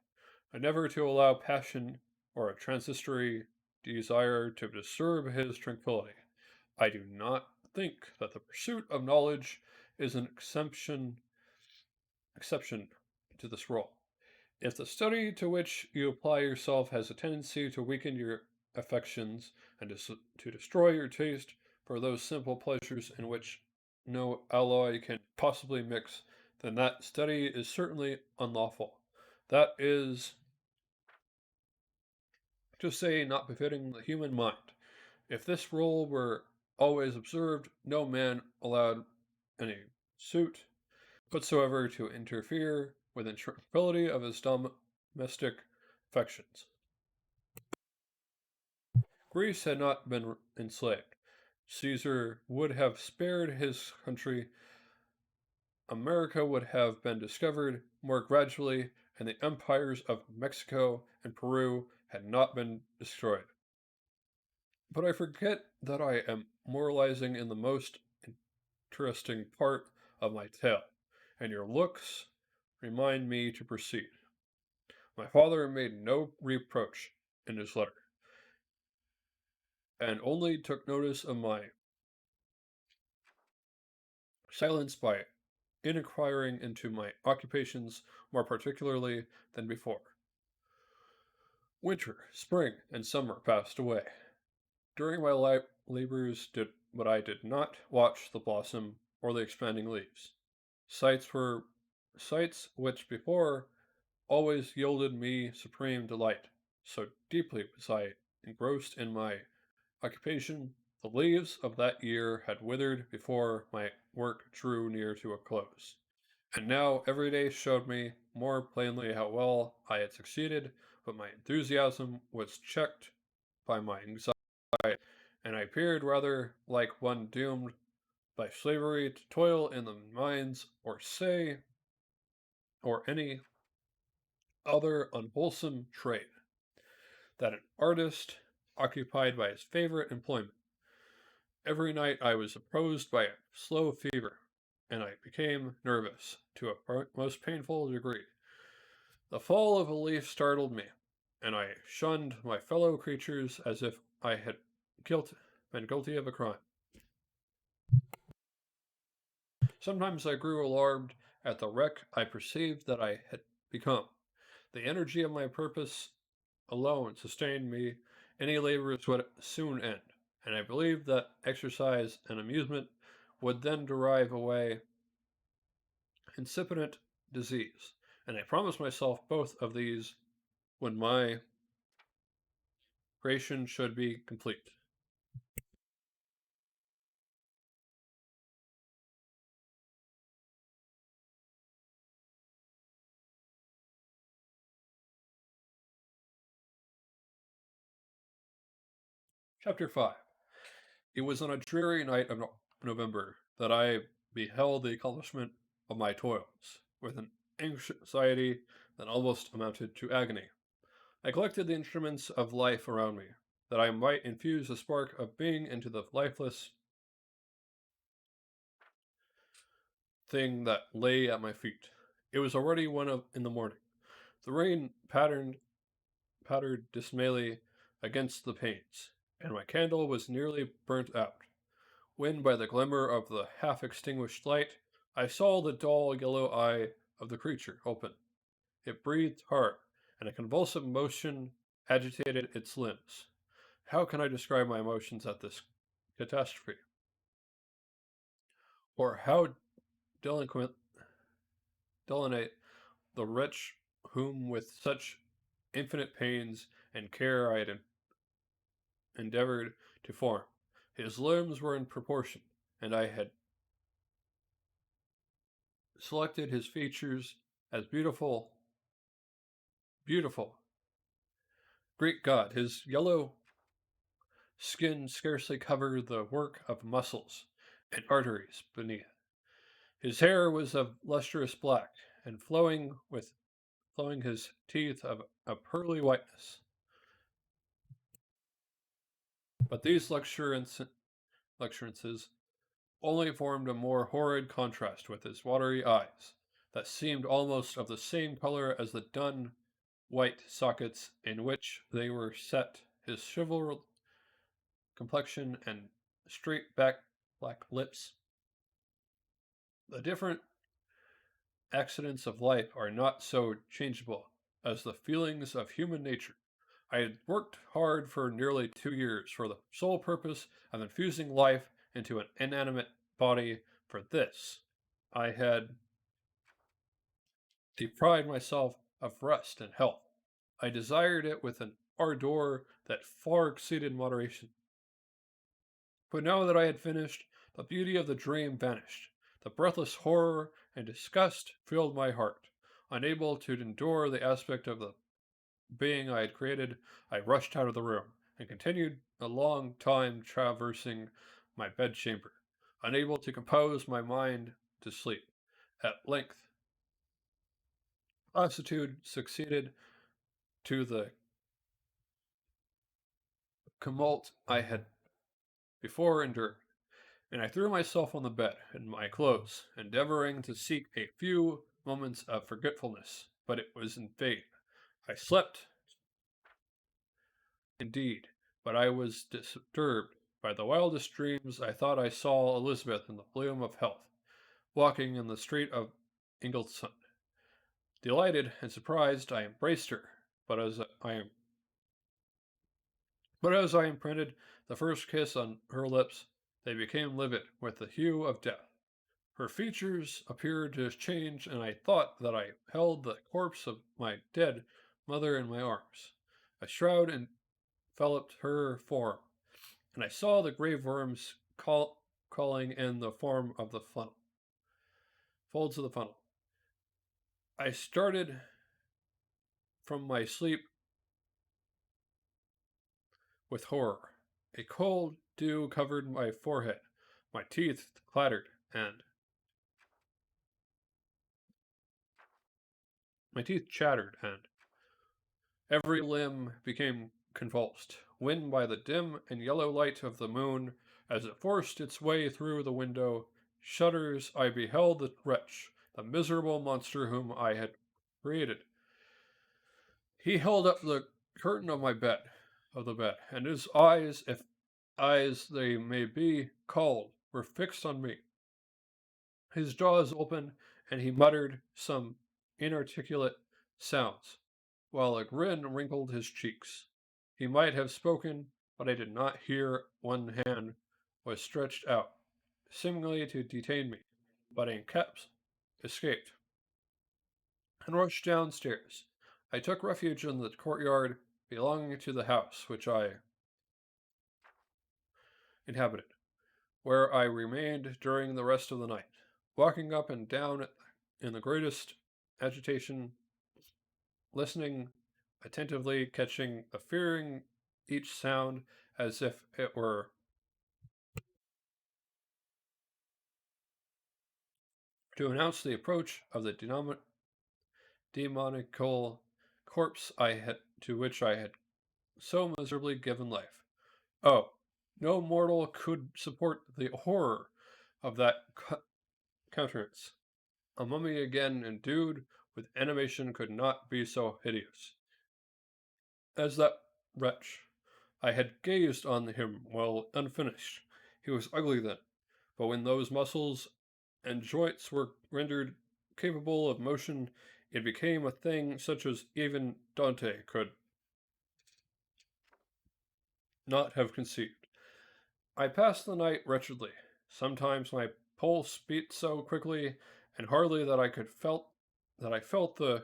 and never to allow passion or a transitory desire to disturb his tranquillity. I do not think that the pursuit of knowledge is an exception to this rule. If the study to which you apply yourself has a tendency to weaken your affections and to destroy your taste for those simple pleasures in which no alloy can possibly mix, then that study is certainly unlawful. That is to say, not befitting the human mind. If this rule were always observed, no man allowed any suit whatsoever to interfere with the tranquillity of his domestic affections. Greece had not been enslaved. Caesar would have spared his country, America would have been discovered more gradually, and the empires of Mexico and Peru had not been destroyed. But I forget that I am moralizing in the most interesting part of my tale, and your looks remind me to proceed. My father made no reproach in his letter, and only took notice of my silence by inquiring into my occupations more particularly than before. Winter, spring, and summer passed away. During my labors but I did not watch the blossom or the expanding leaves. Sights were sights which before always yielded me supreme delight. So deeply was I engrossed in my occupation, the leaves of that year had withered before my work drew near to a close. And now every day showed me more plainly how well I had succeeded, but my enthusiasm was checked by my anxiety, and I appeared rather like one doomed by slavery to toil in the mines, or any other unwholesome trade, than an artist occupied by his favorite employment. Every night I was oppressed by a slow fever, and I became nervous to a most painful degree. The fall of a leaf startled me, and I shunned my fellow creatures as if I had guilt, been guilty of a crime. Sometimes I grew alarmed at the wreck I perceived that I had become. The energy of my purpose alone sustained me. Any labors would soon end, and I believed that exercise and amusement would then drive away incipient disease, and I promised myself both of these when my creation should be complete. Chapter 5. It was on a dreary night of November that I beheld the accomplishment of my toils, with an anxiety that almost amounted to agony. I collected the instruments of life around me, that I might infuse a spark of being into the lifeless thing that lay at my feet. It was already in the morning. The rain pattered dismally against the panes, and my candle was nearly burnt out, when by the glimmer of the half-extinguished light I saw the dull yellow eye of the creature open. It breathed hard, and a convulsive motion agitated its limbs. How can I describe my emotions at this catastrophe? Or how delinquent, delineate the wretch whom with such infinite pains and care I had endeavored to form? His limbs were in proportion, and I had selected his features as beautiful, beautiful. Great God, his yellow skin scarcely covered the work of muscles and arteries beneath. His hair was of lustrous black, and flowing his teeth of a pearly whiteness. But these luxuriances only formed a more horrid contrast with his watery eyes, that seemed almost of the same color as the dun white sockets in which they were set. His chivalrous complexion and straight back black lips. The different accidents of life are not so changeable as the feelings of human nature. I had worked hard for nearly 2 years for the sole purpose of infusing life into an inanimate body. For this, I had deprived myself of rest and health. I desired it with an ardor that far exceeded moderation. But now that I had finished, the beauty of the dream vanished. The breathless horror and disgust filled my heart. Unable to endure the aspect of the being I had created, I rushed out of the room, and continued a long time traversing my bedchamber, unable to compose my mind to sleep. At length, lassitude succeeded to the tumult I had before endured, and I threw myself on the bed in my clothes, endeavoring to seek a few moments of forgetfulness, but it was in vain. I slept, indeed, but I was disturbed by the wildest dreams. I thought I saw Elizabeth in the bloom of health, walking in the street of Ingleston. Delighted and surprised, I embraced her, but as I imprinted the first kiss on her lips, they became livid with the hue of death. Her features appeared to change, and I thought that I held the corpse of my dead mother in my arms. A shroud enveloped her form, and I saw the grave worms crawling in the form of the funnel, folds of the funnel. I started from my sleep with horror. A cold dew covered my forehead. My teeth clattered, and my teeth chattered, and every limb became convulsed, when by the dim and yellow light of the moon, as it forced its way through the window shutters, I beheld the wretch, the miserable monster whom I had created. He held up the curtain of the bed, and his eyes, if eyes they may be called, were fixed on me. His jaws opened, and he muttered some inarticulate sounds, while a grin wrinkled his cheeks. He might have spoken, but I did not hear. One hand was stretched out, seemingly to detain me, but in caps escaped and rushed downstairs. I took refuge in the courtyard belonging to the house which I inhabited, where I remained during the rest of the night, walking up and down in the greatest agitation, listening attentively, catching the fearing each sound as if it were to announce the approach of the demoniacal corpse I had to which I had so miserably given life. Oh, no mortal could support the horror of that countenance. A mummy again endued with animation could not be so hideous as that wretch. I had gazed on him while unfinished. He was ugly then, but when those muscles and joints were rendered capable of motion, it became a thing such as even Dante could not have conceived. I passed the night wretchedly. Sometimes my pulse beat so quickly and hardly that I felt the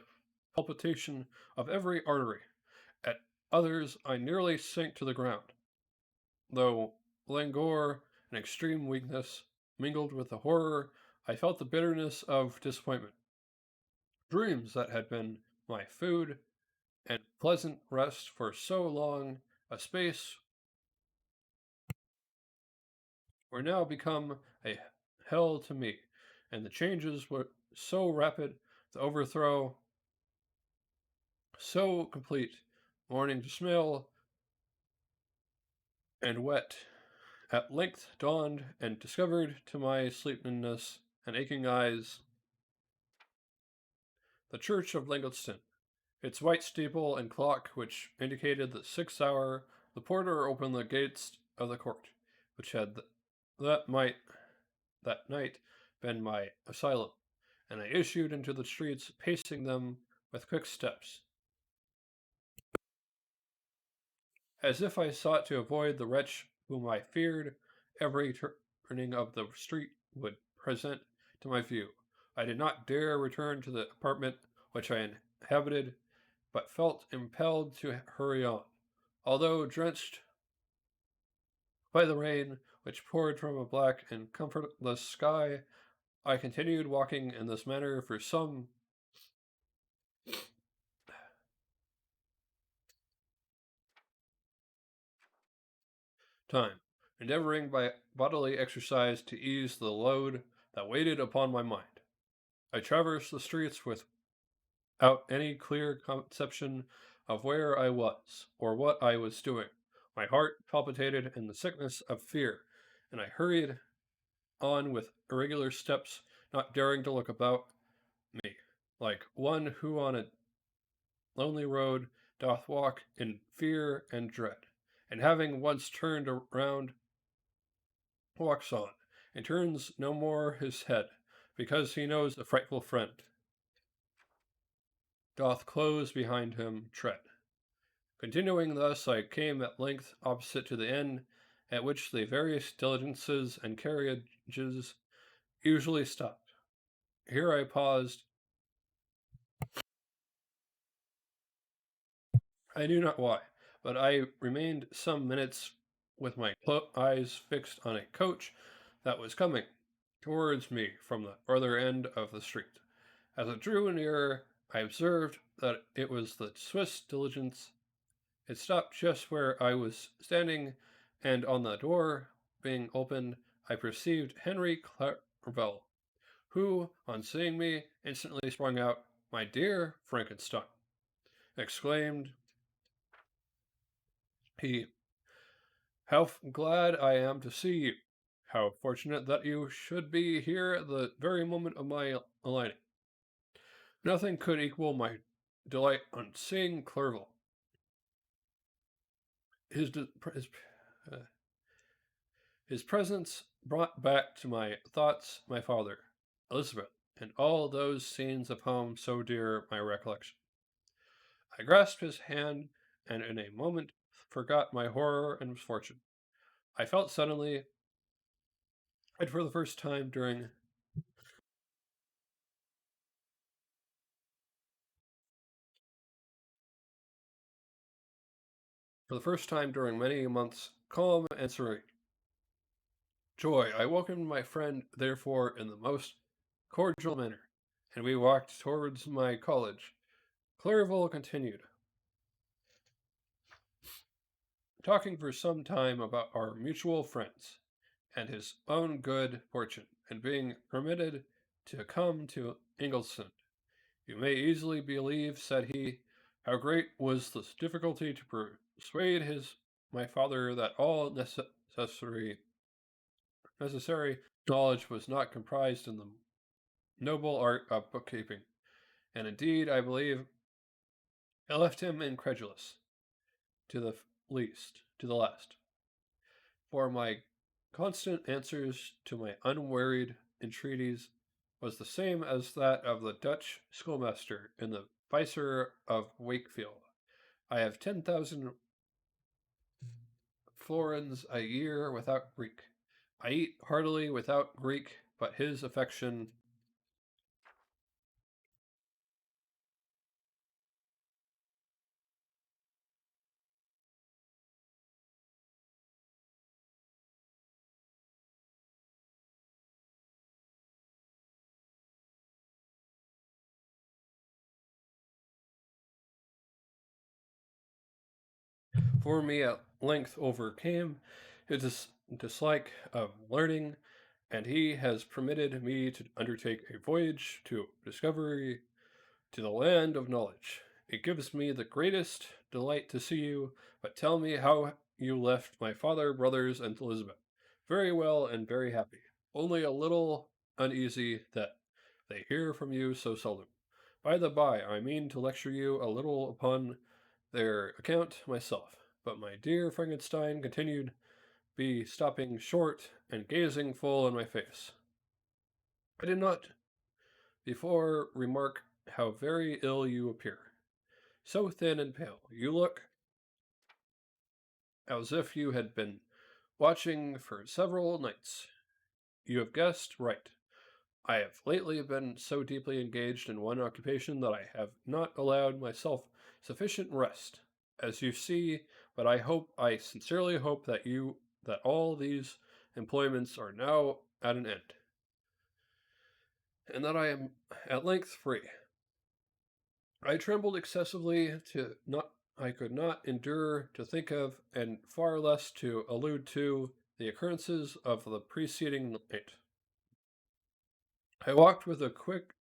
palpitation of every artery. At others I nearly sank to the ground, though languor and extreme weakness mingled with the horror. I felt the bitterness of disappointment. Dreams that had been my food and pleasant rest for so long a space were now become a hell to me, and the changes were so rapid, the overthrow so complete, morning to smell and wet, at length dawned and discovered to my sleepiness and aching eyes the church of Langelston, its white steeple and clock which indicated the 6th hour. The porter opened the gates of the court, which had that might that night been my asylum, and I issued into the streets, pacing them with quick steps, as if I sought to avoid the wretch whom I feared every turning of the street would present to my view. I did not dare return to the apartment which I inhabited, but felt impelled to hurry on. Although drenched by the rain which poured from a black and comfortless sky, I continued walking in this manner for some time, endeavoring by bodily exercise to ease the load that weighed upon my mind. I traversed the streets without any clear conception of where I was or what I was doing. My heart palpitated in the sickness of fear, and I hurried on with irregular steps, not daring to look about me, like one who on a lonely road doth walk in fear and dread, and having once turned around, walks on, and turns no more his head, because he knows a frightful friend doth close behind him tread. Continuing thus, I came at length opposite to the inn at which the various diligences and carriages usually stopped. Here I paused. I knew not why, but I remained some minutes with my eyes fixed on a coach that was coming towards me from the further end of the street. As it drew nearer, I observed that it was the Swiss diligence. It stopped just where I was standing, and on the door being opened, I perceived Henry Clerval, who, on seeing me, instantly sprung out. "My dear Frankenstein," exclaimed he, "how glad I am to see you! How fortunate that you should be here at the very moment of my alighting! Nothing could equal my delight on seeing Clerval. His uh, his presence brought back to my thoughts my father, Elizabeth, and all those scenes of home so dear my recollection. I grasped his hand, and in a moment forgot my horror and misfortune. I felt suddenly, and for the first time during many months, calm and serene. Joy, I welcomed my friend, therefore, in the most cordial manner, and we walked towards my college. Clerval continued, talking for some time about our mutual friends and his own good fortune, and being permitted to come to Ingleston. You may easily believe, said he, how great was the difficulty to persuade my father that all necessary knowledge was not comprised in the noble art of bookkeeping, and indeed, I believe, I left him incredulous to the last. For my constant answers to my unwearied entreaties was the same as that of the Dutch schoolmaster in the Viceroy of Wakefield. I have 10,000 florins a year without Greek. I eat heartily without Greek, but his affection for me at length overcame his dislike of learning, and he has permitted me to undertake a voyage to discovery to the land of knowledge. It gives me the greatest delight to see you, but tell me how you left my father, brothers, and Elizabeth. Very well and very happy, only a little uneasy that they hear from you so seldom. By the by, I mean to lecture you a little upon their account myself. But my dear Frankenstein continued, be stopping short and gazing full in my face. I did not before remark how very ill you appear. So thin and pale. You look as if you had been watching for several nights. You have guessed right. I have lately been so deeply engaged in one occupation that I have not allowed myself sufficient rest, as you see, but I sincerely hope that all these employments are now at an end, and that I am at length free. I trembled excessively to not I could not endure to think of, and far less to allude to, the occurrences of the preceding night. I walked with a quick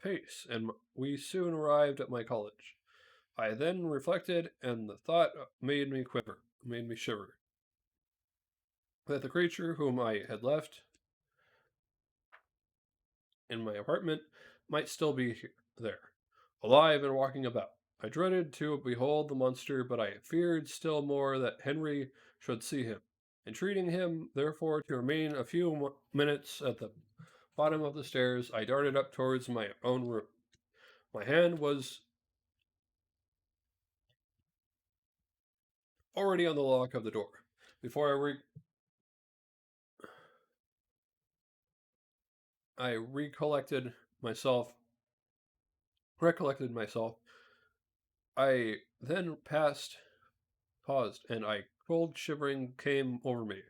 pace, and we soon arrived at my college. I then reflected, and the thought made me shiver, that the creature whom I had left in my apartment might still be there, alive and walking about. I dreaded to behold the monster, but I feared still more that Henry should see him. Entreating him, therefore, to remain a few minutes at the bottom of the stairs, I darted up towards my own room. My hand was already on the lock of the door. Before I recollected myself, I then paused, and a cold shivering came over me.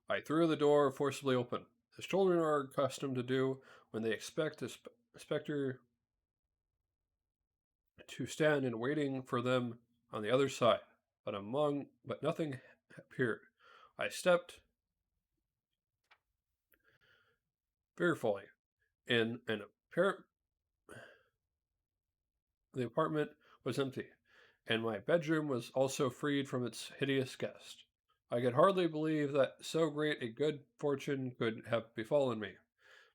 I threw the door forcibly open, as children are accustomed to do when they expect a spectre to stand in waiting for them on the other side. But nothing appeared. I stepped fearfully in, and the apartment was empty, and my bedroom was also freed from its hideous guest. I could hardly believe that so great a good fortune could have befallen me,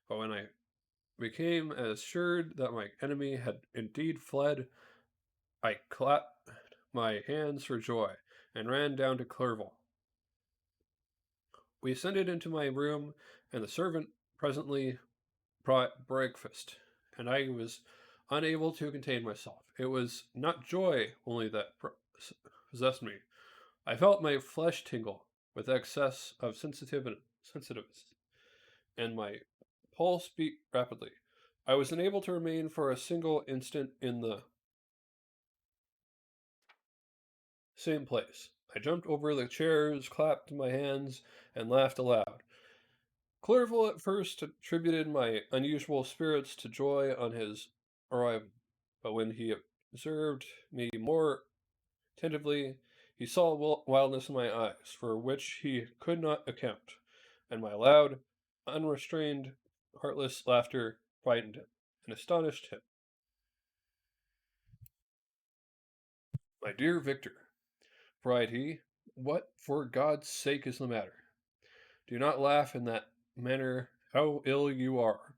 but when I became assured that my enemy had indeed fled, I clapped my hands for joy, and ran down to Clerval. We ascended into my room, and the servant presently brought breakfast, and I was unable to contain myself. It was not joy only that possessed me. I felt my flesh tingle with excess of sensitiveness, and my pulse beat rapidly. I was unable to remain for a single instant in the same place. I jumped over the chairs, clapped my hands, and laughed aloud. Clerval at first attributed my unusual spirits to joy on his arrival, but when he observed me more attentively, he saw wildness in my eyes, for which he could not account, and my loud, unrestrained, heartless laughter frightened him and astonished him. "My dear Victor," cried he, "what for God's sake is the matter? Do not laugh in that manner. How ill you are!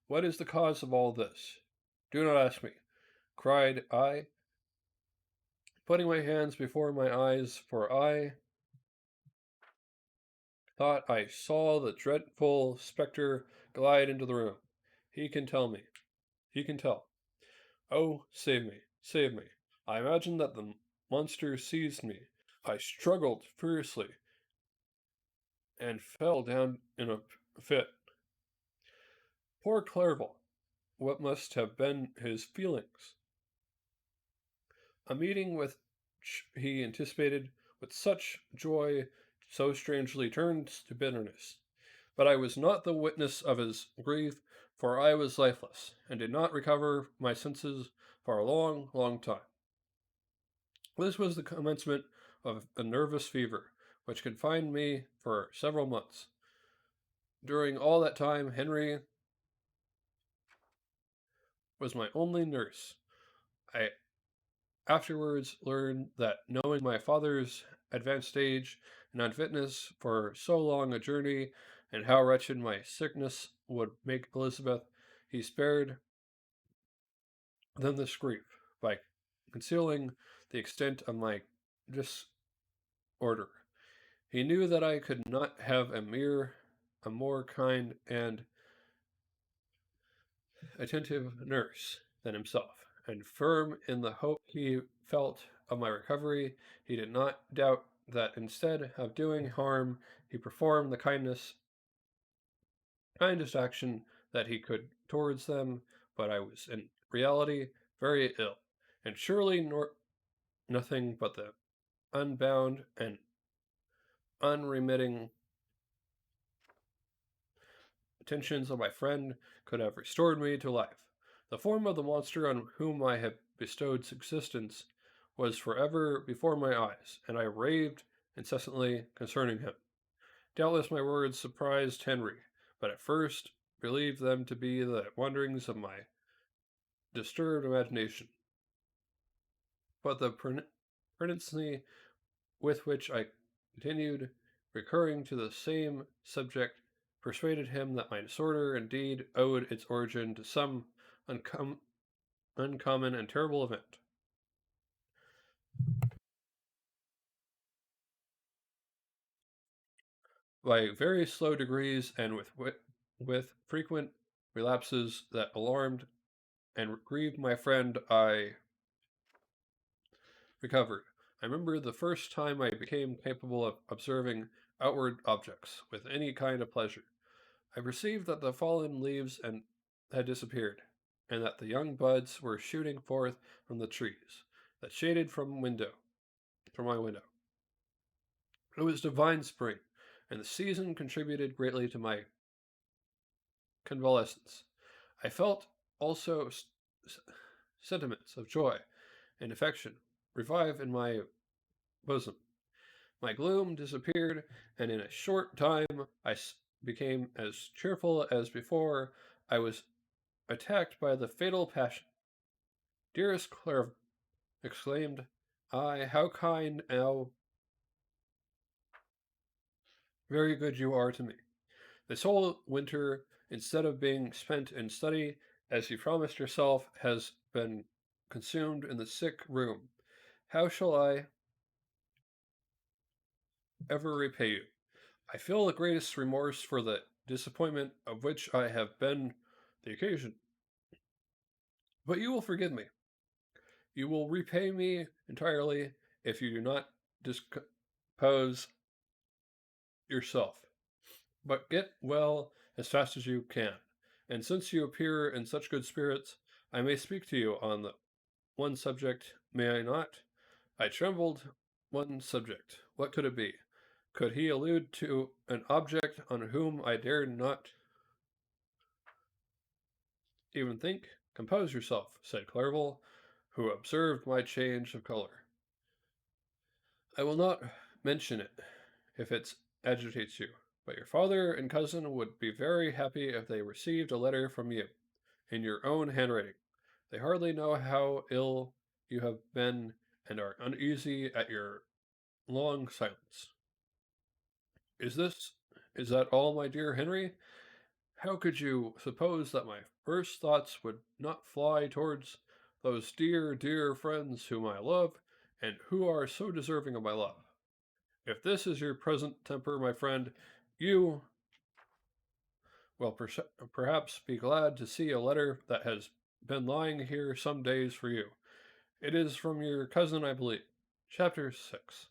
What is the cause of all this?" "Do not ask me," cried I, putting my hands before my eyes, for I thought I saw the dreadful spectre glide into the room. He can tell me. He can tell. Oh, save me, save me. I imagined that the monster seized me. I struggled furiously and fell down in a fit. Poor Clerval! What must have been his feelings? A meeting which he anticipated with such joy so strangely turned to bitterness. But I was not the witness of his grief, for I was lifeless, and did not recover my senses for a long, long time. This was the commencement of a nervous fever, which confined me for several months. During all that time, Henry was my only nurse. I afterwards learned that, knowing my father's advanced age and unfitness for so long a journey, and how wretched my sickness would make Elizabeth, he spared them this grief by concealing the extent of my disorder. He knew that I could not have a more kind and attentive nurse than himself, and firm in the hope he felt of my recovery, he did not doubt that instead of doing harm, he performed the kindest action that he could towards them. But I was in reality very ill, and surely nothing but the unbound and unremitting attentions of my friend could have restored me to life. The form of the monster on whom I had bestowed subsistence was forever before my eyes, and I raved incessantly concerning him. Doubtless my words surprised Henry, but at first believed them to be the wanderings of my disturbed imagination. But the pertinency with which I continued recurring to the same subject persuaded him that my disorder indeed owed its origin to some uncommon and terrible event. By very slow degrees and with frequent relapses that alarmed and grieved my friend, I recovered. I remember the first time I became capable of observing outward objects with any kind of pleasure. I perceived that the fallen leaves had disappeared, and that the young buds were shooting forth from the trees that shaded from my window. It was divine spring, and the season contributed greatly to my convalescence. I felt also sentiments of joy and affection revive in my bosom. My gloom disappeared, and in a short time I became as cheerful as before. I was attacked by the fatal passion. "Dearest Claire," exclaimed I, "how kind, how very good you are to me. This whole winter, instead of being spent in study, as you promised yourself, has been consumed in the sick room. How shall I ever repay you. I feel the greatest remorse for the disappointment of which I have been the occasion. But you will forgive me. You will repay me entirely if you do not dispose yourself. But get well as fast as you can. And since you appear in such good spirits, I may speak to you on the one subject, may I not? I trembled. One subject. What could it be? Could he allude to an object on whom I dared not even think? Compose yourself, said Clerval, who observed my change of color. I will not mention it, if it agitates you, but your father and cousin would be very happy if they received a letter from you, in your own handwriting. They hardly know how ill you have been, and are uneasy at your long silence. Is this, is that all, my dear Henry? How could you suppose that my first thoughts would not fly towards those dear, dear friends whom I love, and who are so deserving of my love? If this is your present temper, my friend, you will perhaps be glad to see a letter that has been lying here some days for you. It is from your cousin, I believe. Chapter 6.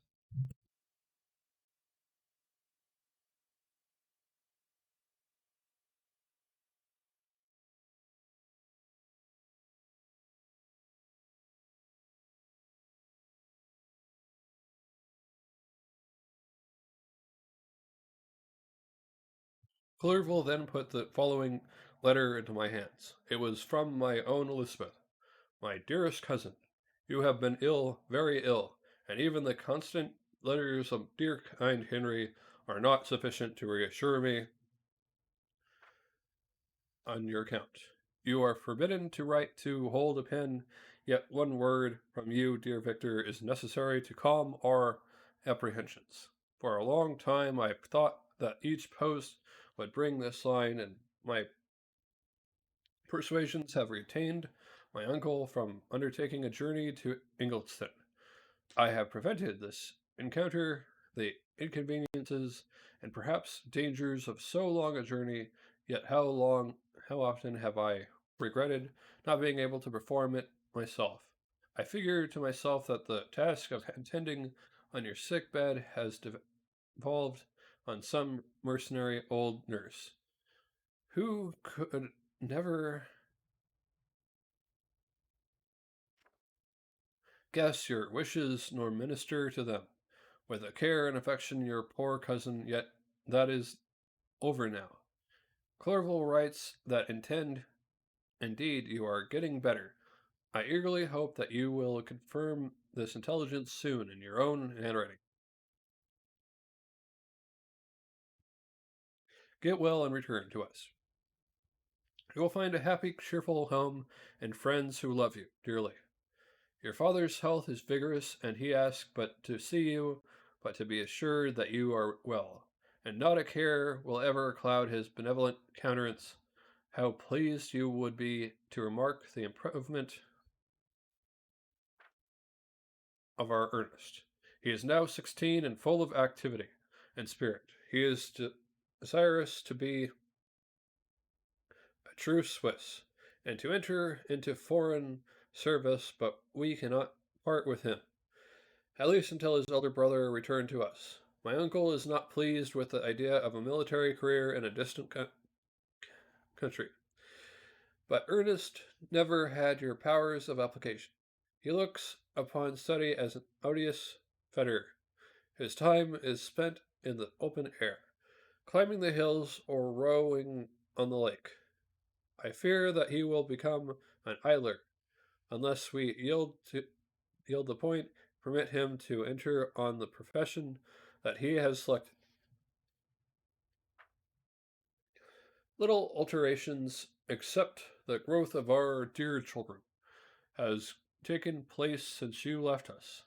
Clerval then put the following letter into my hands. It was from my own Elizabeth. My dearest cousin, you have been ill, very ill, and even the constant letters of dear kind Henry are not sufficient to reassure me on your account. You are forbidden to write to hold a pen, yet one word from you, dear Victor, is necessary to calm our apprehensions. For a long time I thought that each post would bring this line, and my persuasions have retained my uncle from undertaking a journey to Ingolstadt. I have prevented this encounter, the inconveniences and perhaps dangers of so long a journey, yet how often have I regretted not being able to perform it myself. I figure to myself that the task of attending on your sick bed has devolved on some mercenary old nurse, who could never guess your wishes nor minister to them with the care and affection your poor cousin, yet that is over now. Clerval writes that indeed you are getting better. I eagerly hope that you will confirm this intelligence soon in your own handwriting. Get well and return to us. You will find a happy, cheerful home and friends who love you dearly. Your father's health is vigorous, and he asks but to see you, but to be assured that you are well, and not a care will ever cloud his benevolent countenance. How pleased you would be to remark the improvement of our Ernest. He is now 16 and full of activity and spirit. He is desirous to be a true Swiss, and to enter into foreign service, but we cannot part with him, at least until his elder brother return to us. My uncle is not pleased with the idea of a military career in a distant country, but Ernest never had your powers of application. He looks upon study as an odious fetter. His time is spent in the open air, climbing the hills or rowing on the lake. I fear that he will become an idler unless we yield the point, permit him to enter on the profession that he has selected. Little alterations, except the growth of our dear children, has taken place since you left us.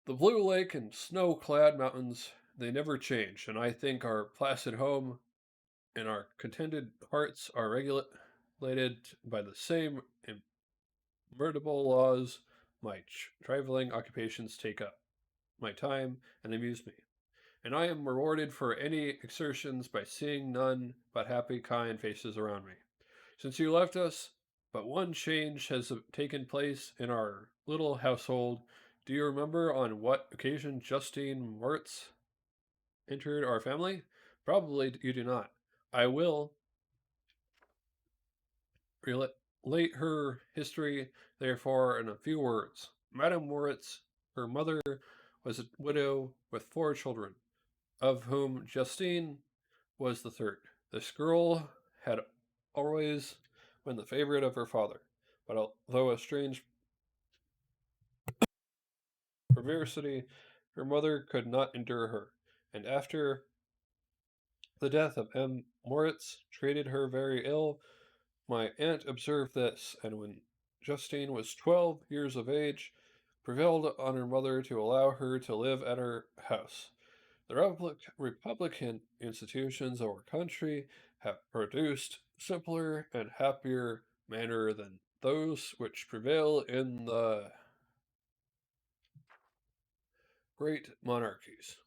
The blue lake and snow-clad mountains, they never change, and I think our placid home and our contented hearts are regulated by the same immutable laws my traveling occupations take up. my time and amuse me, and I am rewarded for any exertions by seeing none but happy, kind faces around me. Since you left us, but one change has taken place in our little household. Do you remember on what occasion Justine Moritz entered our family? Probably you do not. I will relate her history, therefore, in a few words. Madame Moritz, her mother, was a widow with 4 children, of whom Justine was the third. This girl had always been the favorite of her father, but although a strange perversity, her mother could not endure her, and after the death of M. Moritz treated her very ill. My aunt observed this, and when Justine was 12 years of age, prevailed on her mother to allow her to live at her house. The Republican institutions of our country have produced simpler and happier manner than those which prevail in the great monarchies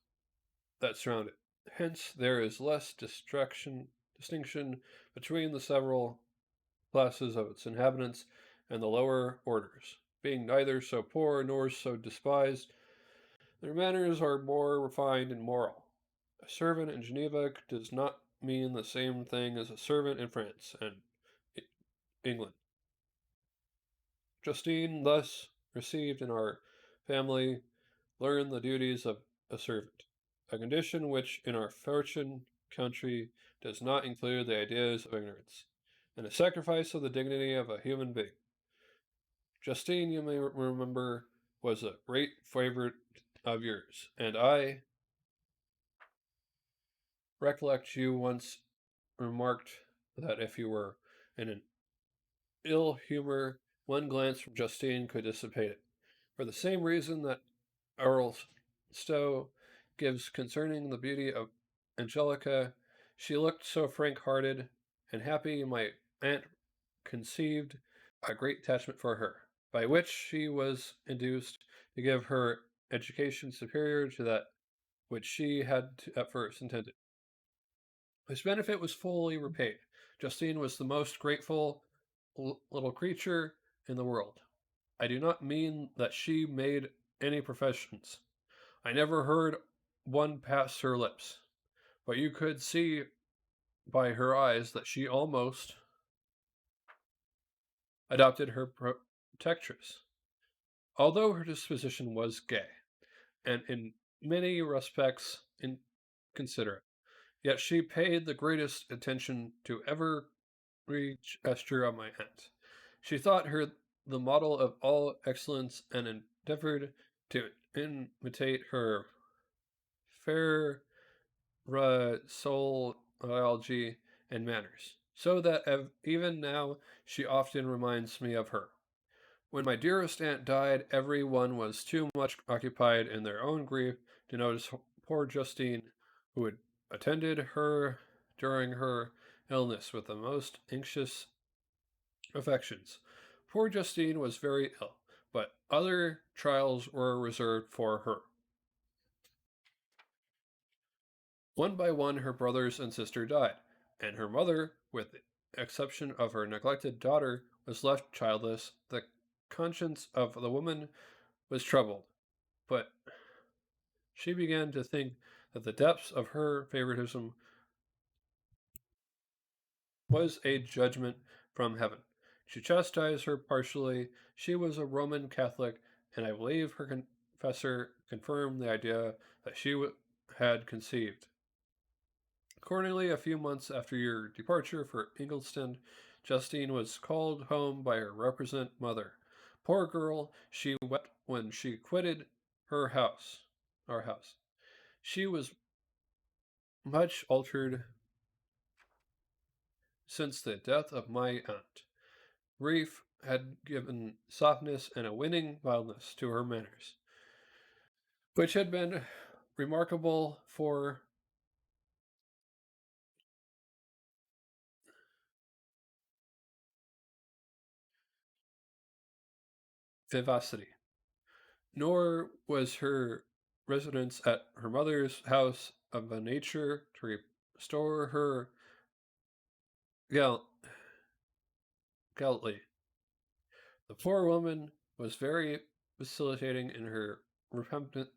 that surround it. Hence, there is less distinction between the several classes of its inhabitants and the lower orders. Being neither so poor nor so despised, their manners are more refined and moral. A servant in Geneva does not mean the same thing as a servant in France and England. Justine, thus received in our family, learned the duties of a servant, a condition which in our fortune country does not include the ideas of ignorance, and a sacrifice of the dignity of a human being. Justine, you may remember, was a great favorite of yours, and I recollect you once remarked that if you were in an ill humor, one glance from Justine could dissipate it. For the same reason that Earl Stowe gives concerning the beauty of Angelica, she looked so frank hearted and happy, my aunt conceived a great attachment for her, by which she was induced to give her education superior to that which she had at first intended. This benefit was fully repaid. Justine was the most grateful little creature in the world. I do not mean that she made any professions. I never heard one pass her lips, but you could see by her eyes that she almost adopted her protectress. Although her disposition was gay, and in many respects inconsiderate, yet she paid the greatest attention to every gesture of my aunt. She thought her the model of all excellence and endeavored to imitate her fair phraseology and manners, so that even now she often reminds me of her. When my dearest aunt died, every one was too much occupied in their own grief to notice poor Justine, who had attended her during her illness with the most anxious affections. Poor Justine was very ill, but other trials were reserved for her. One by one, her brothers and sister died, and her mother, with the exception of her neglected daughter, was left childless. The conscience of the woman was troubled, but she began to think that the depths of her favoritism was a judgment from heaven. She chastised her partially. She was a Roman Catholic, and I believe her confessor confirmed the idea that she had conceived. Accordingly, a few months after your departure for Ingolstadt, Justine was called home by her represent mother. Poor girl, she wept when she quitted her house, our house. She was much altered since the death of my aunt. Grief had given softness and a winning mildness to her manners, which had been remarkable for vivacity. Nor was her residence at her mother's house of a nature to restore her gal- gallantly. The poor woman was very vacillating in her repentance.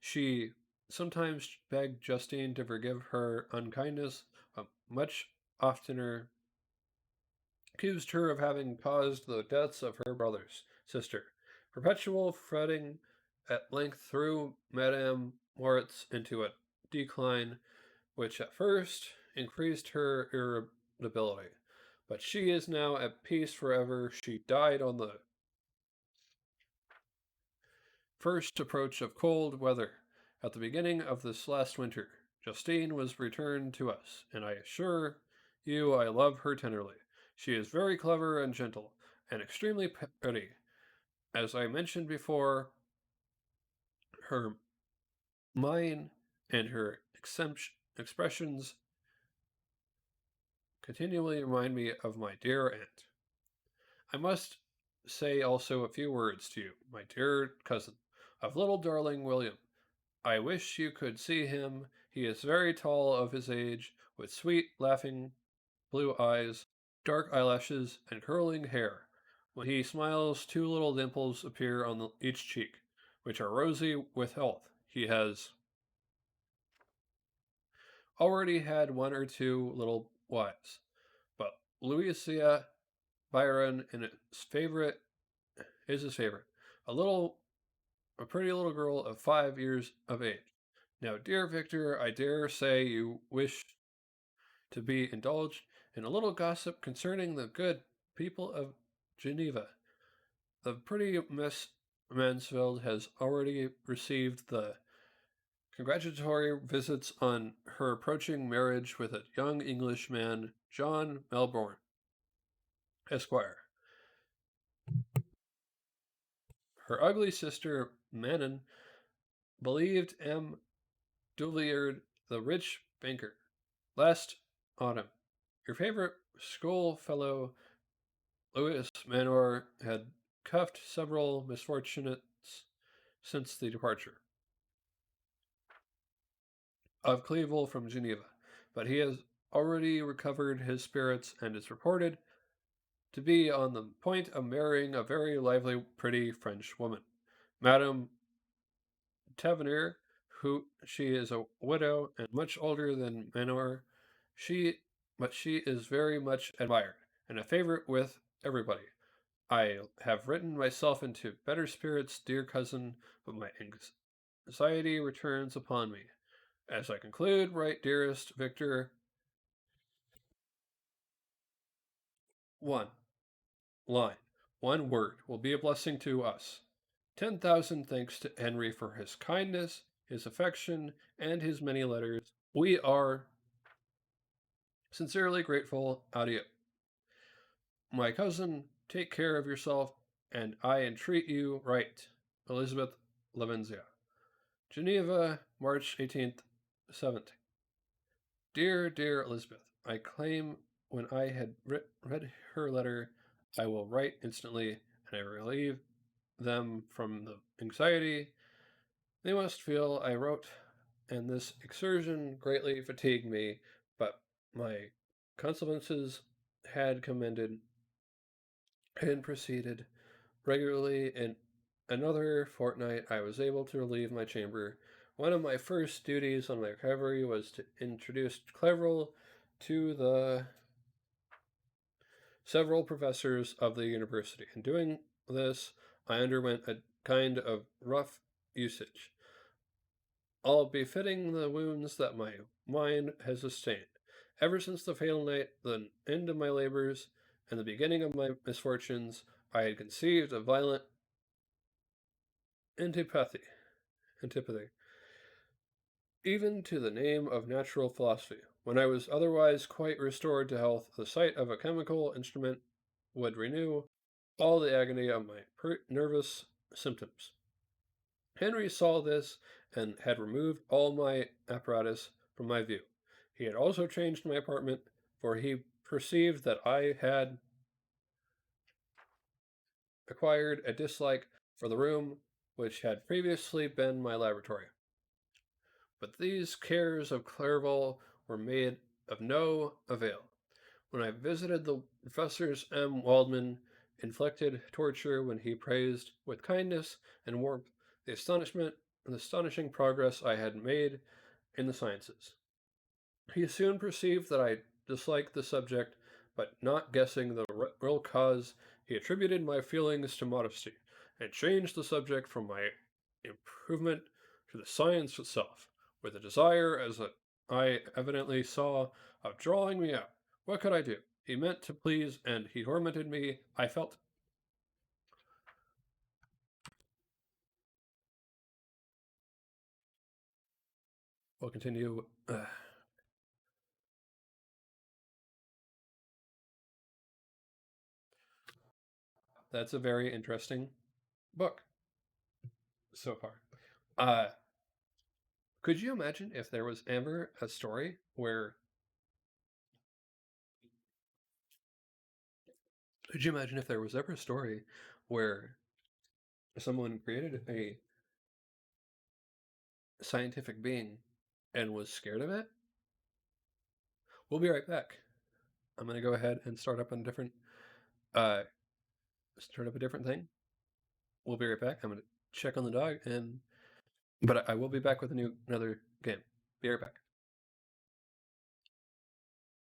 She sometimes begged Justine to forgive her unkindness, but much oftener accused her of having caused the deaths of her brother's sister. Perpetual fretting at length threw Madame Moritz into a decline, which at first increased her irritability. But she is now at peace forever. She died on the first approach of cold weather. At the beginning of this last winter, Justine was returned to us, and I assure you I love her tenderly. She is very clever and gentle, and extremely pretty. As I mentioned before, her mind and her expressions continually remind me of my dear aunt. I must say also a few words to you, my dear cousin, of little darling William. I wish you could see him. He is very tall of his age, with sweet, laughing blue eyes, dark eyelashes, and curling hair. When he smiles, two little dimples appear on each cheek, which are rosy with health. He has already had one or two little wives, but Louisa Byron is his favorite. A little a pretty little girl of 5 years of age. Now, dear Victor, I dare say you wish to be indulged in a little gossip concerning the good people of Geneva. The pretty Miss Mansfield has already received the congratulatory visits on her approaching marriage with a young Englishman, John Melbourne, Esquire. Her ugly sister, Manon, believed M. Dulliard, the rich banker. Last autumn, your favorite schoolfellow, Louis Manor, had cuffed several misfortunates since the departure of Clevel from Geneva, but he has already recovered his spirits and is reported to be on the point of marrying a very lively, pretty French woman, Madame Tavernier, who she is a widow and much older than Manor. She, but she is very much admired and a favorite with everybody. I have written myself into better spirits, dear cousin, but my anxiety returns upon me. As I conclude, write, dearest Victor, one line, one word will be a blessing to us. 10,000 thanks to Henry for his kindness, his affection, and his many letters. We are sincerely grateful. Adieu. My cousin, take care of yourself, and I entreat you, write. Elizabeth Lavenzia. Geneva, March 18th, 17th. Dear, dear Elizabeth, I claim when I had read her letter, I will write instantly, and I relieve them from the anxiety they must feel. I wrote, and this exertion greatly fatigued me, but my consolences had commended and proceeded regularly. In another fortnight, I was able to leave my chamber. One of my first duties on my recovery was to introduce Cleverell to the several professors of the university. In doing this, I underwent a kind of rough usage, all befitting the wounds that my mind has sustained. Ever since the fatal night, the end of my labors, and the beginning of my misfortunes, I had conceived a violent antipathy, even to the name of natural philosophy. When I was otherwise quite restored to health, the sight of a chemical instrument would renew all the agony of my nervous symptoms. Henry saw this and had removed all my apparatus from my view. He had also changed my apartment, for he perceived that I had acquired a dislike for the room which had previously been my laboratory. But these cares of Clerval were made of no avail. When I visited the professors M. Waldman inflicted torture when he praised with kindness and warmth the astonishment and astonishing progress I had made in the sciences. He soon perceived that I disliked the subject, but not guessing the real cause, he attributed my feelings to modesty, and changed the subject from my improvement to the science itself, with a desire, I evidently saw, of drawing me out. What could I do? He meant to please, and he tormented me. I felt. We'll continue. That's a very interesting book so far. Uh, could you imagine if there was ever a story where Could you imagine if there was ever a story where someone created a scientific being and was scared of it? We'll be right back. I'm gonna go ahead and uh start up a different thing. We'll be right back. I'm gonna check on the dog, and but I will be back with another game. Be right back.